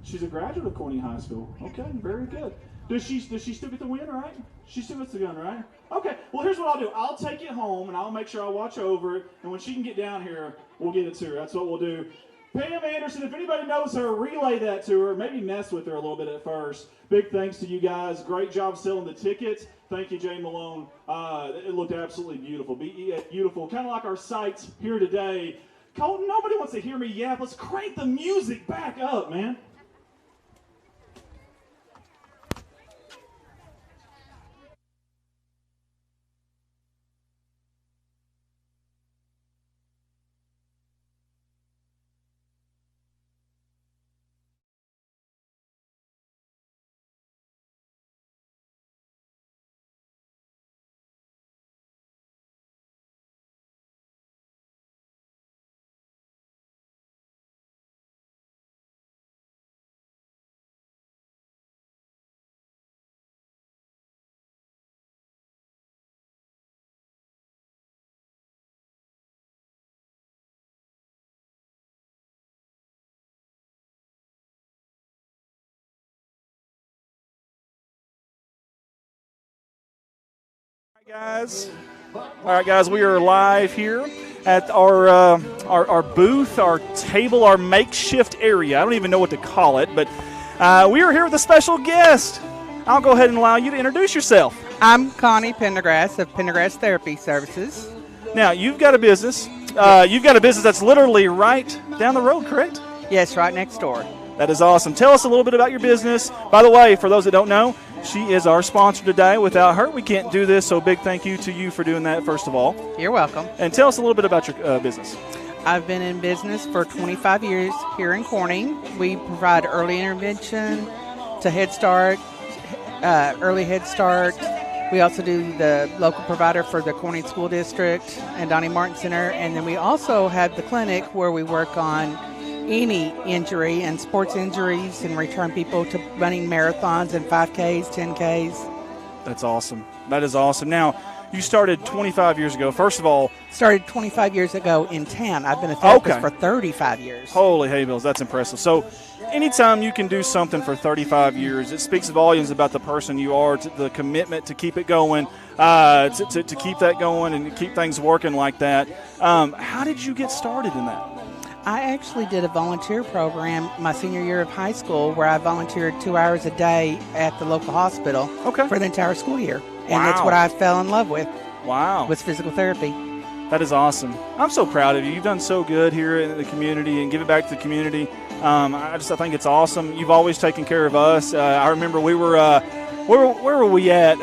She's a graduate of Corning High School. Okay, very good. Does she still get the win, right? She still gets the gun, right? Okay, well, here's what I'll do. I'll take it home, and I'll make sure I watch over it, and when she can get down here, we'll get it to her. That's what we'll do. Pam Anderson, if anybody knows her, relay that to her. Maybe mess with her a little bit at first. Big thanks to you guys. Great job selling the tickets. Thank you, Jay Malone. It looked absolutely beautiful. Beautiful. Kind of like our sights here today. Colton, nobody wants to hear me yap. Let's crank the music back up, man. Guys, all right, guys, we are live here at our booth, our table, our makeshift area. I don't even know what to call it, but we are here with a special guest. I'll go ahead and allow you to introduce yourself. I'm Connie Pendergrass of Pendergrass Therapy Services. Now, you've got a business. You've got a business that's literally right down the road, correct? Yes, right next door. That is awesome. Tell us a little bit about your business. By the way, for those that don't know, she is our sponsor today. Without her, we can't do this, so big thank you to you for doing that, first of all. You're welcome. And tell us a little bit about your business. I've been in business for 25 years here in Corning. We provide early intervention to Head Start, early Head Start. We also do the local provider for the Corning School District and Donnie Martin Center. And then we also have the clinic where we work on any injury and sports injuries and return people to running marathons and 5Ks, 10Ks. That's awesome. That is awesome. Now, you started 25 years ago. First of all, started 25 years ago in town. I've been a therapist for 35 years. Holy hay bills, that's impressive. So anytime you can do something for 35 years, it speaks volumes about the person you are, to the commitment to keep it going, to keep that going and keep things working like that. How did you get started in that? I actually did a volunteer program my senior year of high school where I volunteered 2 hours a day at the local hospital for the entire school year. And that's what I fell in love with. Wow. Was physical therapy. That is awesome. I'm so proud of you. You've done so good here in the community and giving back to the community. I think it's awesome. You've always taken care of us. I remember we were, where were we at?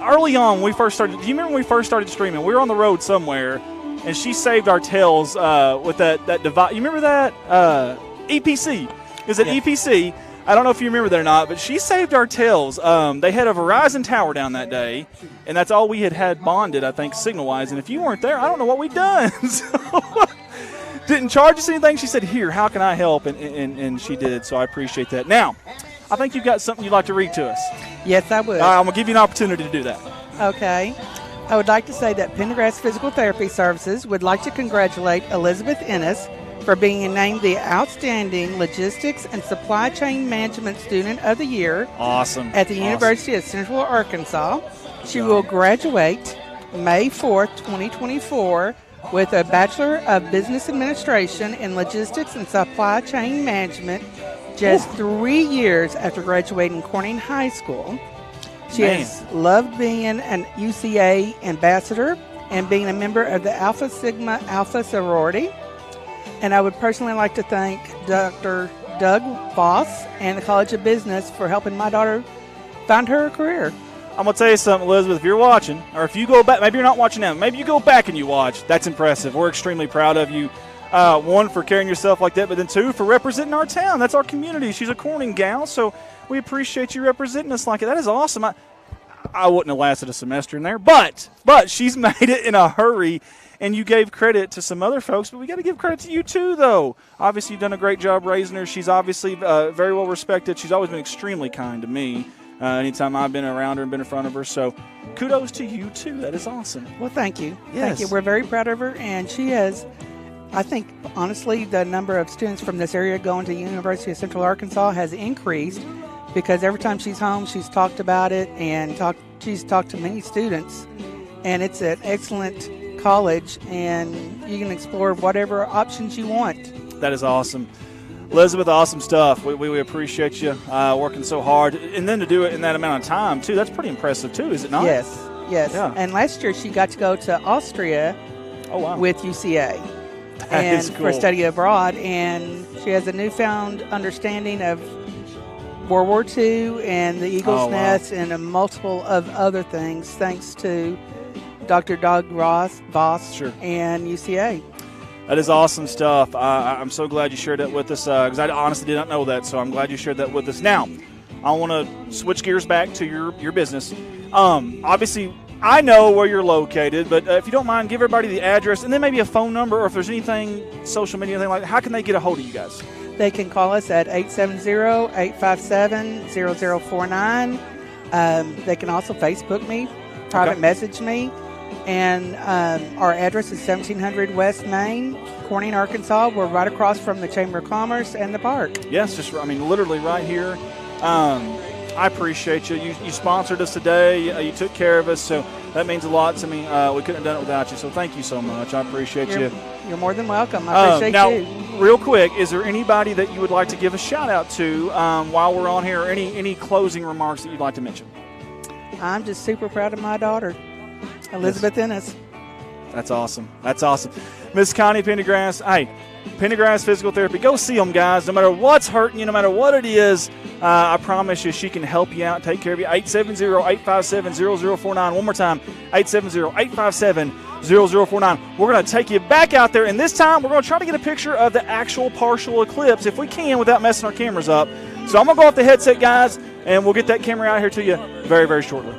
Early on, when we first started. Do you remember when we first started streaming? We were on the road somewhere. and she saved our tails with that device. You remember that? EPC. Is it EPC? I don't know if you remember that or not, but she saved our tails. They had a Verizon tower down that day, and that's all we had bonded, I think, signal-wise. And if you weren't there, I don't know what we'd done. So, didn't charge us anything. She said, here, how can I help? And she did, so I appreciate that. Now, I think you've got something you'd like to read to us. Yes, I would. I'm going to give you an opportunity to do that. Okay. I would like to say that Pendergrass Physical Therapy Services would like to congratulate Elizabeth Ennis for being named the Outstanding Logistics and Supply Chain Management Student of the Year. Awesome. At the University of Central Arkansas. She will graduate May 4th, 2024 with a Bachelor of Business Administration in Logistics and Supply Chain Management just 3 years after graduating Corning High School. She has loved being an UCA ambassador and being a member of the Alpha Sigma Alpha sorority. And I would personally like to thank Dr. Doug Voss and the College of Business for helping my daughter find her career. I'm going to tell you something, Elizabeth. If you're watching, or if you go back, maybe you're not watching now, maybe you go back and you watch. That's impressive. We're extremely proud of you. One, for carrying yourself like that, but then two, for representing our town. That's our community. She's a Corning gal, so we appreciate you representing us like that. That is awesome. I wouldn't have lasted a semester in there, but she's made it in a hurry. And you gave credit to some other folks, but we got to give credit to you too, though. Obviously, you've done a great job raising her. She's obviously very well respected. She's always been extremely kind to me anytime I've been around her and been in front of her. So kudos to you, too. That is awesome. Well, thank you. Yes. Thank you. We're very proud of her, and she has, I think, honestly, the number of students from this area going to the University of Central Arkansas has increased because every time she's home, she's talked about it, and she's talked to many students, and it's an excellent college, and you can explore whatever options you want. That is awesome. Elizabeth, awesome stuff. We appreciate you working so hard, and then to do it in that amount of time too. That's pretty impressive too, is it not? Yes. Yeah. And last year she got to go to Austria with UCA That is cool. for study abroad, and she has a newfound understanding of World War II and the Eagle's Nest and a multiple of other things thanks to Dr. Doug Voss and UCA. That is awesome stuff. I'm so glad you shared that with us because I honestly did not know that, so I'm glad you shared that with us. Now, I want to switch gears back to your business. Obviously, I know where you're located, but if you don't mind, give everybody the address and then maybe a phone number, or if there's anything, social media, anything like that, how can they get a hold of you guys? They can call us at 870-857-0049. They can also Facebook me, private message me. And our address is 1700 West Main, Corning, Arkansas. We're right across from the Chamber of Commerce and the park. Yes, literally right here. I appreciate you. You sponsored us today. You took care of us, so that means a lot to me. We couldn't have done it without you, so thank you so much. I appreciate you. You're more than welcome. I appreciate you. Now, real quick, is there anybody that you would like to give a shout-out to while we're on here, or any closing remarks that you'd like to mention? I'm just super proud of my daughter, Elizabeth Ennis. That's awesome. That's awesome. Miss Connie Pendergrass, hey, Pendergrass Physical Therapy, go see them, guys. No matter what's hurting you, no matter what it is, I promise you she can help you out, take care of you. 870-857-0049. One more time, 870-857-0049. We're going to take you back out there, and this time we're going to try to get a picture of the actual partial eclipse, if we can, without messing our cameras up. So I'm going to go off the headset, guys, and we'll get that camera out here to you very, very shortly.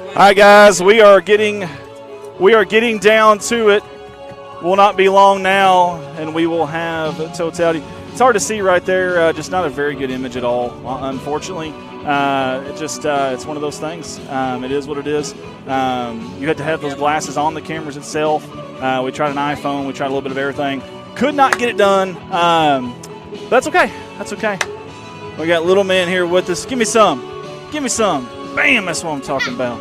All right, guys, we are getting down to it. Will not be long now, and we will have totality. It's hard to see right there, just not a very good image at all, unfortunately. It's one of those things. It is what it is. You had to have those glasses on the cameras itself. We tried an iPhone. We tried a little bit of everything. Could not get it done. But that's okay. That's okay. We got little man here with us. Give me some. Give me some. Bam, that's what I'm talking about.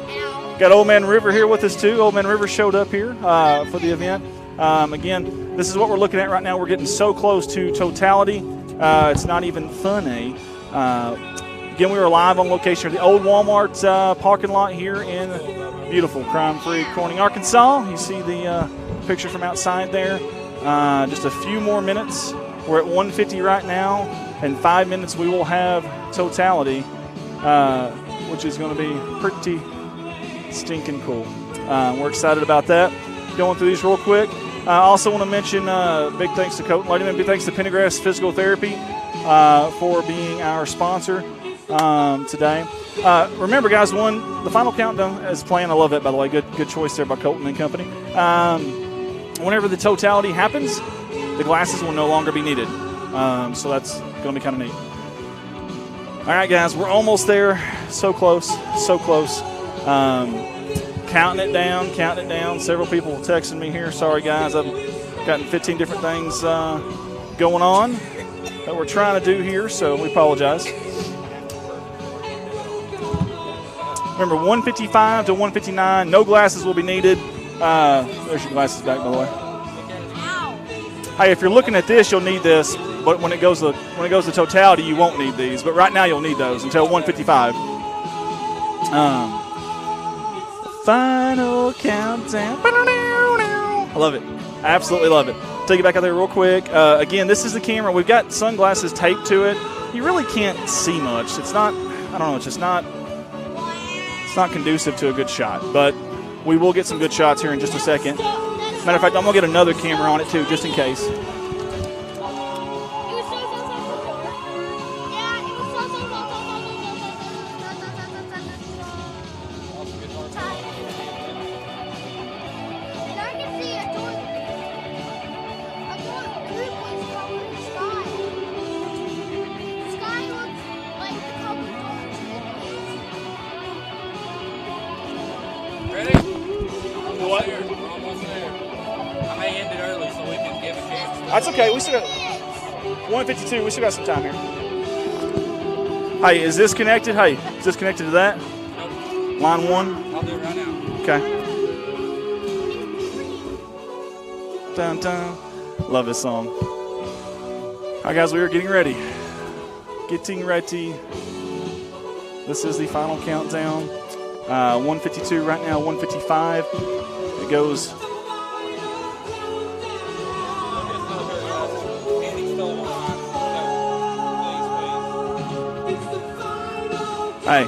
Got Old Man River here with us, too. Old Man River showed up here for the event. Again, this is what we're looking at right now. We're getting so close to totality. It's not even funny. Again, we were live on location at the old Walmart parking lot here in beautiful crime-free Corning, Arkansas. You see the picture from outside there. Just a few more minutes. We're at 150 right now. In 5 minutes, we will have totality, which is going to be pretty stinking cool. We're excited about that. Going through these real quick. I also want to mention big thanks to Coat and Lighting, and big thanks to Pendergrass Physical Therapy for being our sponsor today. Remember, guys, the final countdown is planned. I love it, by the way. Good choice there by Colton and Company. Whenever the totality happens, the glasses will no longer be needed. So that's going to be kind of neat. All right, guys, we're almost there. So close, so close. Counting it down. Several people texting me here. Sorry, guys. I've gotten 15 different things going on that we're trying to do here, so we apologize. Remember, 155 to 159. No glasses will be needed. There's your glasses back, by the way. Hey, if you're looking at this, you'll need this. But when it goes to totality, you won't need these. But right now, you'll need those until 155. Final countdown. I love it. I absolutely love it. Take it back out there real quick. Again, this is the camera. We've got sunglasses taped to it. You really can't see much. It's not, I don't know, it's not conducive to a good shot. But we will get some good shots here in just a second. Matter of fact, I'm going to get another camera on it too, just in case. That's okay. We still got 152. We still got some time here. Hey, is this connected? Hey, is this connected to that? Nope. Line 1? I'll do it right now. Okay. Dun, dun. Love this song. All right, guys, we are getting ready. Getting ready. This is the final countdown. 152 right now, 155. It goes. Hey.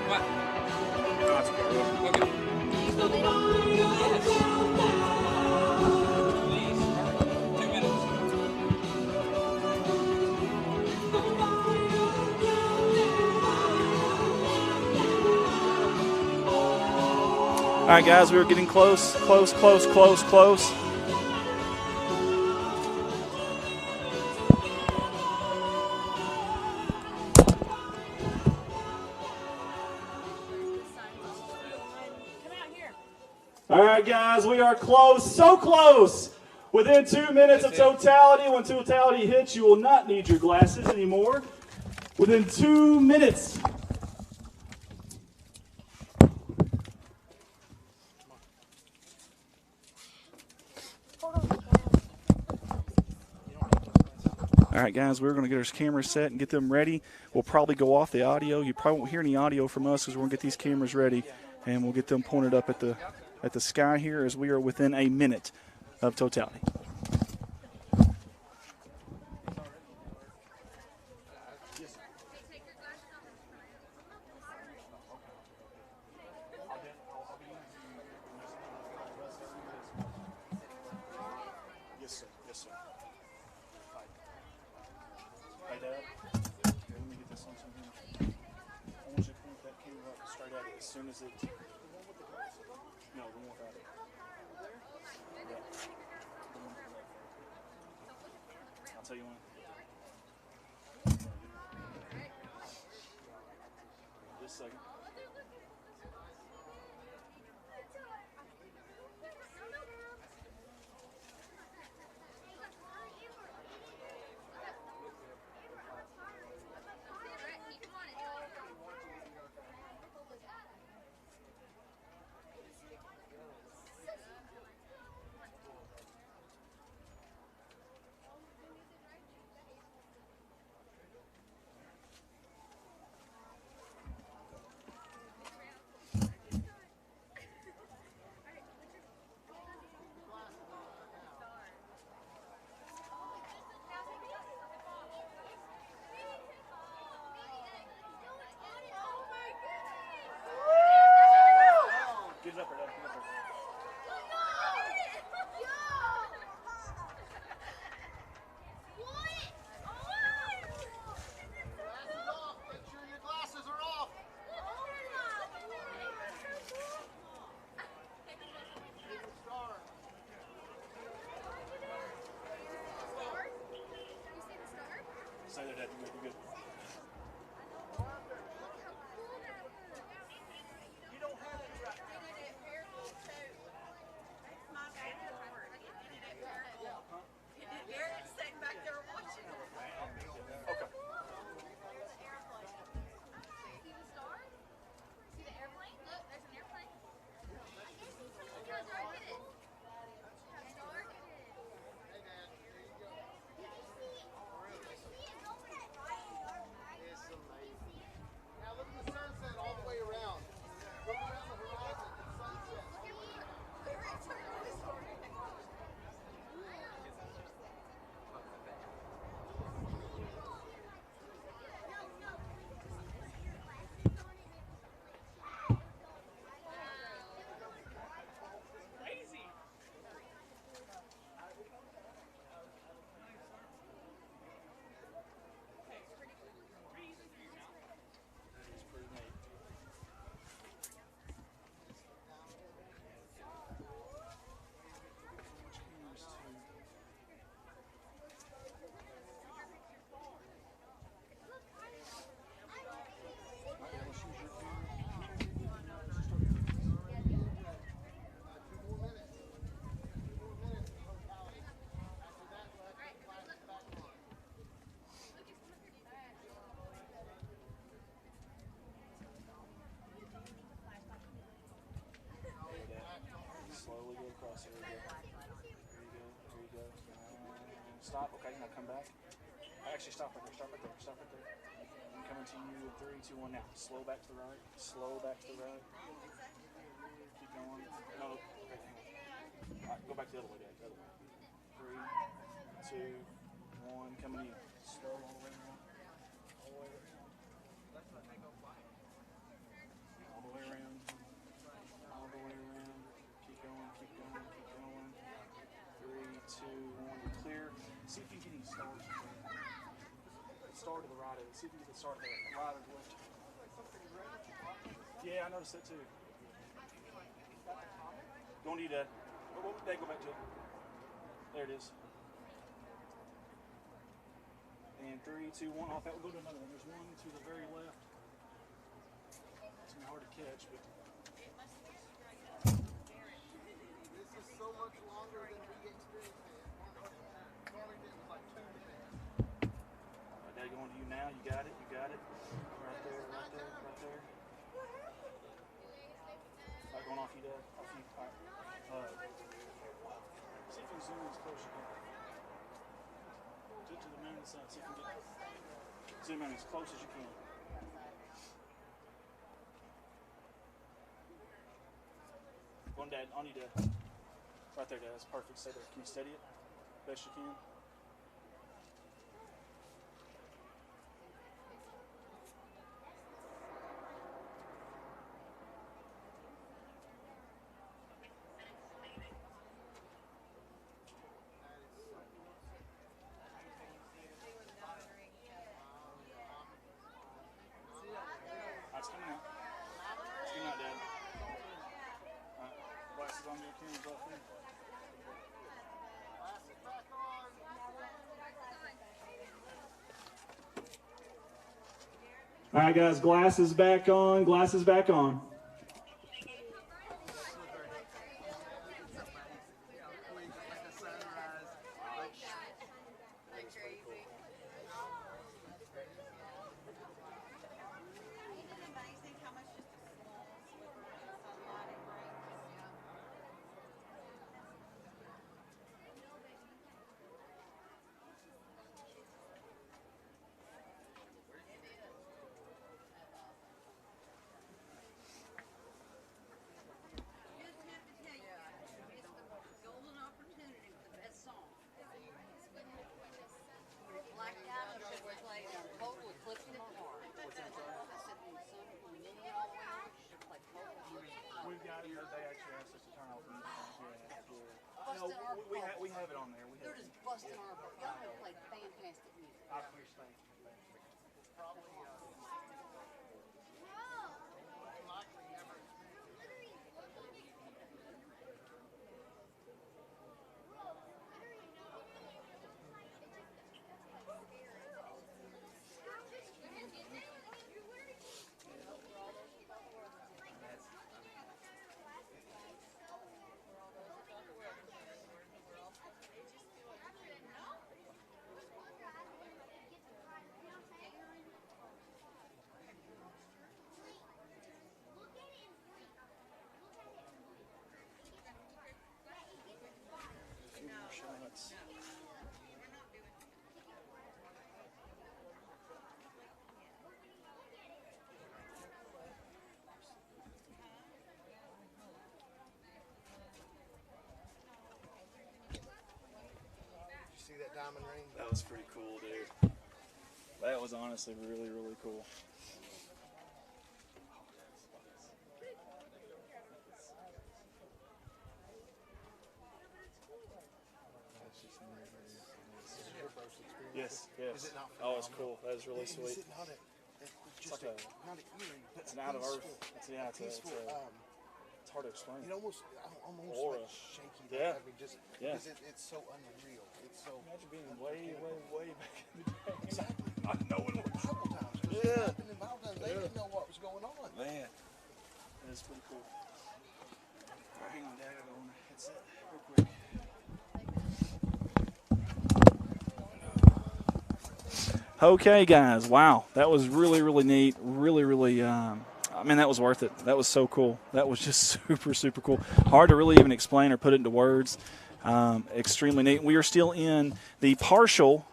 What? All right, guys, we were getting close. All right, guys, we are close, so close. Within 2 minutes of totality. When totality hits, you will not need your glasses anymore. Within 2 minutes. All right, guys, we're going to get our cameras set and get them ready. We'll probably go off the audio. You probably won't hear any audio from us because we're going to get these cameras ready, and we'll get them pointed up at the sky here as we are within a minute of totality. Yes, sir. Hey, Dad. Here, let me get soon as it. No, the one without it. Yeah. I'll tell you when. Just a second. Get it up there, Dad. Get it up there. Stay there, Dad. You're good. Slowly go across. There you go. There you go. There you go. Stop. Okay, now come back. Actually, stop right there. Stop right there. Stop right there. I'm coming to you in 3, 2, 1 now. Slow back to the right. Slow back to the right. Keep going. No. Okay, hang on. All right, go back the other way, Dad. The other way. 3, 2, 1. Coming in. Slow all the way around. All the way around. All the way around. All the way around. Keep going, keep going, keep going. 3, 2, 1, clear. See if you can get any stars. Star to the right of it. See if you can get the star to the right or the left. Yeah, I noticed that too. Don't need to. What would they go back to? There it is. And 3, 2, 1. Off that. We'll go to another one. There's one to the very left. It's gonna be hard to catch, but. So much longer than we experienced it. Farmington was like 2 minutes. Dad, going to you now. You got it. You got it. Right there. Right there. Right there. Not going off you, Dad. Off you. All right. See if you can zoom in as close as you can. Get to the moon and sun. See if you can get. Zoom in as close as you can. One, Dad. On you, Dad. Right there, Dad. That's perfect. Stay there. Can you steady it? Best you can. It's coming out. It's coming out, Dad. All right, guys, glasses back on, glasses back on. We have it on there. They're just busting our butt. Y'all have played fantastic music. I appreciate it. See that diamond ring? That was pretty cool, dude. That was honestly really, really cool. Yes, yes. Is it not Oh, it's cool. That is really sweet. Sitting on it. It's like it's an out of earth. It's hard to explain. It almost Aura. like shaky. Yeah. I mean, just Yeah. because it's so unreal. It's so. Imagine being way back in the day. Exactly. Not knowing what was Bible times. Yeah. In Bible times, they didn't know what was going on. Man, that's pretty cool. All right, hang on, Dad. I gotta go on the headset real quick. Okay, guys. Wow, that was really, really neat. Really, really. I mean, that was worth it. That was so cool. That was just super, super cool. Hard to really even explain or put it into words. Extremely neat. We are still in the partial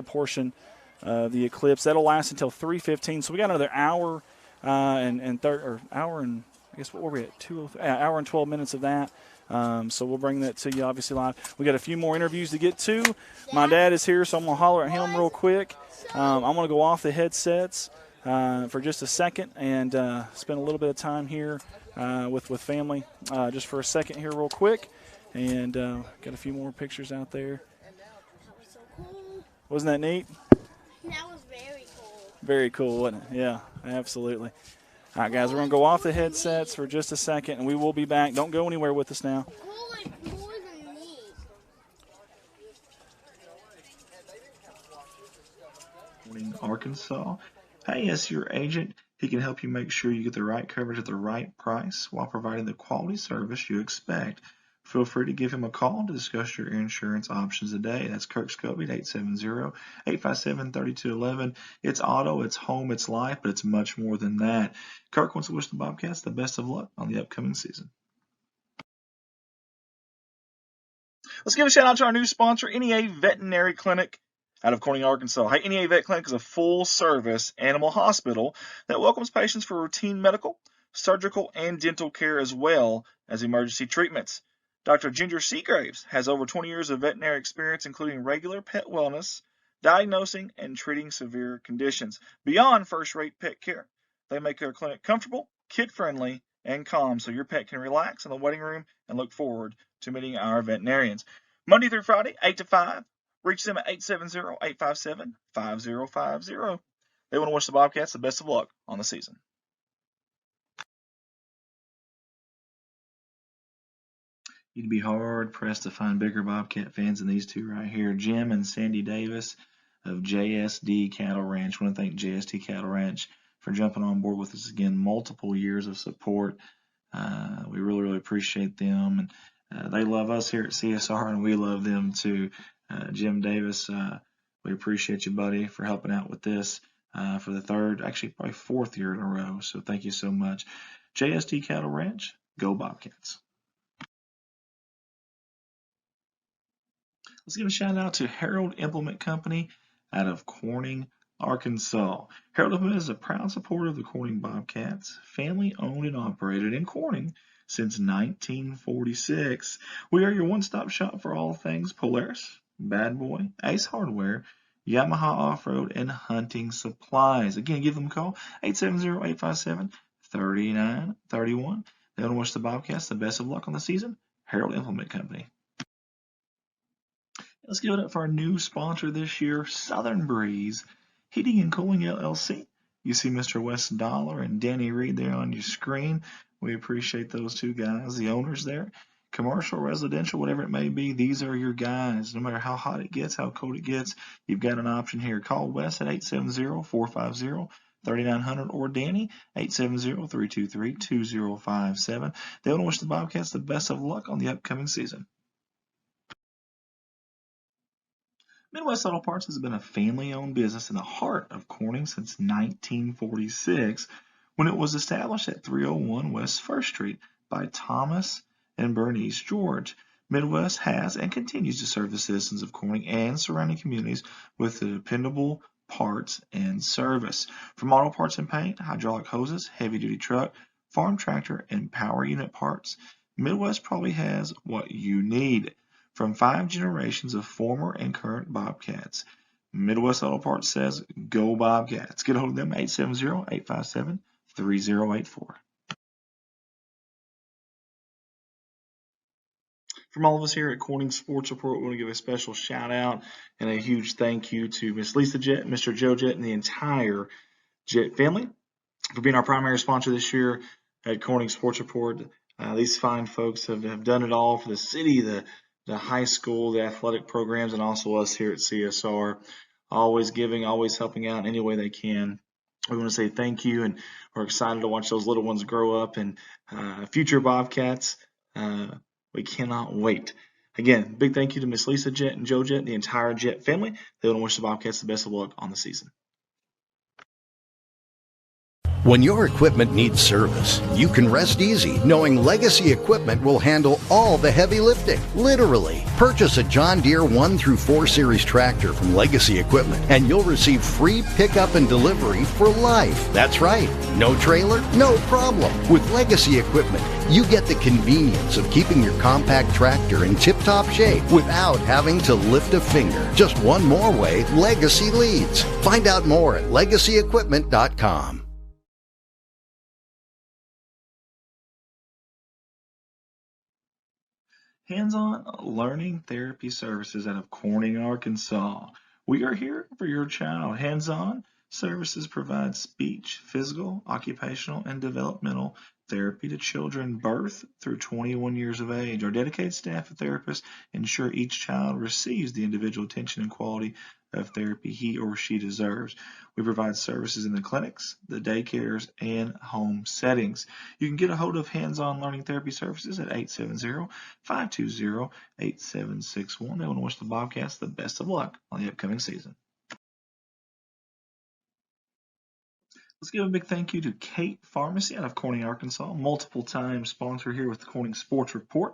portion of the Eclipse. That'll last until 3:15. So we got another hour hour and I guess what were we at? Hour and 12 minutes of that. So we'll bring that to you obviously live. We got a few more interviews to get to. My dad is here, so I'm gonna holler at him real quick. I'm gonna go off the headsets for just a second and spend a little bit of time here with family just for a second here real quick. And got a few more pictures out there. So cool. Wasn't that neat? That was very cool. Very cool, wasn't it? Yeah, absolutely. All right, guys, we're going to go off the headsets for just a second, and we will be back. Don't go anywhere with us now. More than me. Morning, Arkansas. Hey, yes, your agent. He can help you make sure you get the right coverage at the right price while providing the quality service you expect. Feel free to give him a call to discuss your insurance options today. That's Kirk Scobie at 870-857-3211. It's auto, it's home, it's life, but it's much more than that. Kirk wants to wish the Bobcats the best of luck on the upcoming season. Let's give a shout out to our new sponsor, NEA Veterinary Clinic out of Corning, Arkansas. Hey, NEA Vet Clinic is a full-service animal hospital that welcomes patients for routine medical, surgical, and dental care as well as emergency treatments. Dr. Ginger Seagraves has over 20 years of veterinary experience, including regular pet wellness, diagnosing, and treating severe conditions. Beyond first-rate pet care, they make their clinic comfortable, kid-friendly, and calm so your pet can relax in the waiting room and look forward to meeting our veterinarians. Monday through Friday, 8 to 5. Reach them at 870-857-5050. They want to wish the Bobcats the best of luck on the season. You'd be hard pressed to find bigger Bobcat fans than these two right here, Jim and Sandy Davis of JSD Cattle Ranch. I want to thank JSD Cattle Ranch for jumping on board with us again. Multiple years of support. We really, really appreciate them, and they love us here at CSR, and we love them too. Jim Davis, we appreciate you, buddy, for helping out with this for the third, actually probably fourth year in a row. So thank you so much. JSD Cattle Ranch, go Bobcats. Let's give a shout out to Harold Implement Company out of Corning, Arkansas. Harold Implement is a proud supporter of the Corning Bobcats, family owned and operated in Corning since 1946. We are your one-stop shop for all things Polaris, Bad Boy, Ace Hardware, Yamaha Off-Road, and hunting supplies. Again, give them a call, 870-857-3931. They want to wish the Bobcats the best of luck on the season. Harold Implement Company. Let's give it up for our new sponsor this year, Southern Breeze Heating and Cooling LLC. You see Mr. Wes Dollar and Danny Reed there on your screen. We appreciate those two guys, the owners there. Commercial, residential, whatever it may be, these are your guys. No matter how hot it gets, how cold it gets, you've got an option here. Call Wes at 870-450-3900 or Danny, 870-323-2057. They want to wish the Bobcats the best of luck on the upcoming season. Midwest Auto Parts has been a family-owned business in the heart of Corning since 1946, when it was established at 301 West 1st Street by Thomas and Bernice George. Midwest has and continues to serve the citizens of Corning and surrounding communities with dependable parts and service. From auto parts and paint, hydraulic hoses, heavy-duty truck, farm tractor, and power unit parts, Midwest probably has what you need. From 5 generations of former and current Bobcats, Midwest Auto Parts says, go Bobcats. Get a hold of them, 870-857-3084. From all of us here at Corning Sports Report, we want to give a special shout out and a huge thank you to Miss Lisa Jett, Mr. Joe Jett, and the entire Jett family for being our primary sponsor this year at Corning Sports Report. These fine folks have done it all for the city, the high school, the athletic programs, and also us here at CSR. Always giving, always helping out any way they can. We want to say thank you, and we're excited to watch those little ones grow up and future Bobcats. We cannot wait. Again, big thank you to Miss Lisa Jett and Joe Jett, the entire Jett family. They want to wish the Bobcats the best of luck on the season. When your equipment needs service, you can rest easy knowing Legacy Equipment will handle all the heavy lifting, literally. Purchase a John Deere 1 through 4 Series tractor from Legacy Equipment and you'll receive free pickup and delivery for life. That's right, no trailer, no problem. With Legacy Equipment, you get the convenience of keeping your compact tractor in tip-top shape without having to lift a finger. Just one more way Legacy leads. Find out more at LegacyEquipment.com. Hands-on Learning Therapy Services out of Corning, Arkansas. We are here for your child. Hands-on Services provide speech, physical, occupational, and developmental therapy to children birth through 21 years of age. Our dedicated staff of therapists ensure each child receives the individual attention and quality of therapy he or she deserves. We provide services in the clinics, the daycares, and home settings. You can get a hold of Hands-On Learning Therapy Services at 870-520-8761. They want to wish the Bobcats the best of luck on the upcoming season. Let's give a big thank you to Kate Pharmacy out of Corning, Arkansas, multiple time sponsor here with the Corning Sports Report,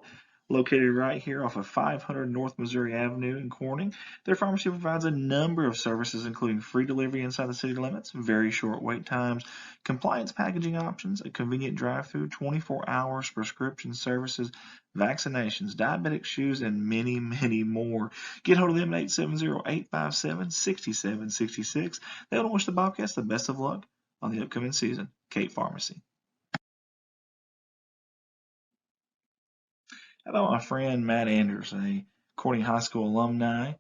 located right here off of 500 North Missouri Avenue in Corning. Their pharmacy provides a number of services, including free delivery inside the city limits, very short wait times, compliance packaging options, a convenient drive-through, 24 hours prescription services, vaccinations, diabetic shoes, and many, many more. Get hold of them at 870-857-6766. They want to wish the Bobcats the best of luck on the upcoming season. Kate Pharmacy. How about my friend Matt Anders, a Corning High School alumni,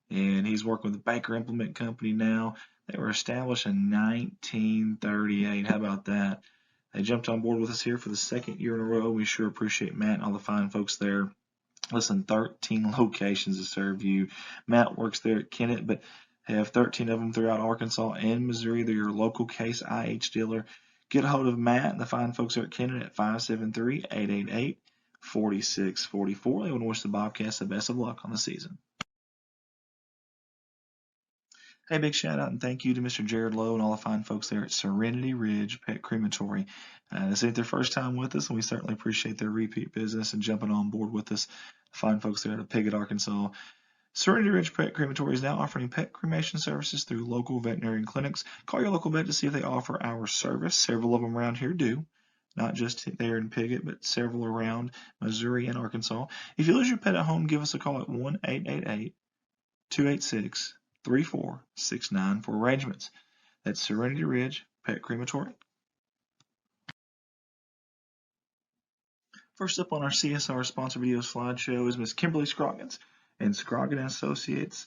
and he's working with the Baker Implement Company now. They were established in 1938. How about that? They jumped on board with us here for the second year in a row. We sure appreciate Matt and all the fine folks there Listen, 13 locations to serve you. Matt works there at Kennett, but have 13 of them throughout Arkansas and Missouri. They're your local Case IH dealer. Get a hold of Matt and the fine folks there at Kennett at 573-888-4644. They want to wish the Bobcats the best of luck on the season. Hey, big shout out and thank you to Mr. Jared Lowe and all the fine folks there at Serenity Ridge Pet Crematory. This ain't their first time with us, and we certainly appreciate their repeat business and jumping on board with us. The fine folks there at Piggott, Arkansas. Serenity Ridge Pet Crematory is now offering pet cremation services through local veterinarian clinics. Call your local vet to see if they offer our service. Several of them around here do. Not just there in Piggott, but several around Missouri and Arkansas. If you lose your pet at home, give us a call at 1-888-286-3469 for arrangements. That's Serenity Ridge Pet Crematory. First up on our CSR sponsor video slideshow is Miss Kimberly Scroggins and Scroggin Associates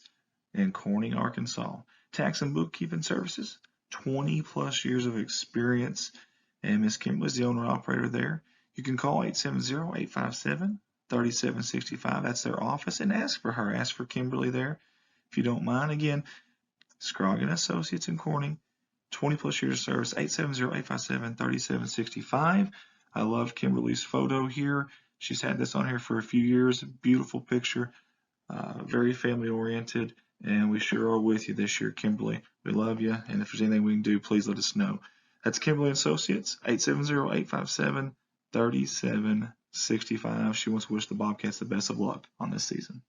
in Corning, Arkansas. Tax and bookkeeping services, 20 plus years of experience, and Miss Kimberly is the owner operator there. You can call 870-857-3765. That's their office, and ask for her. Ask for Kimberly there if you don't mind. Again, Scroggin Associates in Corning, 20 plus years of service, 870-857-3765. I love Kimberly's photo here. She's had this on here for a few years. Beautiful picture, very family oriented, and we sure are with you this year, Kimberly. We love you, and if there's anything we can do, please let us know. That's Kimberly Associates, 870-857-3765. She wants to wish the Bobcats the best of luck on this season.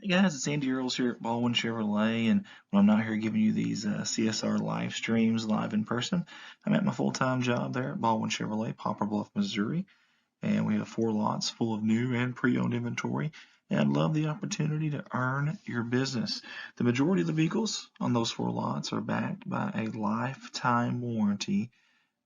Hey guys, it's Andy Earls here at Baldwin Chevrolet, and when I'm not here giving you these CSR live streams live in person, I'm at my full-time job there at Baldwin Chevrolet, Poplar Bluff, Missouri, and we have 4 lots full of new and pre-owned inventory, and I'd love the opportunity to earn your business. The majority of the vehicles on those 4 lots are backed by a lifetime warranty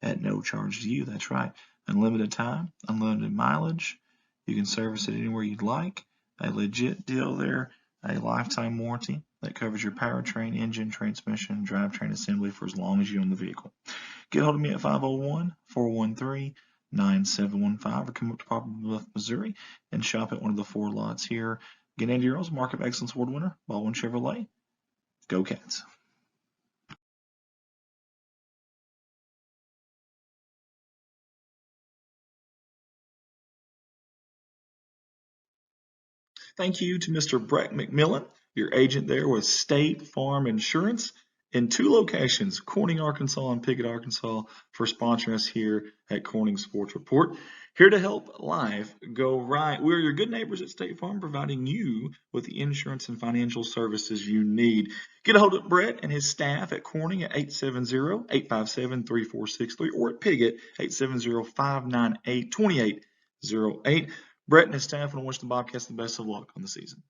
at no charge to you. That's right, unlimited time, unlimited mileage. You can service it anywhere you'd like. A legit deal there, a lifetime warranty that covers your powertrain, engine, transmission, drivetrain assembly for as long as you own the vehicle. Get hold of me at 501-413-9715 or come up to Poplar Bluff, Missouri and shop at one of the 4 lots here. Again, Andy Earls, Market of Excellence Award winner, Baldwin Chevrolet. Go Cats. Thank you to Mr. Brett McMillan, your agent there with State Farm Insurance in 2 locations, Corning, Arkansas and Piggott, Arkansas, for sponsoring us here at Corning Sports Report. Here to help life go right. We're your good neighbors at State Farm, providing you with the insurance and financial services you need. Get a hold of Brett and his staff at Corning at 870-857-3463 or at Piggott, 870-598-2808. Brett and his staff want to wish the Bobcats the best of luck on the season.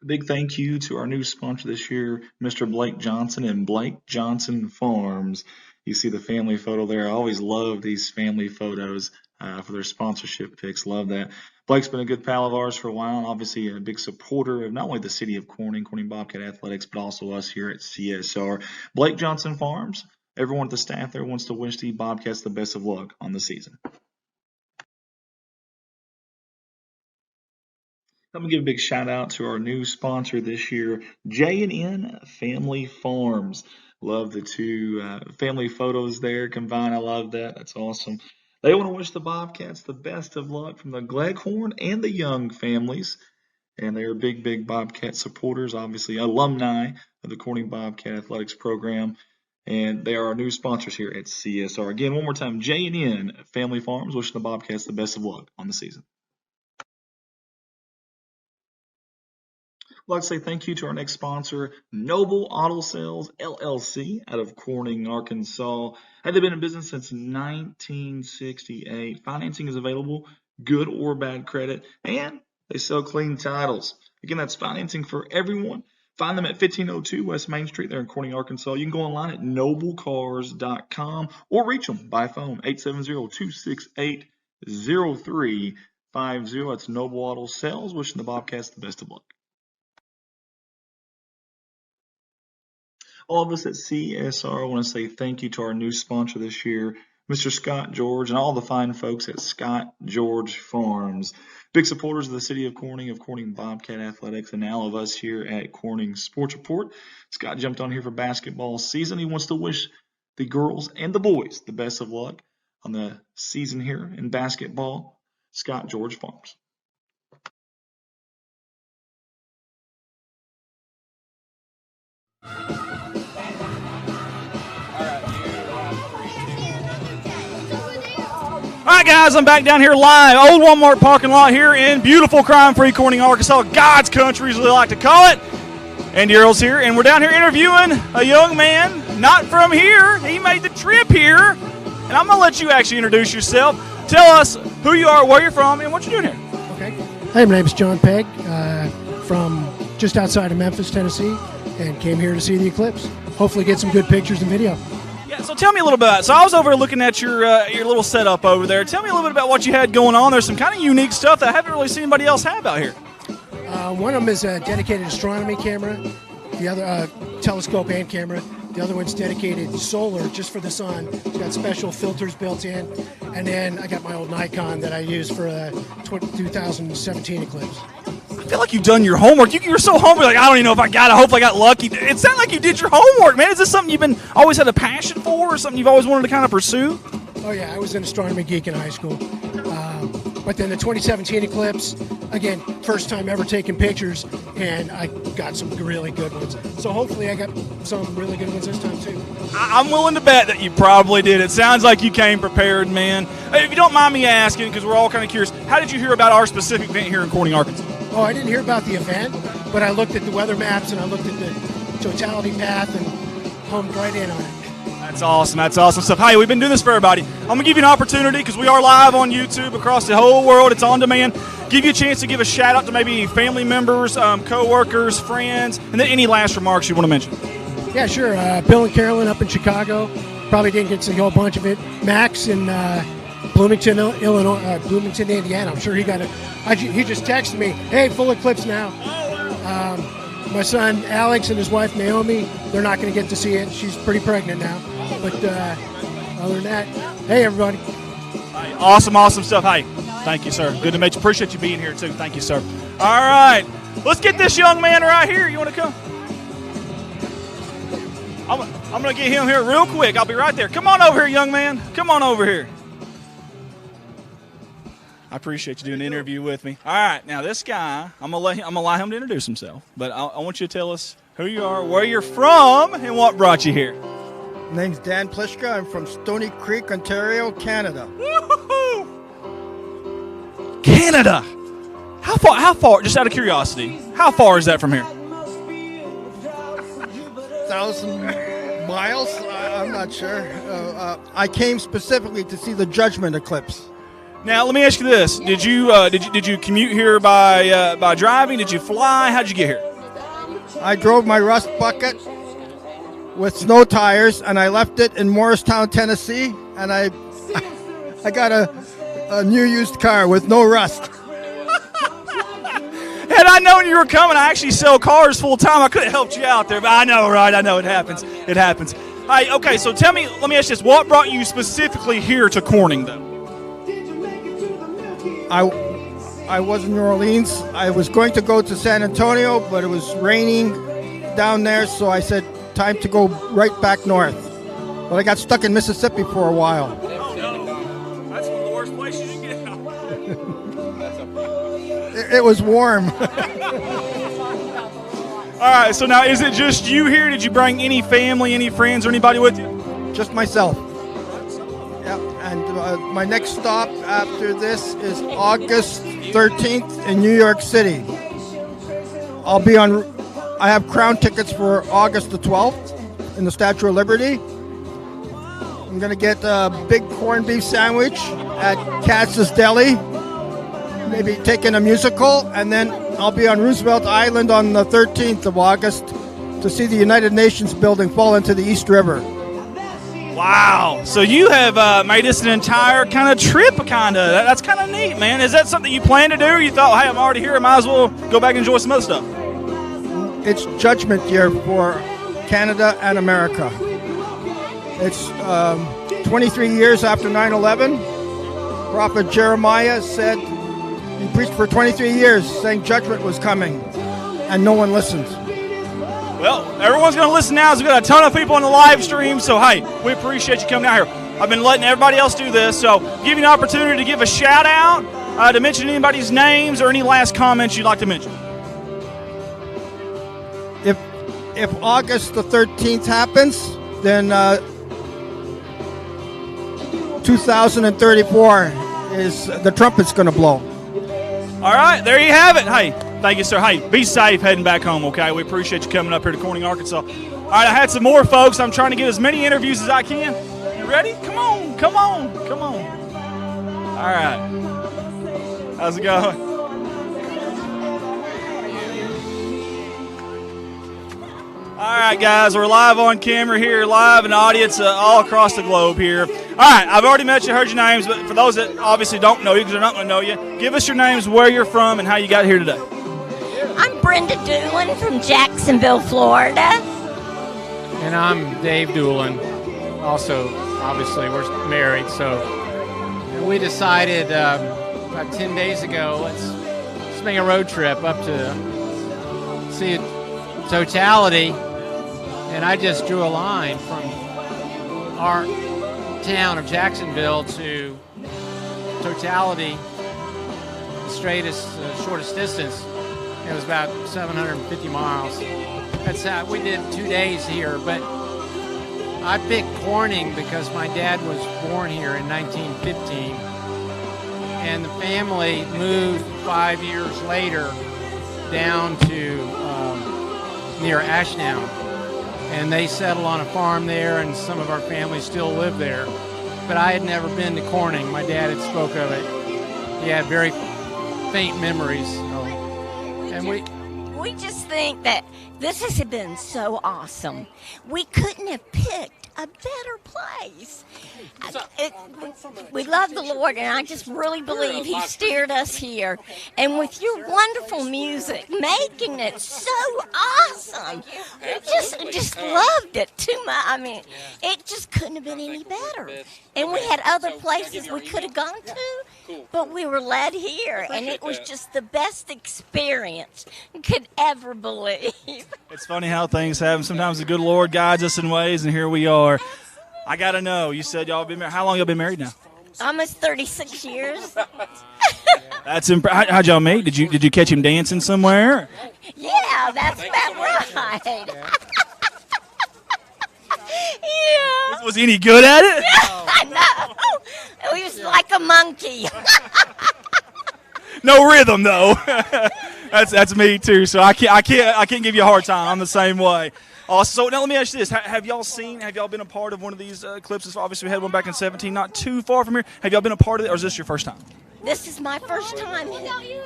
A big thank you to our new sponsor this year, Mr. Blake Johnson and Blake Johnson Farms. You see the family photo there. I always love these family photos for their sponsorship picks. Love that. Blake's been a good pal of ours for a while, and obviously a big supporter of not only the city of Corning Bobcat Athletics, but also us here at CSR. Blake Johnson Farms, everyone at the staff there wants to wish the Bobcats the best of luck on the season. I'm going to give a big shout out to our new sponsor this year, J&N Family Farms. Love the 2 family photos there combined. I love that. That's awesome. They want to wish the Bobcats the best of luck from the Gleghorn and the Young families. And they are big Bobcat supporters, obviously alumni of the Corning Bobcat Athletics program. And they are our new sponsors here at CSR. Again, one more time, J&N Family Farms, wishing the Bobcats the best of luck on the season. I'd like to say thank you to our next sponsor, Noble Auto Sales, LLC, out of Corning, Arkansas. They've been in business since 1968. Financing is available, good or bad credit, and they sell clean titles. Again, that's financing for everyone. Find them at 1502 West Main Street there in Corning, Arkansas. You can go online at noblecars.com or reach them by phone, 870-268-0350. That's Noble Auto Sales, wishing the Bobcats the best of luck. All of us at CSR want to say thank you to our new sponsor this year, Mr. Scott George, and all the fine folks at Scott George Farms. Big supporters of the city of Corning Bobcat Athletics, and all of us here at Corning Sports Report. Scott jumped on here for basketball season. He wants to wish the girls and the boys the best of luck on the season here in basketball. Scott George Farms. All right, guys, I'm back down here live, old Walmart parking lot here in beautiful crime-free Corning, Arkansas, God's country, as we like to call it. Andy Earl's here, and we're down here interviewing a young man, not from here. He made the trip here, and I'm going to let you actually introduce yourself. Tell us who you are, where you're from, and what you're doing here. Okay. Hey, my name is John Pegg, from just outside of Memphis, Tennessee, and came here to see the Eclipse. Hopefully get some good pictures and video. Yeah, so tell me a little bit about it. So I was over looking at your little setup over there. Tell me a little bit about what you had going on. There's some kind of unique stuff that I haven't really seen anybody else have out here. One of them is a dedicated astronomy camera, the other telescope and camera. The other one's dedicated solar, just for the sun. It's got special filters built in. And then I got my old Nikon that I use for the 2017 Eclipse. I feel like you've done your homework. You're so humble, like, I don't even know if I got it. I hope I got lucky. It sounds like you did your homework, man. Is this something you've always had a passion for, or something you've always wanted to kind of pursue? Oh, yeah. I was an astronomy geek in high school. But then the 2017 Eclipse, again, first time ever taking pictures, and I got some really good ones. So hopefully I got some really good ones this time, too. I'm willing to bet that you probably did. It sounds like you came prepared, man. If you don't mind me asking, because we're all kind of curious, how did you hear about our specific event here in Corning, Arkansas? Oh, I didn't hear about the event, but I looked at the weather maps and I looked at the totality path and homed right in on it. That's awesome. That's awesome stuff. Hey, we've been doing this for everybody. I'm going to give you an opportunity, because we are live on YouTube across the whole world. It's on demand. Give you a chance to give a shout out to maybe family members, co-workers, friends, and then any last remarks you want to mention. Yeah, sure. Bill and Carolyn up in Chicago. Probably didn't get to see a whole bunch of it. Max in Bloomington, Illinois, Bloomington, Indiana. I'm sure he got it. He just texted me, hey, full Eclipse now. My son Alex and his wife Naomi, they're not going to get to see it. She's pretty pregnant now. But other than that, hey, everybody. Hey, awesome stuff. Hey, thank you, sir. Good to meet you. Appreciate you being here, too. Thank you, sir. All right. Let's get this young man right here. You want to come? I'm going to get him here real quick. I'll be right there. Come on over here, young man. Come on over here. I appreciate you doing the interview with me. All right, now this guy, I'm gonna allow him to introduce himself, but I want you to tell us who you are, where you're from, and what brought you here. Name's Dan Pliszka. I'm from Stony Creek, Ontario, Canada. Woo-hoo-hoo! Canada. How far? Just out of curiosity, how far is that from here? 1,000 miles. I'm not sure. I came specifically to see the Judgment Eclipse. Now, let me ask you this: Did you commute here by driving? Did you fly? How'd you get here? I drove my rust bucket with snow tires, and I left it in Morristown, Tennessee, and I got a new used car with no rust. Had I known you were coming, I actually sell cars full time. I could have helped you out there, but I know, right? I know it happens. It happens. Hey, okay, so let me ask you this: what brought you specifically here to Corning, though? I was in New Orleans. I was going to go to San Antonio, but it was raining down there, so I said, time to go right back north. But I got stuck in Mississippi for a while. Oh, no. That's one of the worst places you can get. It was warm. All right, so now is it just you here? Did you bring any family, any friends, or anybody with you? Just myself. Yep, and my next stop after this is August 13th in New York City. I have Crown tickets for August the 12th in the Statue of Liberty. I'm going to get a big corned beef sandwich at Katz's Deli, maybe taking a musical, and then I'll be on Roosevelt Island on the 13th of August to see the United Nations building fall into the East River. Wow. So you have made this an entire kind of trip, That's kind of neat, man. Is that something you plan to do? You thought, hey, I'm already here. I might as well go back and enjoy some other stuff. It's Judgment Year for Canada and America. It's 23 years after 9/11. Prophet Jeremiah said, he preached for 23 years saying judgment was coming, and no one listened. Well, everyone's going to listen now. We've got a ton of people on the live stream, so hey, we appreciate you coming out here. I've been letting everybody else do this, so give you an opportunity to give a shout out, to mention anybody's names or any last comments you'd like to mention. If August the 13th happens, then 2034 is the trumpet's going to blow. All right, there you have it. Hey, thank you, sir. Hey, be safe heading back home, okay? We appreciate you coming up here to Corning, Arkansas. All right, I had some more folks. I'm trying to get as many interviews as I can. You ready? Come on, come on, come on. All right. How's it going? All right, guys, we're live on camera here, live in the audience all across the globe here. All right, I've already met you, heard your names, but for those that obviously don't know you because they're not going to know you, give us your names, where you're from, and how you got here today. I'm Brenda Doolin from Jacksonville, Florida. And I'm Dave Doolin. Also, obviously, we're married, so we decided about 10 days ago, let's make a road trip up to see Totality. And I just drew a line from our town of Jacksonville to Totality, the straightest, shortest distance. It was about 750 miles. That's how we did 2 days here. But I picked Corning because my dad was born here in 1915, and the family moved 5 years later down to near Ashdown. And they settled on a farm there, and some of our family still live there. But I had never been to Corning. My dad had spoke of it. He had very faint memories. And we just think that this has been so awesome. We couldn't have picked a better place. We love the Lord, and I just really believe He steered us here. And with your wonderful music, making it so awesome, we just loved it too much. I mean, it just couldn't have been any better. And we had other places we could have gone to, but we were led here, and it was just the best experience you could ever believe. It's funny how things happen. Sometimes the good Lord guides us in ways, and here we are. I got to know, you said y'all been married. How long y'all been married now? Almost 36 years. That's how'd y'all meet? Did you catch him dancing somewhere? Yeah, that's about right. Yeah. Was he any good at it? No. He was like a monkey. No rhythm though. That's me too. So I can't give you a hard time. I'm the same way. So now let me ask you this: have y'all been a part of one of these eclipses? Obviously, we had one back in 2017, not too far from here. Have y'all been a part of it, or is this your first time? This is my first time.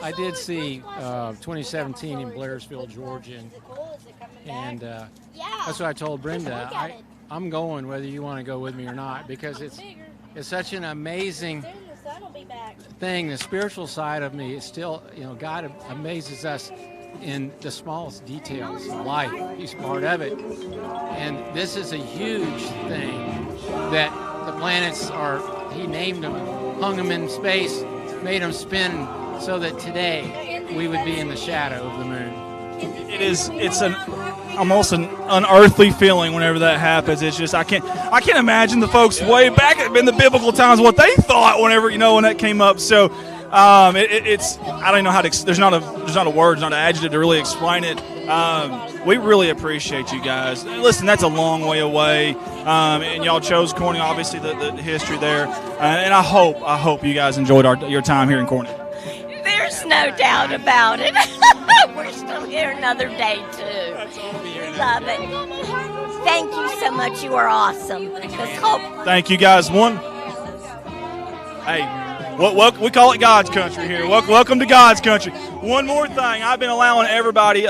I did see 2017 in Blairsville, Georgia, and that's what I told Brenda. I'm going whether you want to go with me or not, because it's such an amazing thing. The spiritual side of me is still, God amazes us in the smallest details of life. He's part of it. And this is a huge thing that the planets He named them, hung them in space, made them spin so that today we would be in the shadow of the moon. It's almost an unearthly feeling whenever that happens. It's just I can't imagine the folks way back in the biblical times what they thought whenever when that came up. So it's I don't know how to. There's not a word, there's not an adjective to really explain it. We really appreciate you guys. Listen, that's a long way away, and y'all chose Corning, obviously the history there, and I hope you guys enjoyed your time here in Corning. There's no doubt about it. We're still here another day too. We love it. Thank you so much. You are awesome. Thank you guys. Hey. We call it God's country here. Welcome to God's country. One more thing. I've been allowing everybody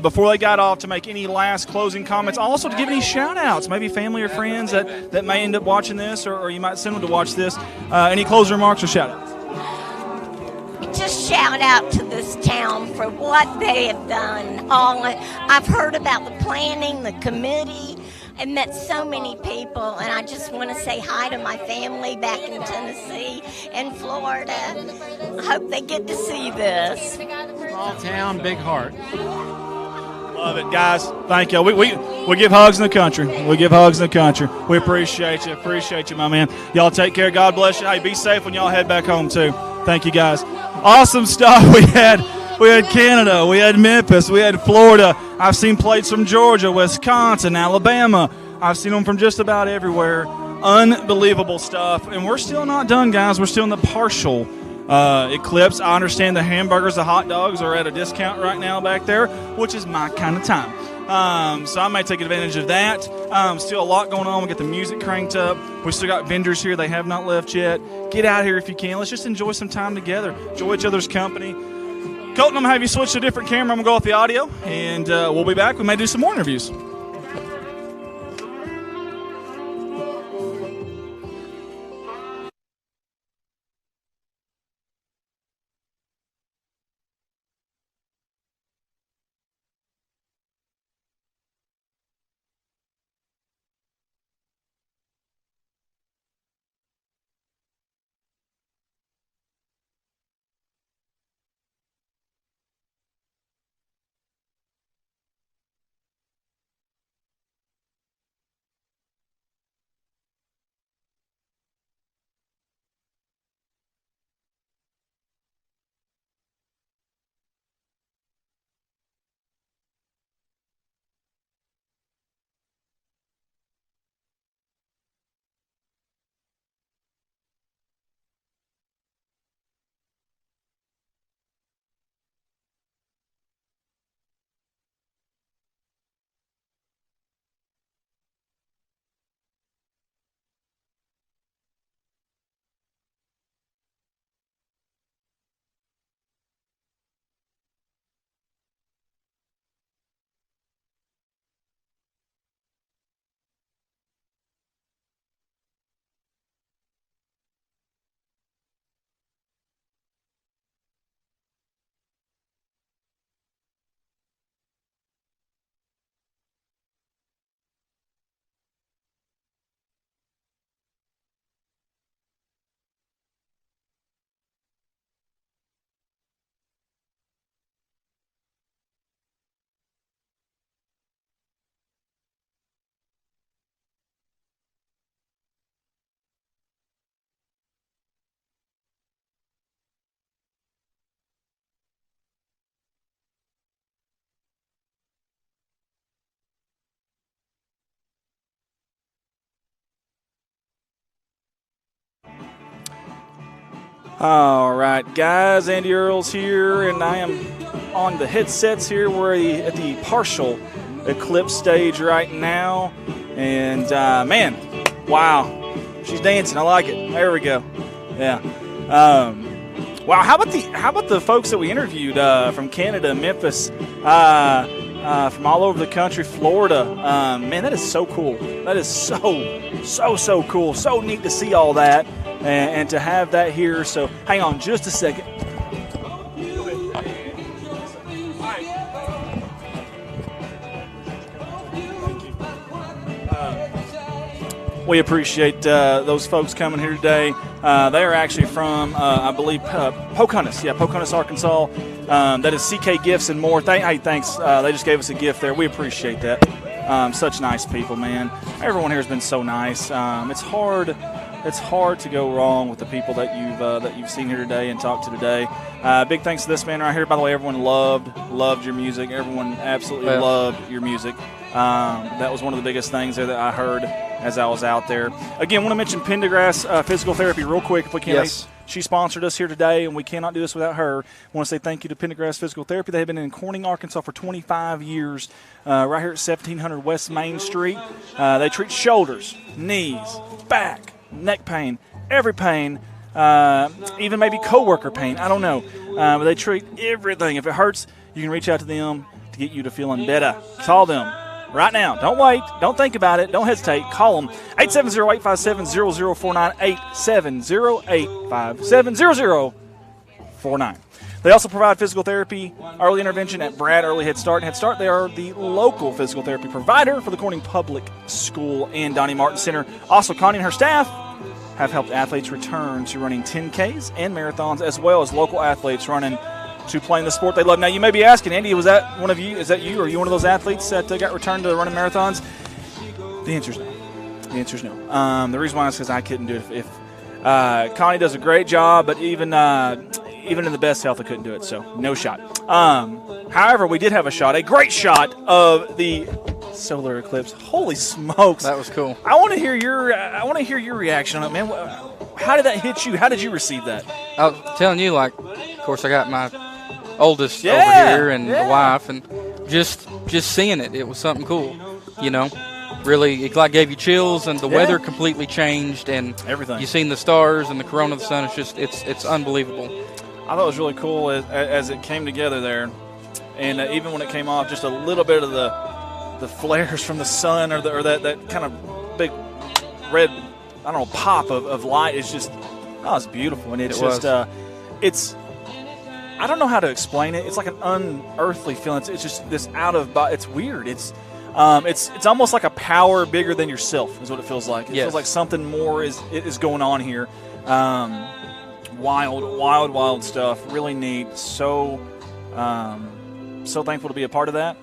before they got off to make any last closing comments. Also to give any shout-outs, maybe family or friends that may end up watching this, or you might send them to watch this. Any closing remarks or shout-outs? Just shout out to this town for what they have done. I've heard about the planning, the committee. and met so many people, and I just want to say hi to my family back in Tennessee and Florida. I hope they get to see this. Small town, big heart. Love it, guys. Thank you. We give hugs in the country. We give hugs in the country. We appreciate you. Appreciate you, my man. Y'all take care. God bless you. Hey, be safe when y'all head back home, too. Thank you, guys. Awesome stuff. We had Canada. We had Memphis. We had Florida. I've seen plates from Georgia, Wisconsin, Alabama. I've seen them from just about everywhere. Unbelievable stuff. And we're still not done, guys. We're still in the partial Eclipse. I understand the hamburgers, the hot dogs are at a discount right now back there, which is my kind of time. So I may take advantage of that. Still a lot going on. We got the music cranked up. We still got vendors here. They have not left yet. Get out here if you can. Let's just enjoy some time together. Enjoy each other's company. Colton, I'm going to have you switch to a different camera. I'm going to go with the audio, and we'll be back. We may do some more interviews. All right, guys, Andy Earls here, and I am on the headsets here. We're at the partial Eclipse stage right now, and man, wow, she's dancing. I like it. There we go. Yeah. Wow. How about the folks that we interviewed from Canada, Memphis, from all over the country, Florida? Man, that is so cool. That is so cool. So neat to see all that. And to have that here, so hang on just a second. We appreciate those folks coming here today. They are actually from, I believe, Pocahontas. Yeah, Pocahontas, Arkansas. That is CK Gifts and more. Hey, thanks. They just gave us a gift there. We appreciate that. Such nice people, man. Everyone here has been so nice. It's hard to go wrong with the people that you've seen here today and talked to today. Big thanks to this man right here. By the way, everyone loved your music. Everyone absolutely loved your music. That was one of the biggest things there that I heard as I was out there. Again, I want to mention Pendergrass Physical Therapy real quick if we can. Yes. She sponsored us here today, and we cannot do this without her. I want to say thank you to Pendergrass Physical Therapy. They have been in Corning, Arkansas for 25 years, right here at 1700 West Main Street. They treat shoulders, knees, back, neck pain, every pain, even maybe coworker pain. I don't know. But they treat everything. If it hurts, you can reach out to them to get you to feeling better. Call them right now. Don't wait. Don't think about it. Don't hesitate. Call them. 870-857-0049. 870-857-0049. They also provide physical therapy, early intervention at Brad Early Head Start. And Head Start, they are the local physical therapy provider for the Corning Public School and Donnie Martin Center. Also, Connie and her staff have helped athletes return to running 10Ks and marathons, as well as local athletes running to playing the sport they love. Now, you may be asking, Andy, was that one of you? Is that you? Are you one of those athletes that got returned to running marathons? The answer is no. The answer is no. The reason why is because I couldn't do it. If Connie does a great job, but even in the best health, I couldn't do it, so no shot. However, we did have a great shot of the solar eclipse. Holy smokes, that was cool. I want to hear your reaction on it, man. How did that hit you? How did you receive that? I was telling you, like, of course, I got my oldest over here and the wife, and just seeing it, it was something cool, you know. Really, it like gave you chills, and the weather completely changed, and everything. You seen the stars and the corona of the sun. It's unbelievable. I thought it was really cool as it came together there, and even when it came off, just a little bit of the flares from the sun or that kind of big red, I don't know, pop of light is just, it's beautiful, and it's I don't know how to explain it. It's like an unearthly feeling. It's just this it's weird. It's almost like a power bigger than yourself is what it feels like. It feels like something more is going on here. Wild stuff. Really neat. So thankful to be a part of that.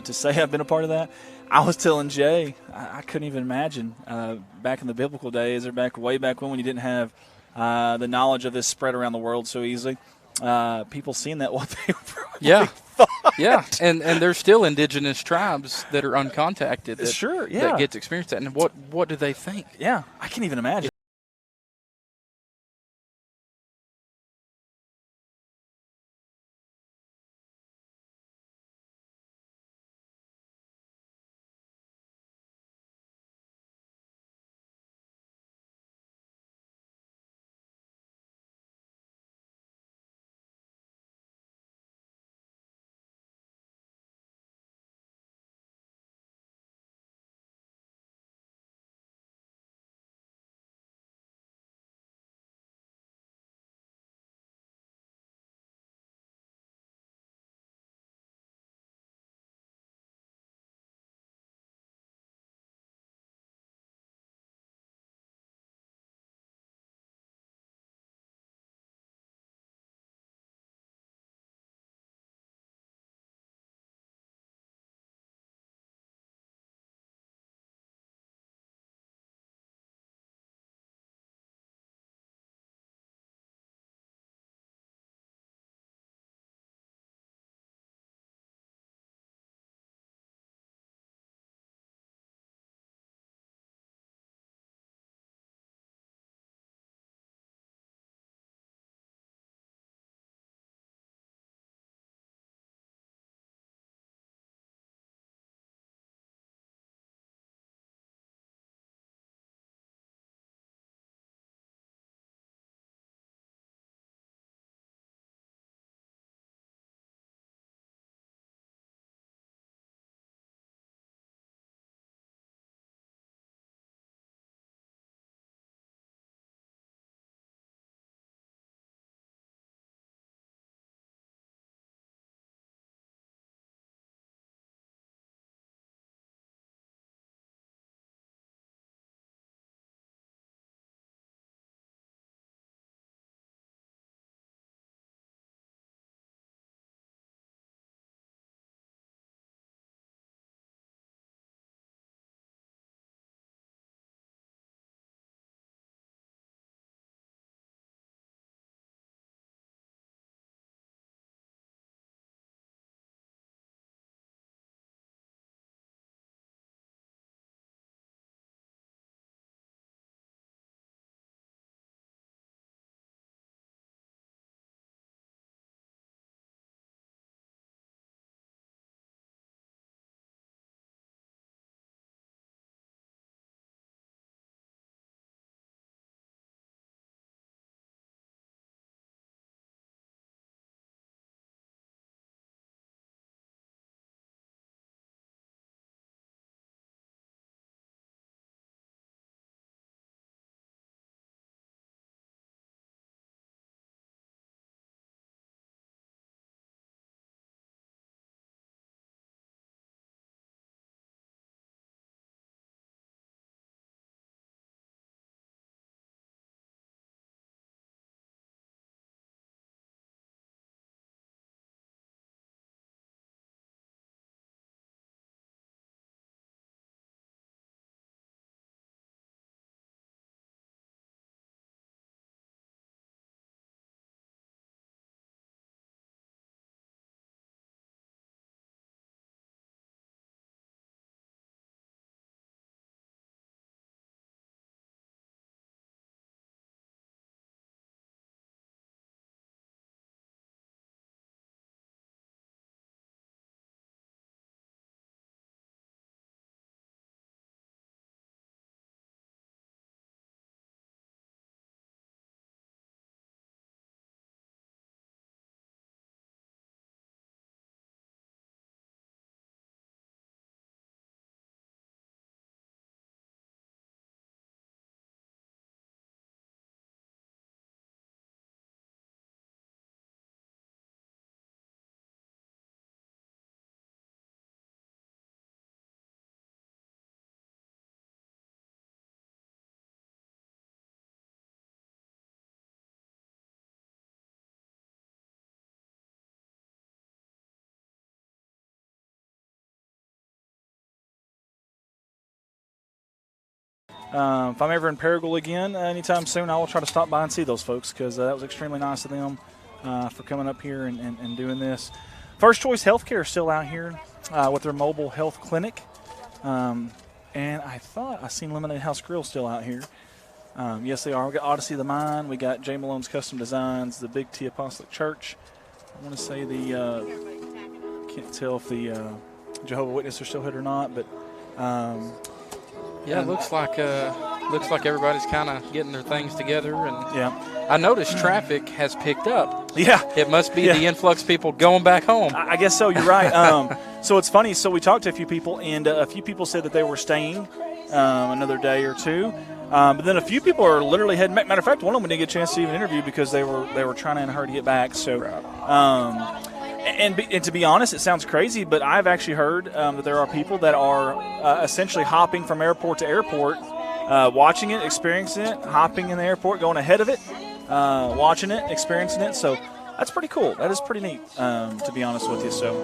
To say I've been a part of that. I was telling Jay, I couldn't even imagine back in the biblical days or way back when you didn't have the knowledge of this spread around the world so easily. People seeing that what they really thought. Yeah, and there's still indigenous tribes that are uncontacted that get to experience that. And what do they think? Yeah, I can't even imagine. If I'm ever in Paragould again anytime soon, I will try to stop by and see those folks because that was extremely nice of them for coming up here and doing this. First Choice Healthcare is still out here with their mobile health clinic. And I thought I seen Lemonade House Grill still out here. Yes, they are. We got Odyssey of the Mind. We got J. Malone's Custom Designs, the Big T Apostolic Church. I want to say can't tell if the Jehovah's Witnesses are still here or not, but yeah, it looks like everybody's kind of getting their things together. And yeah, I noticed traffic has picked up. Yeah, it must be the influx of people going back home. I guess so. You're right. So it's funny. So we talked to a few people, and a few people said that they were staying another day or two. But then a few people are literally heading back. Matter of fact, one of them didn't get a chance to even interview because they were trying to in a hurry to get back. So, and to be honest, it sounds crazy, but I've actually heard that there are people that are essentially hopping from airport to airport, watching it, experiencing it, hopping in the airport, going ahead of it, watching it, experiencing it. So that's pretty cool. That is pretty neat, to be honest with you. So,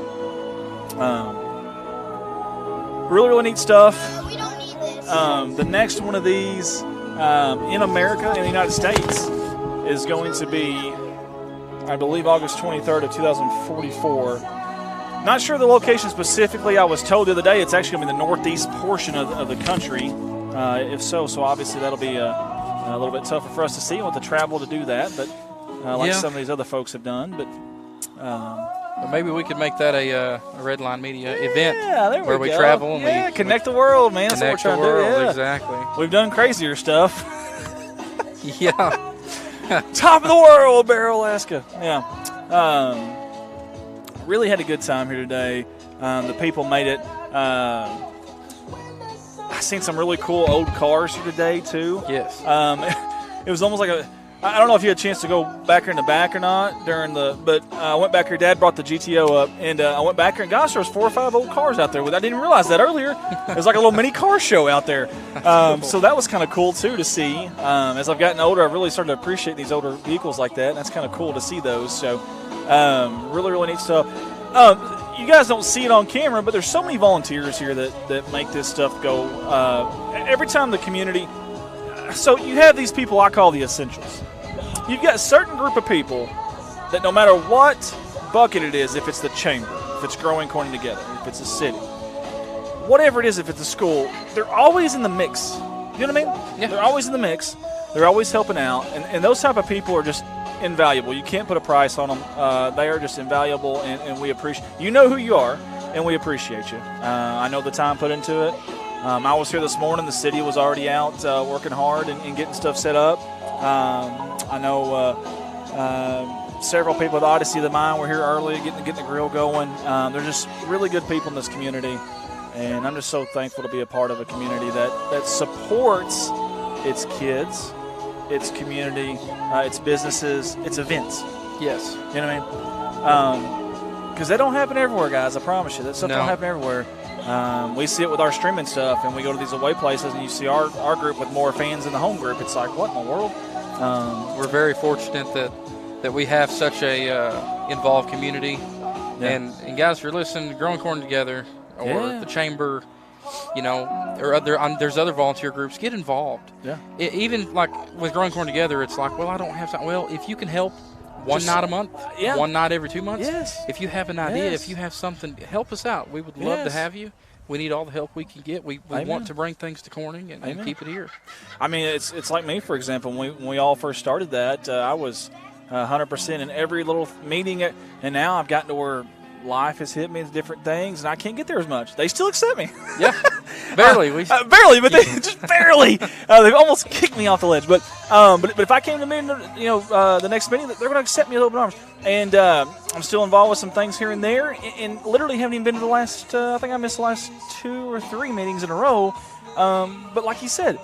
really, really neat stuff. The next one of these in America, in the United States, is going to be, I believe, August 23rd of 2044. Not sure the location specifically. I was told the other day it's actually going to be the northeast portion of the country. If so obviously that'll be a little bit tougher for us to see. We'll have to travel to do that, but like some of these other folks have done. But maybe we could make that a Red Line Media event where we go. travel and we connect the world, man. That's what we're trying to do. Yeah. Exactly. We've done crazier stuff. Yeah. Top of the world, Barrow, Alaska. Yeah. Really had a good time here today. The people made it. I seen some really cool old cars here today, too. Yes. It was almost like I don't know if you had a chance to go back here in the back or not but I went back here. Dad brought the GTO up, and I went back here, and gosh, there was 4 or 5 old cars out there. I didn't realize that earlier. It was like a little mini car show out there. So that was kind of cool, too, to see. As I've gotten older, I've really started to appreciate these older vehicles like that, and that's kind of cool to see those. So really, really neat stuff. You guys don't see it on camera, but there's so many volunteers here that make this stuff go. Every time the community – so you have these people I call the essentials. You've got a certain group of people that no matter what bucket it is, if it's the chamber, if it's Growing Corning Together, if it's a city, whatever it is, if it's a school, they're always in the mix. You know what I mean? Yeah. They're always in the mix. They're always helping out. And those type of people are just invaluable. You can't put a price on them. They are just invaluable, and we appreciate – you know who you are, and we appreciate you. I know the time put into it. I was here this morning. The city was already out working hard and getting stuff set up. I know several people with Odyssey of the Mind were here early, getting the grill going. They're just really good people in this community, and I'm just so thankful to be a part of a community that supports its kids, its community, its businesses, its events. Yes. You know what I mean? Because that don't happen everywhere, guys. I promise you. That stuff don't happen everywhere. We see it with our streaming stuff, and we go to these away places, and you see our group with more fans than the home group. It's like, what in the world? We're very fortunate that we have such a involved community. Yeah. And guys, if you're listening to Growing Corn Together or the Chamber, or there's other volunteer groups, get involved. Yeah. Even like with Growing Corn Together, it's like, well, I don't have time. Well, if you can help one night a month, one night every 2 months. Yes. If you have an idea, if you have something, help us out. We would love to have you. We need all the help we can get. We want to bring things to Corning and keep it here. I mean, it's like me, for example. When we all first started that, I was 100% in every little meeting, and now I've gotten to where life has hit me with different things, and I can't get there as much. They still accept me. Yeah, barely. Barely, but they just barely. They've almost kicked me off the ledge. But if I came to meeting, the next meeting, they're going to accept me with open arms. And I'm still involved with some things here and there, and literally haven't even been to the last. I think I missed the last 2 or 3 meetings in a row. But like you said,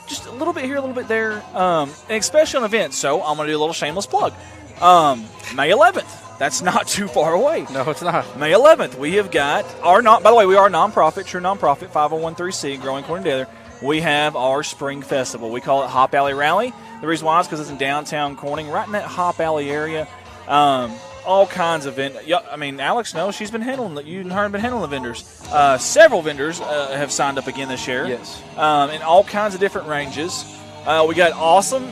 just a little bit here, a little bit there, and especially on events. So I'm going to do a little shameless plug. May 11th. That's not too far away. No, it's not. May 11th, we have got by the way, we are a nonprofit, true nonprofit, 501(c), Growing Corn Together. We have our spring festival. We call it Hop Alley Rally. The reason why is because it's in downtown Corning, right in that Hop Alley area. all kinds of I mean, Alex knows she's been handling. You and her have been handling the vendors. Several vendors have signed up again this year. Yes. In all kinds of different ranges. We got awesome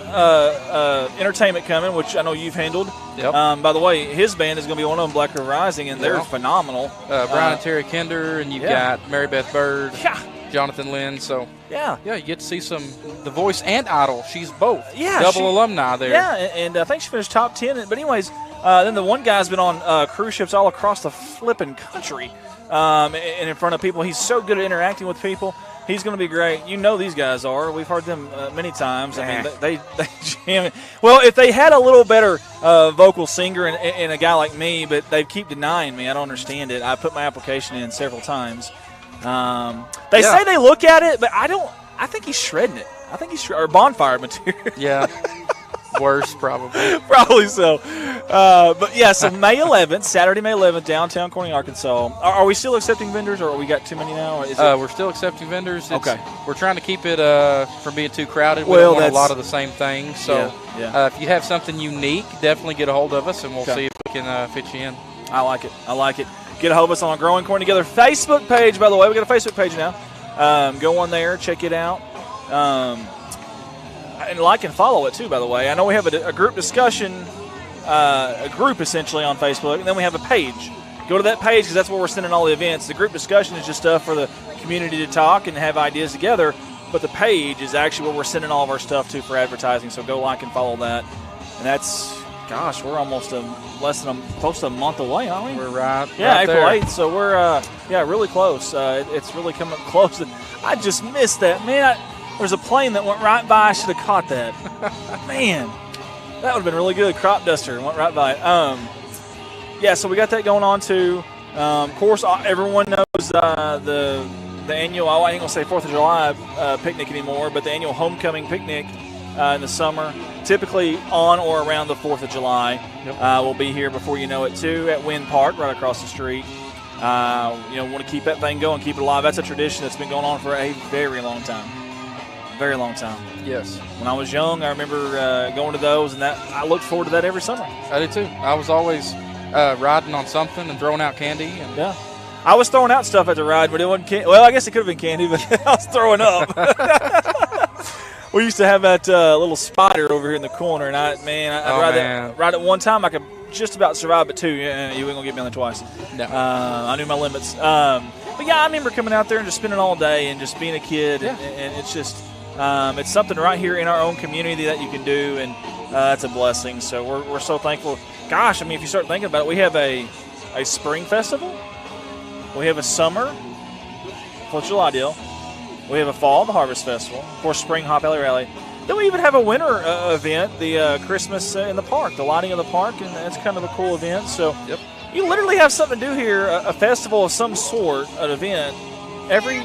entertainment coming, which I know you've handled. Yep. By the way, his band is going to be one of them, Black River Rising, and they're phenomenal. Brian and Terry Kinder, and you've got Mary Beth Bird, Yeah. Jonathan Lynn. So Yeah. you get to see some The Voice and Idol. She's both. Yeah, Double alumni there. Yeah, and I think she finished top 10. But anyways, then the one guy's been on cruise ships all across the flipping country, and in front of people. He's so good at interacting with people. He's going to be great. You know these guys are. We've heard them many times. I mean, they jam it. Well, if they had a little better vocal singer and a guy like me, but they keep denying me. I don't understand it. I put my application in several times. They say they look at it, but I don't. I think he's shredding it. I think he's or bonfire material. Yeah. Worse, probably. Probably so. But yeah, so May 11th, Saturday, May 11th, downtown Corning, Arkansas. Are we still accepting vendors, or we got too many now? Or is we're still accepting vendors. Okay. We're trying to keep it from being too crowded. We Well, don't want a that's- lot of the same things. So if you have something unique, definitely get a hold of us, and we'll see if we can fit you in. I like it. I like it. Get a hold of us on our Growing Corn Together Facebook page, by the way. We got a Facebook page now. Go on there, check it out. And like and follow it, too, by the way. I know we have a group discussion, a group essentially on Facebook, and then we have a page. Go to that page because that's where we're sending all the events. The group discussion is just stuff for the community to talk and have ideas together, but the page is actually where we're sending all of our stuff to for advertising, so go like and follow that. And that's, gosh, we're almost close to a month away, aren't we? We're right. Yeah, right April there. 8th, so we're really close. It's really coming close. I just missed that, man. There's a plane that went right by. I should have caught that. Man, that would have been really good. Crop duster went right by it. Yeah, so we got that going on too. Of course, everyone knows the annual. I ain't gonna say 4th of July picnic anymore, but the annual homecoming picnic in the summer, typically on or around the 4th of July. We'll be here before you know it too at Wynn Park, right across the street. Want to keep that thing going, keep it alive. That's a tradition that's been going on for a very long time. Very long time. Yes. When I was young, I remember going to those, and that I looked forward to that every summer. I did too. I was always riding on something and throwing out candy. And Yeah. I was throwing out stuff at the ride, but it wasn't candy. Well, I guess it could have been candy, but I was throwing up. We used to have that little spider over here in the corner, and I'd ride it one time. I could just about survive, but two, you ain't going to get me on there twice. No. I knew my limits. But yeah, I remember coming out there and just spending all day and just being a kid, and it's just it's something right here in our own community that you can do, and it's a blessing. So we're so thankful. Gosh, I mean, if you start thinking about it, we have a spring festival, we have a summer 4th of July deal, we have a fall, the Harvest Festival, of course, spring Hop Alley Rally. Then we even have a winter event, the Christmas in the park, the lighting of the park, and that's kind of a cool event. So you literally have something to do here, a festival of some sort, an event, every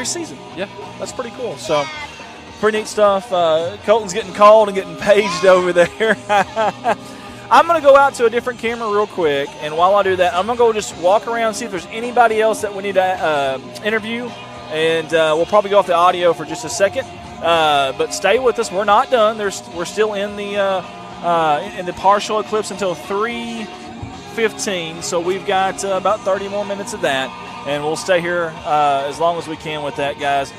season. Yeah. That's pretty cool. So pretty neat stuff. Colton's getting called and getting paged over there. I'm going to go out to a different camera real quick, and while I do that, I'm going to go just walk around and see if there's anybody else that we need to interview, and we'll probably go off the audio for just a second. But stay with us. We're not done. We're still in the partial eclipse until 3:15, so we've got about 30 more minutes of that, and we'll stay here as long as we can with that, guys.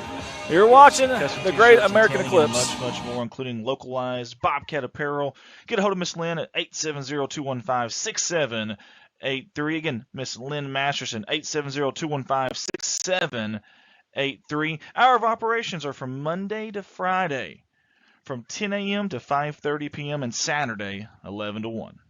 You're watching the Great American Eclipse. Much more, including localized Bobcat apparel. Get a hold of Miss Lynn at 870-215-6783. Again, Miss Lynn Masterson, 870-215-6783. Hour of operations are from Monday to Friday, from 10 a.m. to 5:30 p.m. and Saturday, 11 to 1.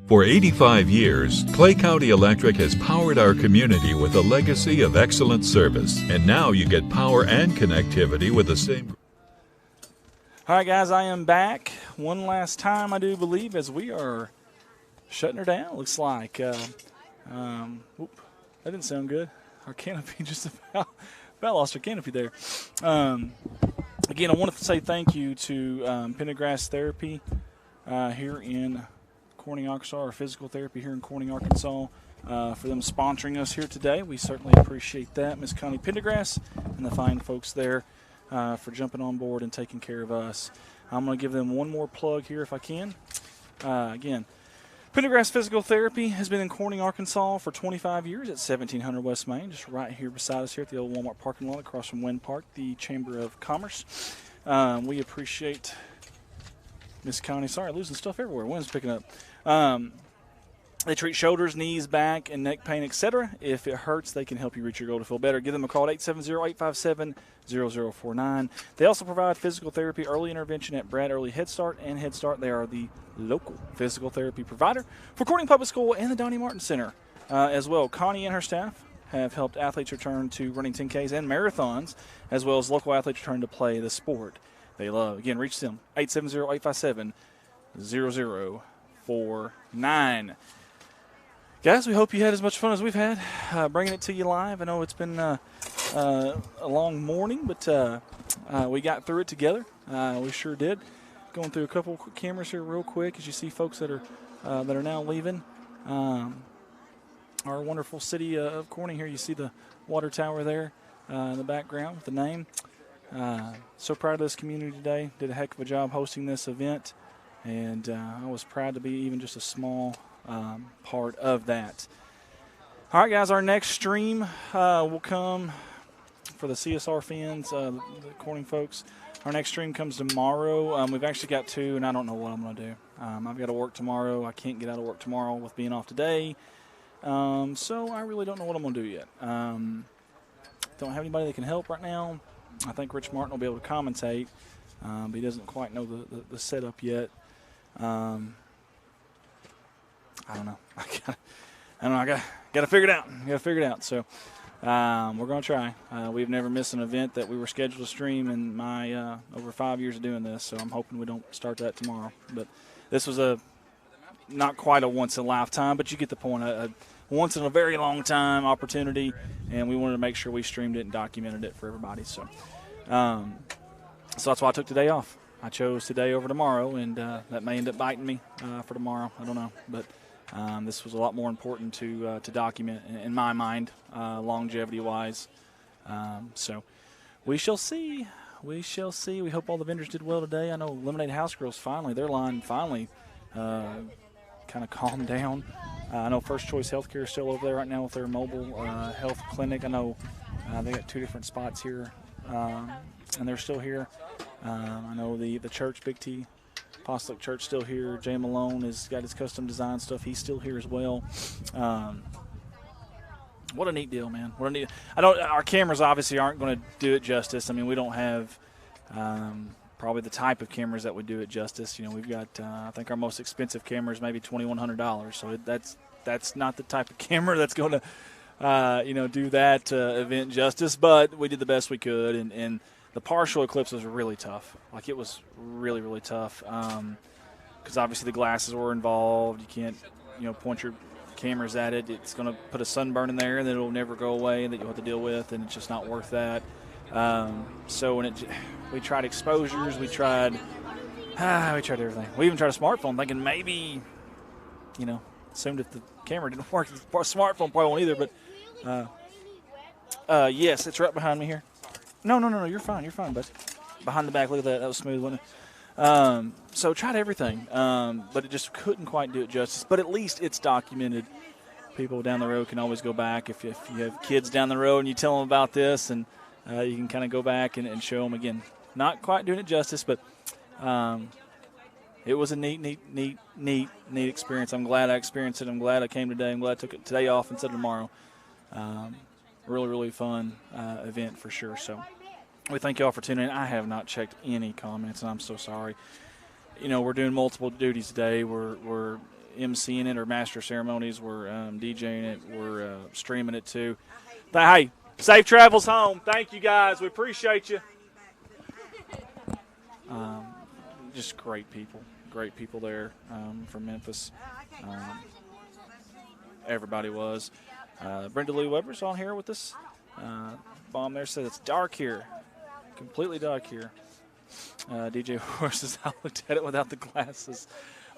For 85 years, Clay County Electric has powered our community with a legacy of excellent service. And now you get power and connectivity with the same. All right, guys, I am back one last time, I do believe, as we are shutting her down. Looks like. That didn't sound good. Our canopy just about lost our canopy there. Again, I want to say thank you to Pendergrass Therapy here in Corning, Arkansas, or physical therapy here in Corning, Arkansas, for them sponsoring us here today. We certainly appreciate that. Miss Connie Pendergrass and the fine folks there for jumping on board and taking care of us. I'm going to give them one more plug here if I can. Again, Pendergrass Physical Therapy has been in Corning, Arkansas for 25 years at 1700 West Main, just right here beside us here at the old Walmart parking lot across from Wynn Park, the Chamber of Commerce. We appreciate Miss Connie. Sorry, losing stuff everywhere. Wynn's picking up. They treat shoulders, knees, back, and neck pain, etc. If it hurts, they can help you reach your goal to feel better. Give them a call at 870-857-0049. They also provide physical therapy, early intervention at Brad Early Head Start and Head Start. They are the local physical therapy provider for Corning Public School and the Donnie Martin Center as well. Connie and her staff have helped athletes return to running 10Ks and marathons, as well as local athletes return to play the sport they love. Again, reach them, 870-857-0049. Guys, we hope you had as much fun as we've had bringing it to you live. I know it's been a long morning, but we got through it together. We sure did. Going through a couple cameras here real quick as you see folks that are now leaving our wonderful city of Corning. Here you see the water tower there in the background with the name. So proud of this community today. Did a heck of a job hosting this event, and I was proud to be even just a small part of that. All right, guys, our next stream will come for the CSR fans, the Corning folks. Our next stream comes tomorrow. We've actually got two, and I don't know what I'm going to do. I've got to work tomorrow. I can't get out of work tomorrow with being off today. So I really don't know what I'm going to do yet. Don't have anybody that can help right now. I think Rich Martin will be able to commentate, but he doesn't quite know the setup yet. I don't know. I got to figure it out. So we're going to try. We've never missed an event that we were scheduled to stream in my over 5 years of doing this, so I'm hoping we don't start that tomorrow. But this was not quite a once in a lifetime, but you get the point. A once in a very long time opportunity, and we wanted to make sure we streamed it and documented it for everybody. So that's why I took today off. I chose today over tomorrow, and that may end up biting me for tomorrow. I don't know, but this was a lot more important to document in my mind, longevity-wise. So we shall see. We shall see. We hope all the vendors did well today. I know Lemonade House Girls their line finally kind of calmed down. I know First Choice Healthcare is still over there right now with their mobile health clinic. I know they got 2 different spots here, and they're still here. I know the church, Big T Apostolic Church, still here. Jay Malone has got his custom design stuff. He's still here as well. What a neat deal, man. What a neat. Our cameras obviously aren't going to do it justice. I mean, we don't have probably the type of cameras that would do it justice. You know, we've got I think our most expensive camera is maybe $2,100. So that's not the type of camera that's going to do that event justice. But we did the best we could, and the partial eclipse was really tough. Like, it was really, really tough because obviously the glasses were involved. You can't, point your cameras at it. It's going to put a sunburn in there, and then it'll never go away, and that you'll have to deal with, and it's just not worth that. So we tried exposures. We tried everything. We even tried a smartphone, thinking maybe, assumed if the camera didn't work, the smartphone probably won't either. But yes, it's right behind me here. No, you're fine. You're fine, bud. Behind the back, look at that. That was smooth, wasn't it? So tried everything, but it just couldn't quite do it justice. But at least it's documented. People down the road can always go back. If you have kids down the road and you tell them about this, and you can kind of go back and show them again. Not quite doing it justice, but it was a neat experience. I'm glad I experienced it. I'm glad I came today. I'm glad I took it today off instead of tomorrow. Really, really fun event for sure. So we thank you all for tuning in. I have not checked any comments, and I'm so sorry. We're doing multiple duties today. We're emceeing it or master ceremonies were DJing it, we're streaming it too. Hey, safe travels home. Thank you guys. We appreciate you. Just great people there from Memphis. Everybody was. Brenda Lou Weber's on here with us. Bomb there said it's dark here, completely dark here. DJ Ward says I looked at it without the glasses.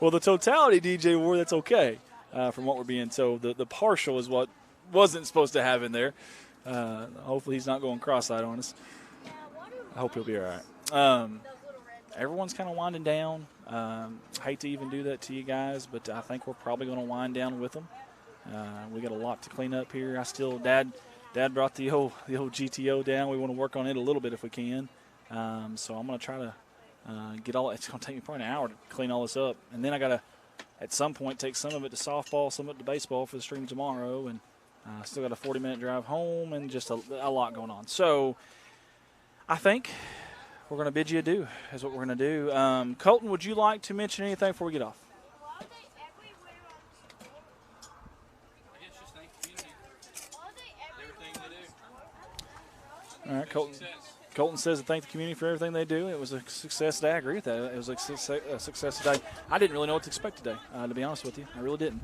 Well, the totality DJ Ward, that's okay from what we're being told. The partial is what wasn't supposed to have in there. Hopefully he's not going cross-eyed on us. I hope he'll be all right. Everyone's kind of winding down. Hate to even do that to you guys, but I think we're probably going to wind down with them. We got a lot to clean up here. Dad brought the old GTO down. We want to work on it a little bit if we can. So I'm going to try to get all. It's going to take me probably an hour to clean all this up, and then I got to, at some point, take some of it to softball, some of it to baseball for the stream tomorrow, and still got a 40-minute drive home, and just a lot going on. So I think we're going to bid you adieu. Is what we're going to do. Colton, would you like to mention anything before we get off? All right, Colton says to thank the community for everything they do. It was a success today. I agree with that. It was a success today. I didn't really know what to expect today, to be honest with you. I really didn't.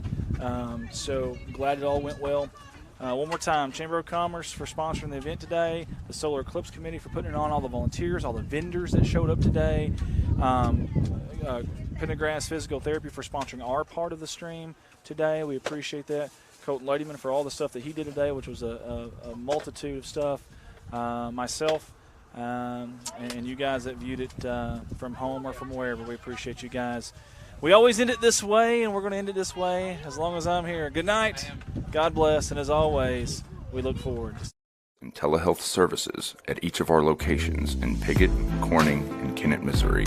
So glad it all went well. One more time, Chamber of Commerce for sponsoring the event today, the Solar Eclipse Committee for putting it on, all the volunteers, all the vendors that showed up today, Pendergrass Physical Therapy for sponsoring our part of the stream today. We appreciate that. Colton Ladyman for all the stuff that he did today, which was a multitude of stuff. Myself and you guys that viewed it from home or from wherever, we appreciate you guys. We always end it this way, and we're going to end it this way as long as I'm here. Good night. God bless, and as always, we look forward. And telehealth services at each of our locations in Piggott, Corning, and Kennett, Missouri.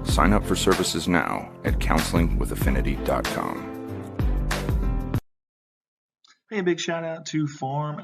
Sign up for services now at counselingwithaffinity.com. Hey, a big shout out to Farm